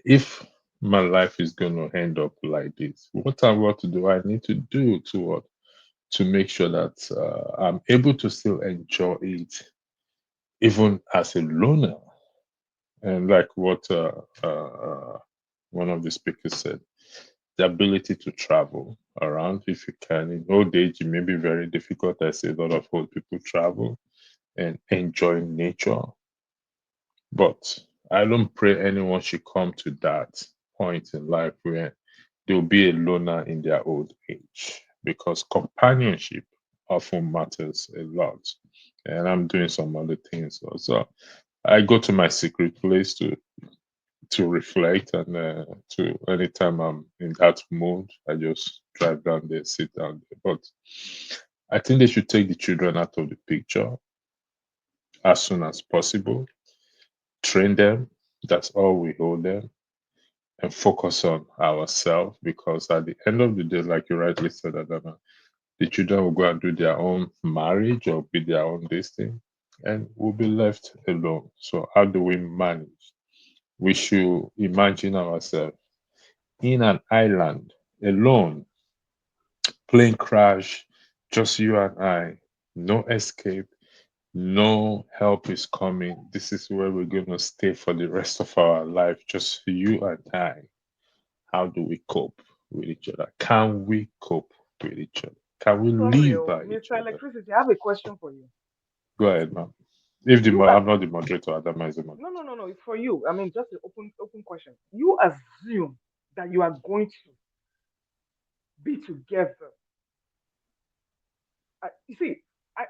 if my life is going to end up like this, what do I need to do to make sure that I'm able to still enjoy it even as a loner? And like what one of the speakers said, the ability to travel around if you can. In old age, it may be very difficult. I see a lot of old people travel and enjoy nature. But I don't pray anyone should come to that point in life where they'll be a loner in their old age because companionship often matters a lot. And I'm doing some other things also. I go to my secret place to reflect and to anytime I'm in that mood, I just drive down there, sit down there. But I think they should take the children out of the picture as soon as possible, train them. That's all we owe them, and focus on ourselves because at the end of the day, like you rightly said, Adama, the children will go and do their own marriage or be their own this thing, and we'll be left alone. So how do we manage? We should imagine ourselves in an island alone, plane crash, just you and I, no escape, no help is coming. This is where we're going to stay for the rest of our life, just you and I. How do we cope with each other? Can we cope with each other? Can we Sorry, live by each Mr. other? Electricity, I have a question for you. Go ahead, ma'am. If You as I'm not the moderator, Adama is the no, moderator. no, no, no. It's for you. I mean, just an open question. You assume that you are going to be together. You see,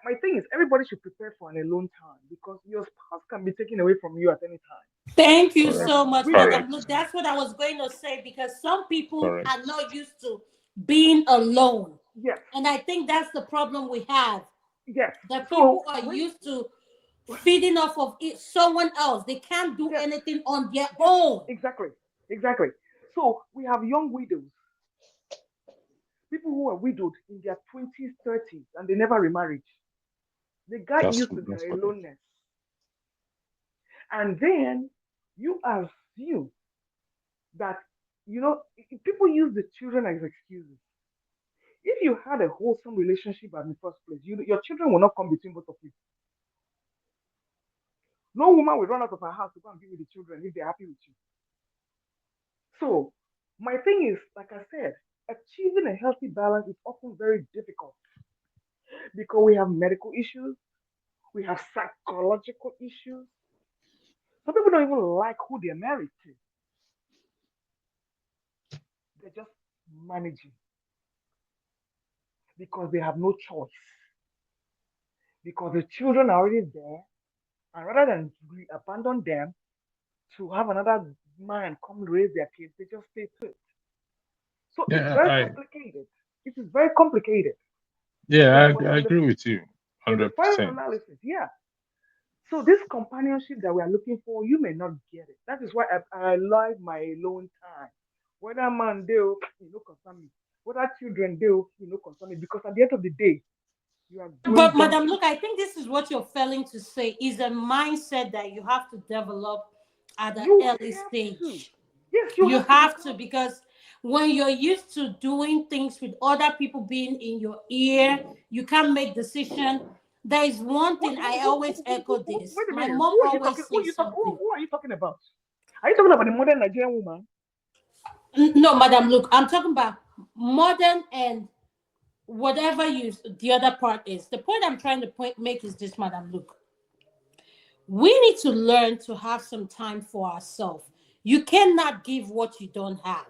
my thing is everybody should prepare for an alone time because your spouse can be taken away from you at any time. Thank you And Correct. so much, we Madam need Blue. Correct. That's what I was going to say because some people are Correct. not used to being alone. yes, And I think that's the problem we have. yes. That So people are when used to feeding off of someone else. They can't do yes, anything on their yes, own. exactly, exactly. So we have young widows, people who are widowed in their 20s, 30s, and they never remarried. They got used to That's their correct. aloneness. And then you assume that, people use the children as excuses. If you had a wholesome relationship in the first place, your children will not come between both of you. No woman will run out of her house to go and be with the children if they're happy with you. So, my thing is, like I said, achieving a healthy balance is often very difficult because we have medical issues, we have psychological issues. Some people don't even like who they're married to. They just managing because they have no choice. Because the children are already there, and rather than we abandon them to have another man come raise their kids, they just stay put. So it's Yeah, very I complicated. It is very complicated. yeah, But I agree with you, in the hundred final percent. analysis, yeah. So this companionship that we are looking for, you may not get it. That is why I like my alone time. Whether man do, you know, concern me. Whether children do, you know, concern me. Because at the end of the day, you are growing But them. Madam, look, I think this is what you're failing to say is a mindset that you have to develop at an You early have to. stage. Yes, you You have to have to, because because when you're used to doing things with other people being in your ear, you can't make decision. There is one thing I always echo this. wait a My minute. mom Who are you always talking? Who are says you talking? something. Who are you talking about? Are you talking about the modern Nigerian woman? No, Madam, look, I'm talking about modern and whatever you the other part is. The point I'm trying to make is this, Madam. Look, we need to learn to have some time for ourselves. You cannot give what you don't have.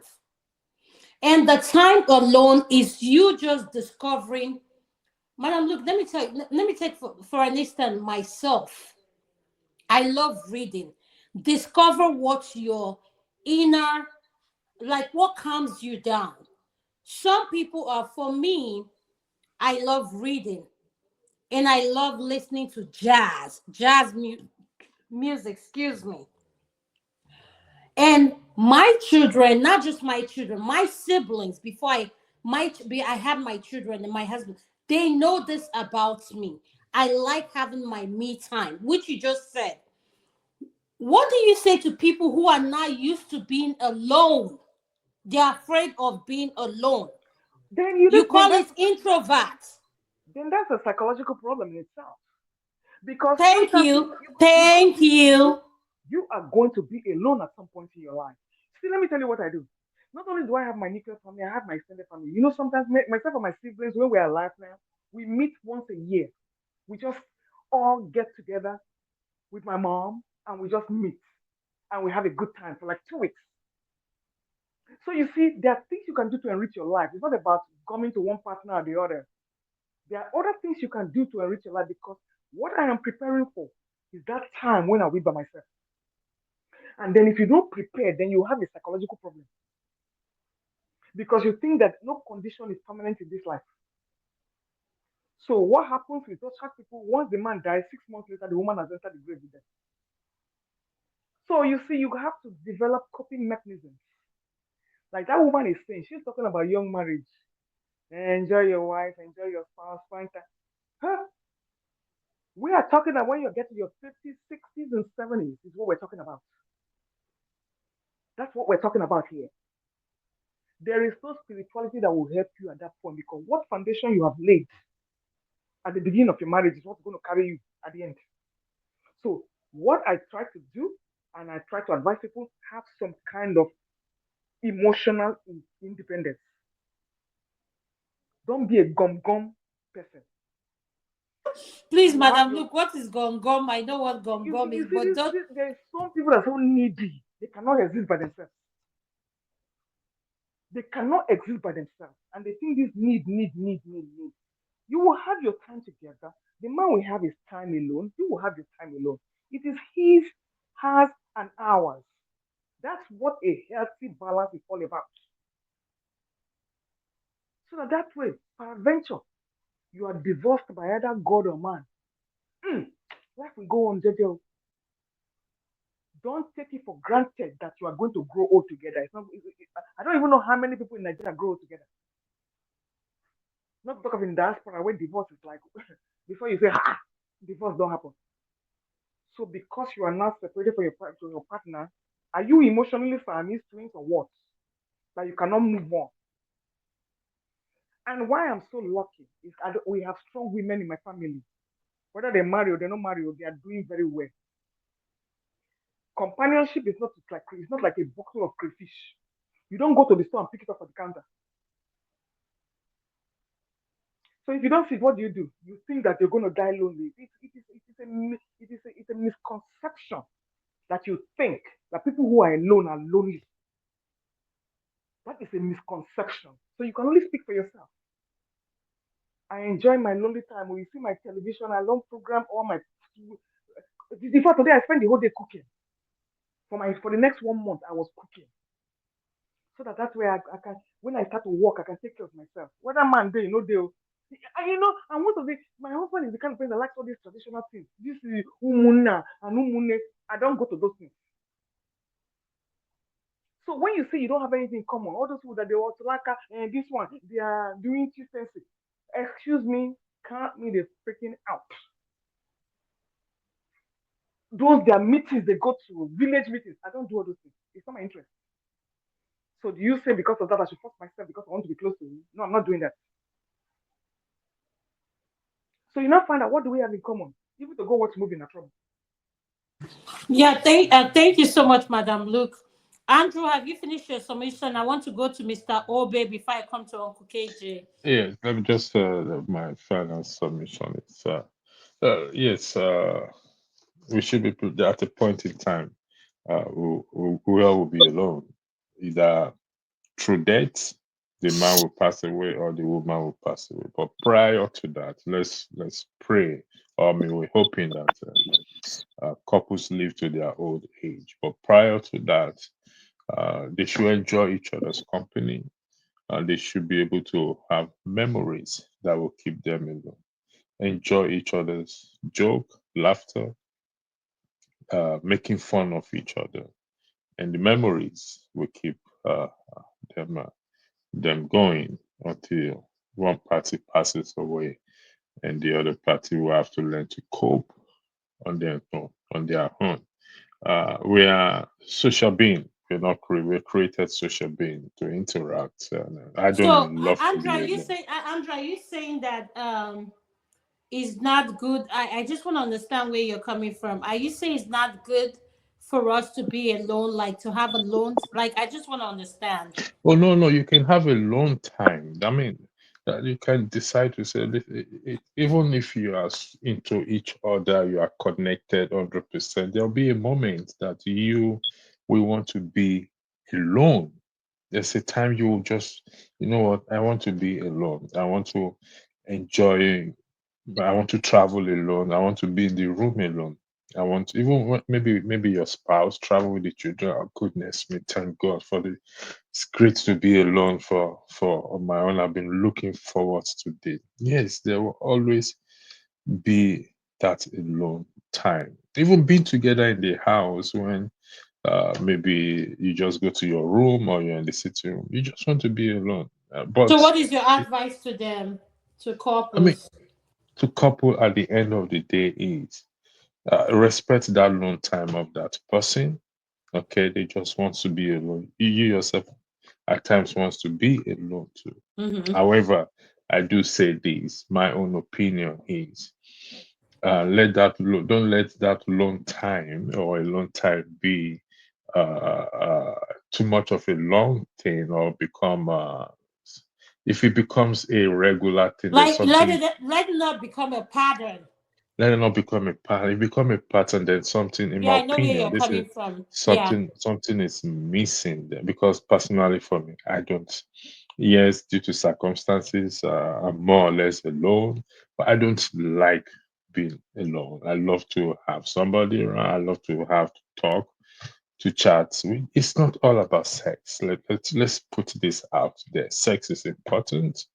And the time alone is you just discovering. Madam, look, let me tell you, let me take for an instance myself. I love reading. Discover what your inner, like what calms you down. Some people are, for me, I love reading and I love listening to music, excuse me. And my children, not just my children, my siblings, before I had my children and my husband, they know this about me. I like having my me time, which you just said. What do you say to people who are not used to being alone? They're afraid of being alone. Then you You just then call it introvert. that's a psychological problem in itself. Because Thank sometimes you. you got Thank you. you are going to be alone at some point in your life. See, let me tell you what I do. Not only do I have my nuclear family, I have my extended family. You know, sometimes myself and my siblings, when we are alive now, we meet once a year. We just all get together with my mom and we just meet and we have a good time for like 2 weeks. So you see, there are things you can do to enrich your life. It's not about coming to one partner or the other. There are other things you can do to enrich your life because what I am preparing for is that time when I'll be by myself. And then if you don't prepare, then you have a psychological problem because you think that no condition is permanent in this life. So what happens with those hard people? Once the man dies, 6 months later, the woman has entered the grave with them. So you see, you have to develop coping mechanisms. Like that woman is saying, she's talking about young marriage. Enjoy your wife, enjoy your spouse, find time. Huh? We are talking about when you get to your 50s, 60s, and 70s, is what we're talking about. That's what we're talking about here. There is no spirituality that will help you at that point because what foundation you have laid at the beginning of your marriage is what's going to carry you at the end. So, what I try to do, and I try to advise people, have some kind of emotional independence. Don't be a gum gum person. Please, You have Madam, your. look, what is gum gum? I know what gum gum You is, see, but don't. there's some people that are so needy, they cannot exist by themselves. They cannot exist by themselves, and they think this need. You will have your time together. The man will have his time alone. You will have your time alone. It is his, hers, and ours. That's what a healthy balance is all about. So that way, peradventure, you are divorced by either God or man. Mm, life will go on, Jojo. Don't take it for granted that you are going to grow old together. It's not, I don't even know how many people in Nigeria grow old together. Not to talk of in diaspora where divorce is like before you say divorce don't happen. So because you are not separated from your partner, are you emotionally family twins or what? That you cannot move on. And why I'm so lucky is we have strong women in my family. Whether they marry or they not marry, they are doing very well. Companionship is not like it's not like a bottle of crayfish. You don't go to the store and pick it up at the counter. So if you don't see it, what do? You think that you're going to die lonely. It's a misconception that you think that people who are alone are lonely. That is a misconception. So you can only speak for yourself. I enjoy my lonely time. When you see my television, I don't program all my. In fact, today I spent the whole day cooking. For the next 1 month, I was cooking so that way I can, when I start to work, I can take care of myself. Whether man day, no day. And most of my husband is the kind of person that likes all these traditional things. This is umuna and umune. I don't go to those things. So when you say you don't have anything in common, all those people that they want to like, and this one, they are doing chieftaincy. Excuse me, count me the freaking out. Those their meetings, they go to village meetings. I don't do all those things. It's not my interest. So do you say because of that I should force myself because I want to be close to you? No, I'm not doing that. So you now find out what do we have in common? Even to go watch movie in a trouble. Yeah, thank you so much, Madam Luke. Andrew, have you finished your submission? I want to go to Mr. Obe before I come to Uncle KJ. Yeah, let me just my final submission is yes, we should be put at a point in time we all will be alone, either through death, the man will pass away or the woman will pass away. But prior to that, let's pray. I mean, we're hoping that couples live to their old age. But prior to that, they should enjoy each other's company, and they should be able to have memories that will keep them alone. Enjoy each other's joke, laughter, making fun of each other, and the memories will keep them them going until one party passes away, and the other party will have to learn to cope on their own. We are social being. We're created social being to interact. I So, don't love to Andrew, be alone. Andrew, are you saying that is not good? I just want to understand where you're coming from. Are you saying it's not good for us to be alone, like to have alone? Like, I just want to understand. Oh no, you can have a long time. I mean, you can decide to say, even if you are into each other, you are connected 100%. There'll be a moment that you will want to be alone. There's a time you will just, you know what, I want to be alone. I want to enjoy. I want to travel alone. I want to be in the room alone. I want to, even maybe your spouse travel with the children. Oh goodness me, thank God for the. It's great to be alone for on my own. I've been looking forward to this. Yes, there will always be that alone time. Even being together in the house when maybe you just go to your room or you're in the sitting room. You just want to be alone. So, But what is your advice to them, to I mean, couples? to couple at the end of the day is respect that alone time of that person. Okay, they just want to be alone. You yourself at times wants to be alone too. Mm-hmm. However, I do say this. My own opinion is don't let that long time or a long time be too much of a long thing or become if it becomes a regular thing, there's Like, something. let it not become a pattern. Let it not become a pattern. It become a pattern, then something, in Yeah, my I know where opinion, you're this is coming from. Yeah. something is missing there. Because personally, for me, I don't. Yes, due to circumstances, I'm more or less alone, but I don't like being alone. I love to have somebody around. I love to have to talk, to chat. It's not all about sex. Let's put this out there. Sex is important.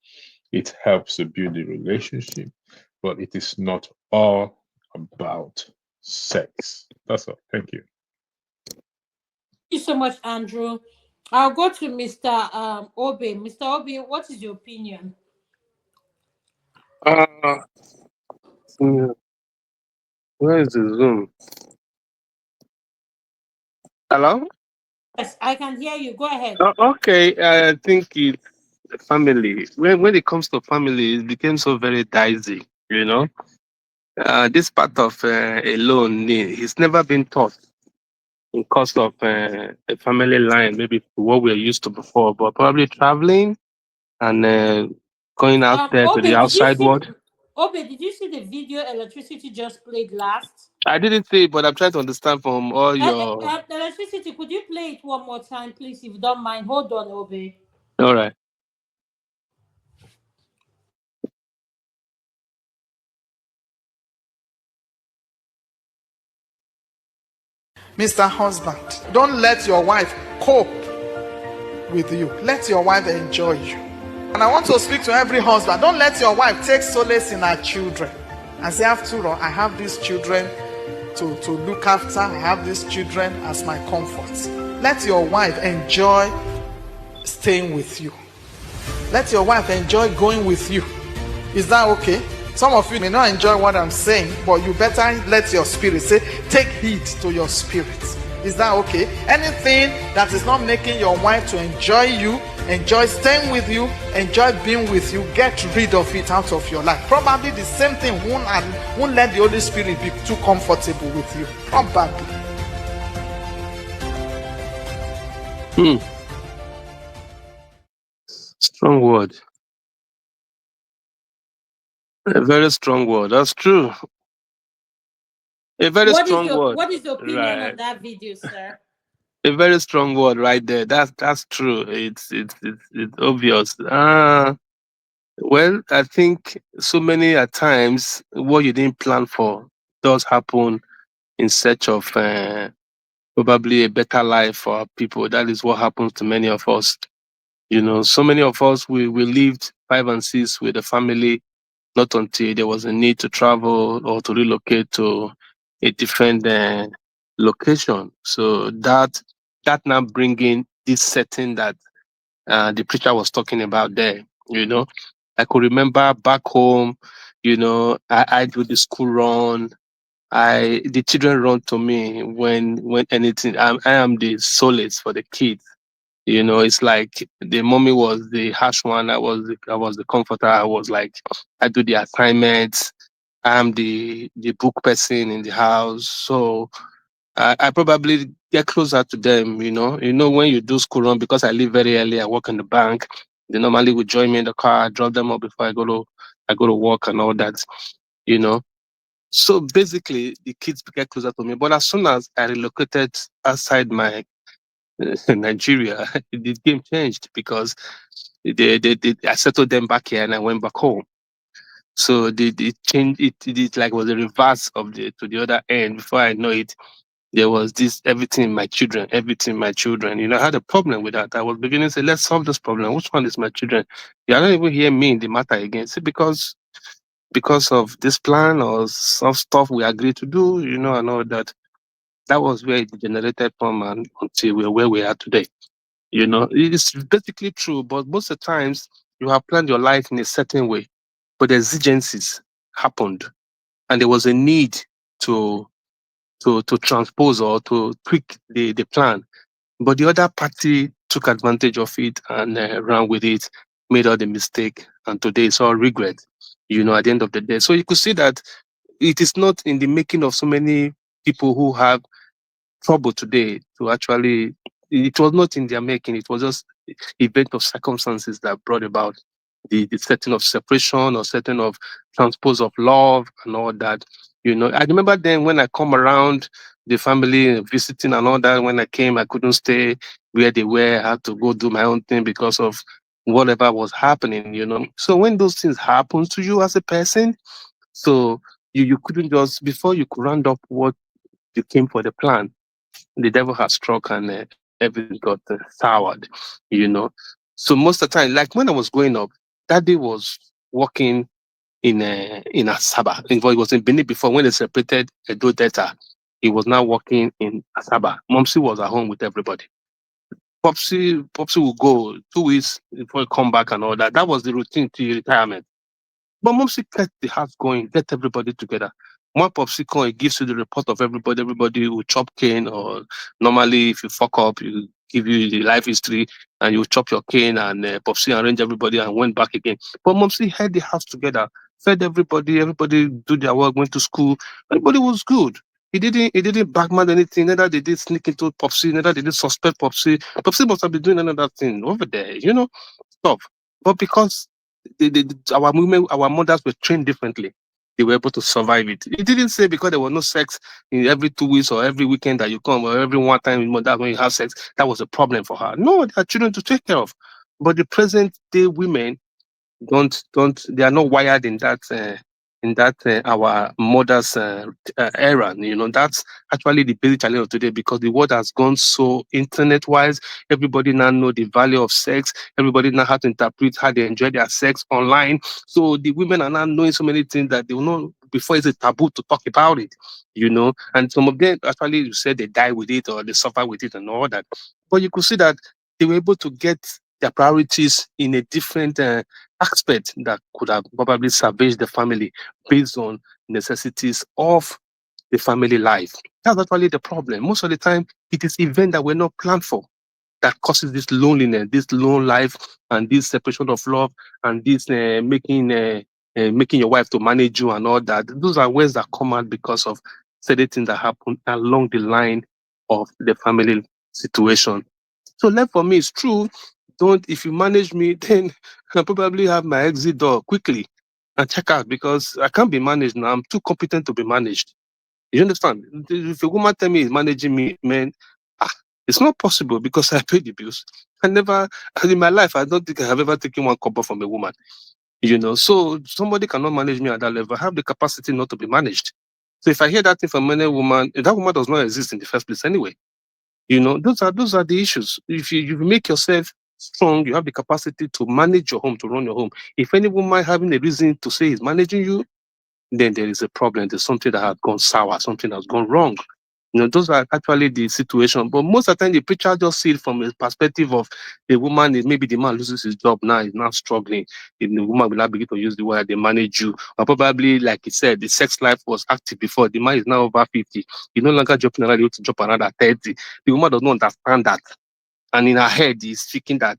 It helps to build a relationship, but it is not all about sex. That's all. Thank you. Thank you so much, Andrew. I'll go to Mr. Obe. Mr. Obe, what is your opinion? Uh, mm, where is the Zoom? Hello? Yes, I can hear you. Go ahead. Okay, I think it's family. When it comes to family, it became so very dicey, you know. This part of alone, he's never been taught in course of a family line, maybe what we're used to before, but probably traveling and going out there to the Obe, outside world. Obe, did you see the video electricity just played last? I didn't see it, but I'm trying to understand from all your. Electricity, could you play it one more time, please, if you don't mind? Hold on, Obe. All right. Mr. Husband, don't let your wife cope with you. Let your wife enjoy you. And I want to speak to every husband. Don't let your wife take solace in her children and say, after all, I have these children to look after. I have these children as my comfort. Let your wife enjoy staying with you. Let your wife enjoy going with you. Is that okay? Some of you may not enjoy what I'm saying, but you better let your spirit say, take heed to your spirit. Is that okay? Anything that is not making your wife to enjoy you, enjoy staying with you, enjoy being with you, get rid of it out of your life. Probably the same thing won't let the Holy Spirit be too comfortable with you. Probably. Strong word. A very strong word. That's true. A very strong word. What is your opinion Right. on that video, sir? A very strong word right there. That's true. It's obvious. Well, I think so many at times what you didn't plan for does happen in search of probably a better life for our people. That is what happens to many of us. You know, so many of us we lived 5 and 6 with the family, not until there was a need to travel or to relocate to a different location. So that now bringing this setting that the preacher was talking about there. You know, I could remember back home. You know, I do the school run. The children run to me when anything. I am the solace for the kids. You know, it's like the mommy was the harsh one. I was the comforter. I was like, I do the assignments. I'm the book person in the house. So I probably get closer to them. When you do school run, because I leave very early, I work in the bank. They normally would join me in the car, I drop them off before I go to work and all that. You know. So basically, the kids get closer to me. But as soon as I relocated outside my Nigeria, the game changed because I settled them back here and I went back home. So the change it like was a reverse of the to the other end. Before I know it, there was this everything my children. I had a problem with that. I was beginning to say, let's solve this problem. Which one is my children? You are not even hear me in the matter again. See, because of this plan or some stuff we agreed to do, and all that. That was where it degenerated from and until we're where we are today. It's basically true, but most of the times you have planned your life in a certain way, but the exigencies happened, and there was a need to to transpose or to tweak the plan. But the other party took advantage of it and ran with it, made all the mistake, and today it's all regret. At the end of the day, so you could see that it is not in the making of so many people who have trouble today to actually. It was not in their making. It was just event of circumstances that brought about the setting of separation or setting of transpose of love and all that. I remember then when I come around the family visiting and all that. When I came, I couldn't stay where they were. I had to go do my own thing because of whatever was happening. So when those things happen to you as a person, so you couldn't just before you could round up what you came for the plan, the devil has struck and everything got soured, you know. So most of the time, like when I was growing up, daddy was working in Asaba. He was in Benin before when they separated Edo Delta. He was now working in Asaba. Momsi was at home with everybody. Popsy would go 2 weeks before he come back and all that. That was the routine till retirement. But Mopsy kept the house going, get everybody together. One Popsy come, he gives you the report of everybody. Everybody will chop cane, or normally if you fuck up, you give you the life history and you chop your cane, and Popsy arrange everybody and went back again. But Mopsy held the house together, fed everybody do their work, went to school. Everybody was good. He didn't backman anything, neither did he sneak into Popsy, neither did he suspect Popsy. Popsy must have been doing another thing over there, stuff. But because our women, our mothers were trained differently. They were able to survive it. It didn't say because there was no sex in every 2 weeks or every weekend that you come or every one time that when you have sex, that was a problem for her. No, there are children to take care of. But the present day women don't they are not wired in that our mothers era. That's actually the basic challenge of today, because the world has gone so internet wise. Everybody now know the value of sex. Everybody now how to interpret how they enjoy their sex online. So the women are now knowing so many things that they will know before it's a taboo to talk about it. And some of them actually, you said, they die with it or they suffer with it and all that. But you could see that they were able to get their priorities in a different aspect that could have probably salvaged the family based on necessities of the family life. That's actually the problem. Most of the time, it is events that were not planned for that causes this loneliness, this lone life, and this separation of love, and this making your wife to manage you and all that. Those are words that come out because of certain things that happen along the line of the family situation. So left for me, it's true. Don't If you manage me, then I'll probably have my exit door quickly and check out, because I can't be managed now. I'm too competent to be managed. You understand? If a woman tell me is managing me, man, it's not possible, because I pay the bills. In my life, I don't think I have ever taken one copper from a woman. So somebody cannot manage me at that level. I have the capacity not to be managed. So if I hear that thing from any woman, that woman does not exist in the first place anyway. Those are the issues. If you make yourself strong, you have the capacity to manage your home, to run your home. If any woman having a reason to say is managing you, then there is a problem. There's something that has gone sour, something that's gone wrong. Those are actually the situation. But most of the time, the preacher just see it from a perspective of the woman is, maybe the man loses his job now, he's now struggling. The woman will now begin to use the word they manage you. Or probably, like he said, the sex life was active before. The man is now over 50. He no longer jumping around, he to jump another 30. The woman does not understand that. And in her head, he's thinking that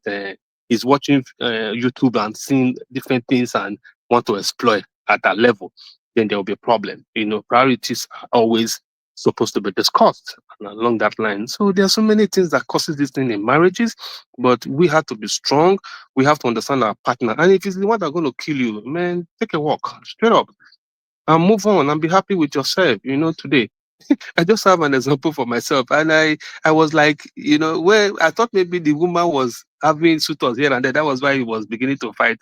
he's watching YouTube and seeing different things and want to exploit at that level. Then there will be a problem. Priorities are always supposed to be discussed and along that line. So there are so many things that causes this thing in marriages, but we have to be strong. We have to understand our partner. And if it's the one that's going to kill you, man, take a walk straight up and move on and be happy with yourself. Today I just have an example for myself, and I was like, where I thought maybe the woman was having suitors here and there. That was why he was beginning to fight,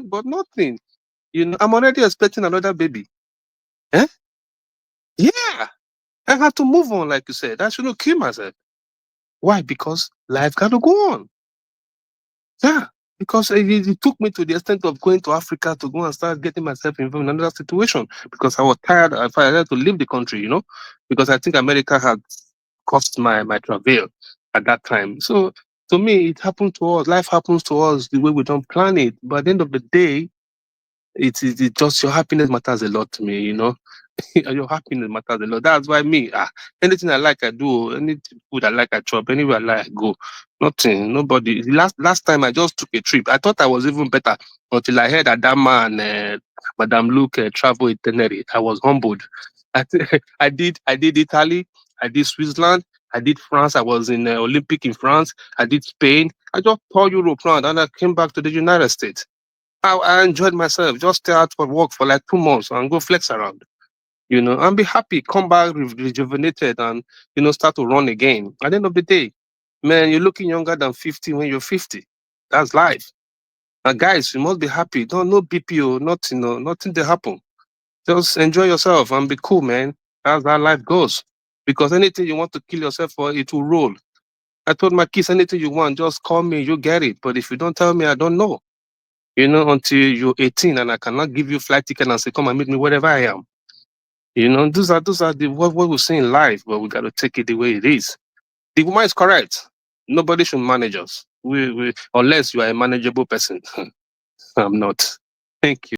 but nothing. I'm already expecting another baby. Eh? Yeah, I had to move on, like you said. I shouldn't kill myself. Why? Because life got to go on. Yeah, because it took me to the extent of going to Africa to go and start getting myself involved in another situation, because I was tired. I had to leave the country, because I think America had cost my travail at that time. So to me, it happened to us. Life happens to us the way we don't plan it. But at the end of the day, it just your happiness matters a lot to me. Your happiness matters a lot. That's why me, anything I like, I do. Any food I like, I chop. Anywhere I like, I go. Nothing, nobody. Last time I just took a trip. I thought I was even better until I heard that man, Madame Luke, travel itinerary. I was humbled. I did Italy. I did Switzerland. I did France. I was in Olympic in France. I did Spain. I just toured Europe around, and I came back to the United States. I enjoyed myself. Just stay out for work for like 2 months and go flex around. And be happy, come back rejuvenated, and start to run again. At the end of the day, man, you're looking younger than 50 when you're 50. That's life. And guys, you must be happy. Don't no BPO, nothing, no, nothing to happen. Just enjoy yourself and be cool, man. That's how life goes. Because anything you want to kill yourself for, it will roll. I told my kids, anything you want, just call me, you get it. But if you don't tell me, I don't know. Until you're 18, and I cannot give you flight ticket and say, come and meet me wherever I am. Those are the what we see in life, but we got to take it the way it is. The woman is correct. Nobody should manage us. We unless you are a manageable person. I'm not. Thank you.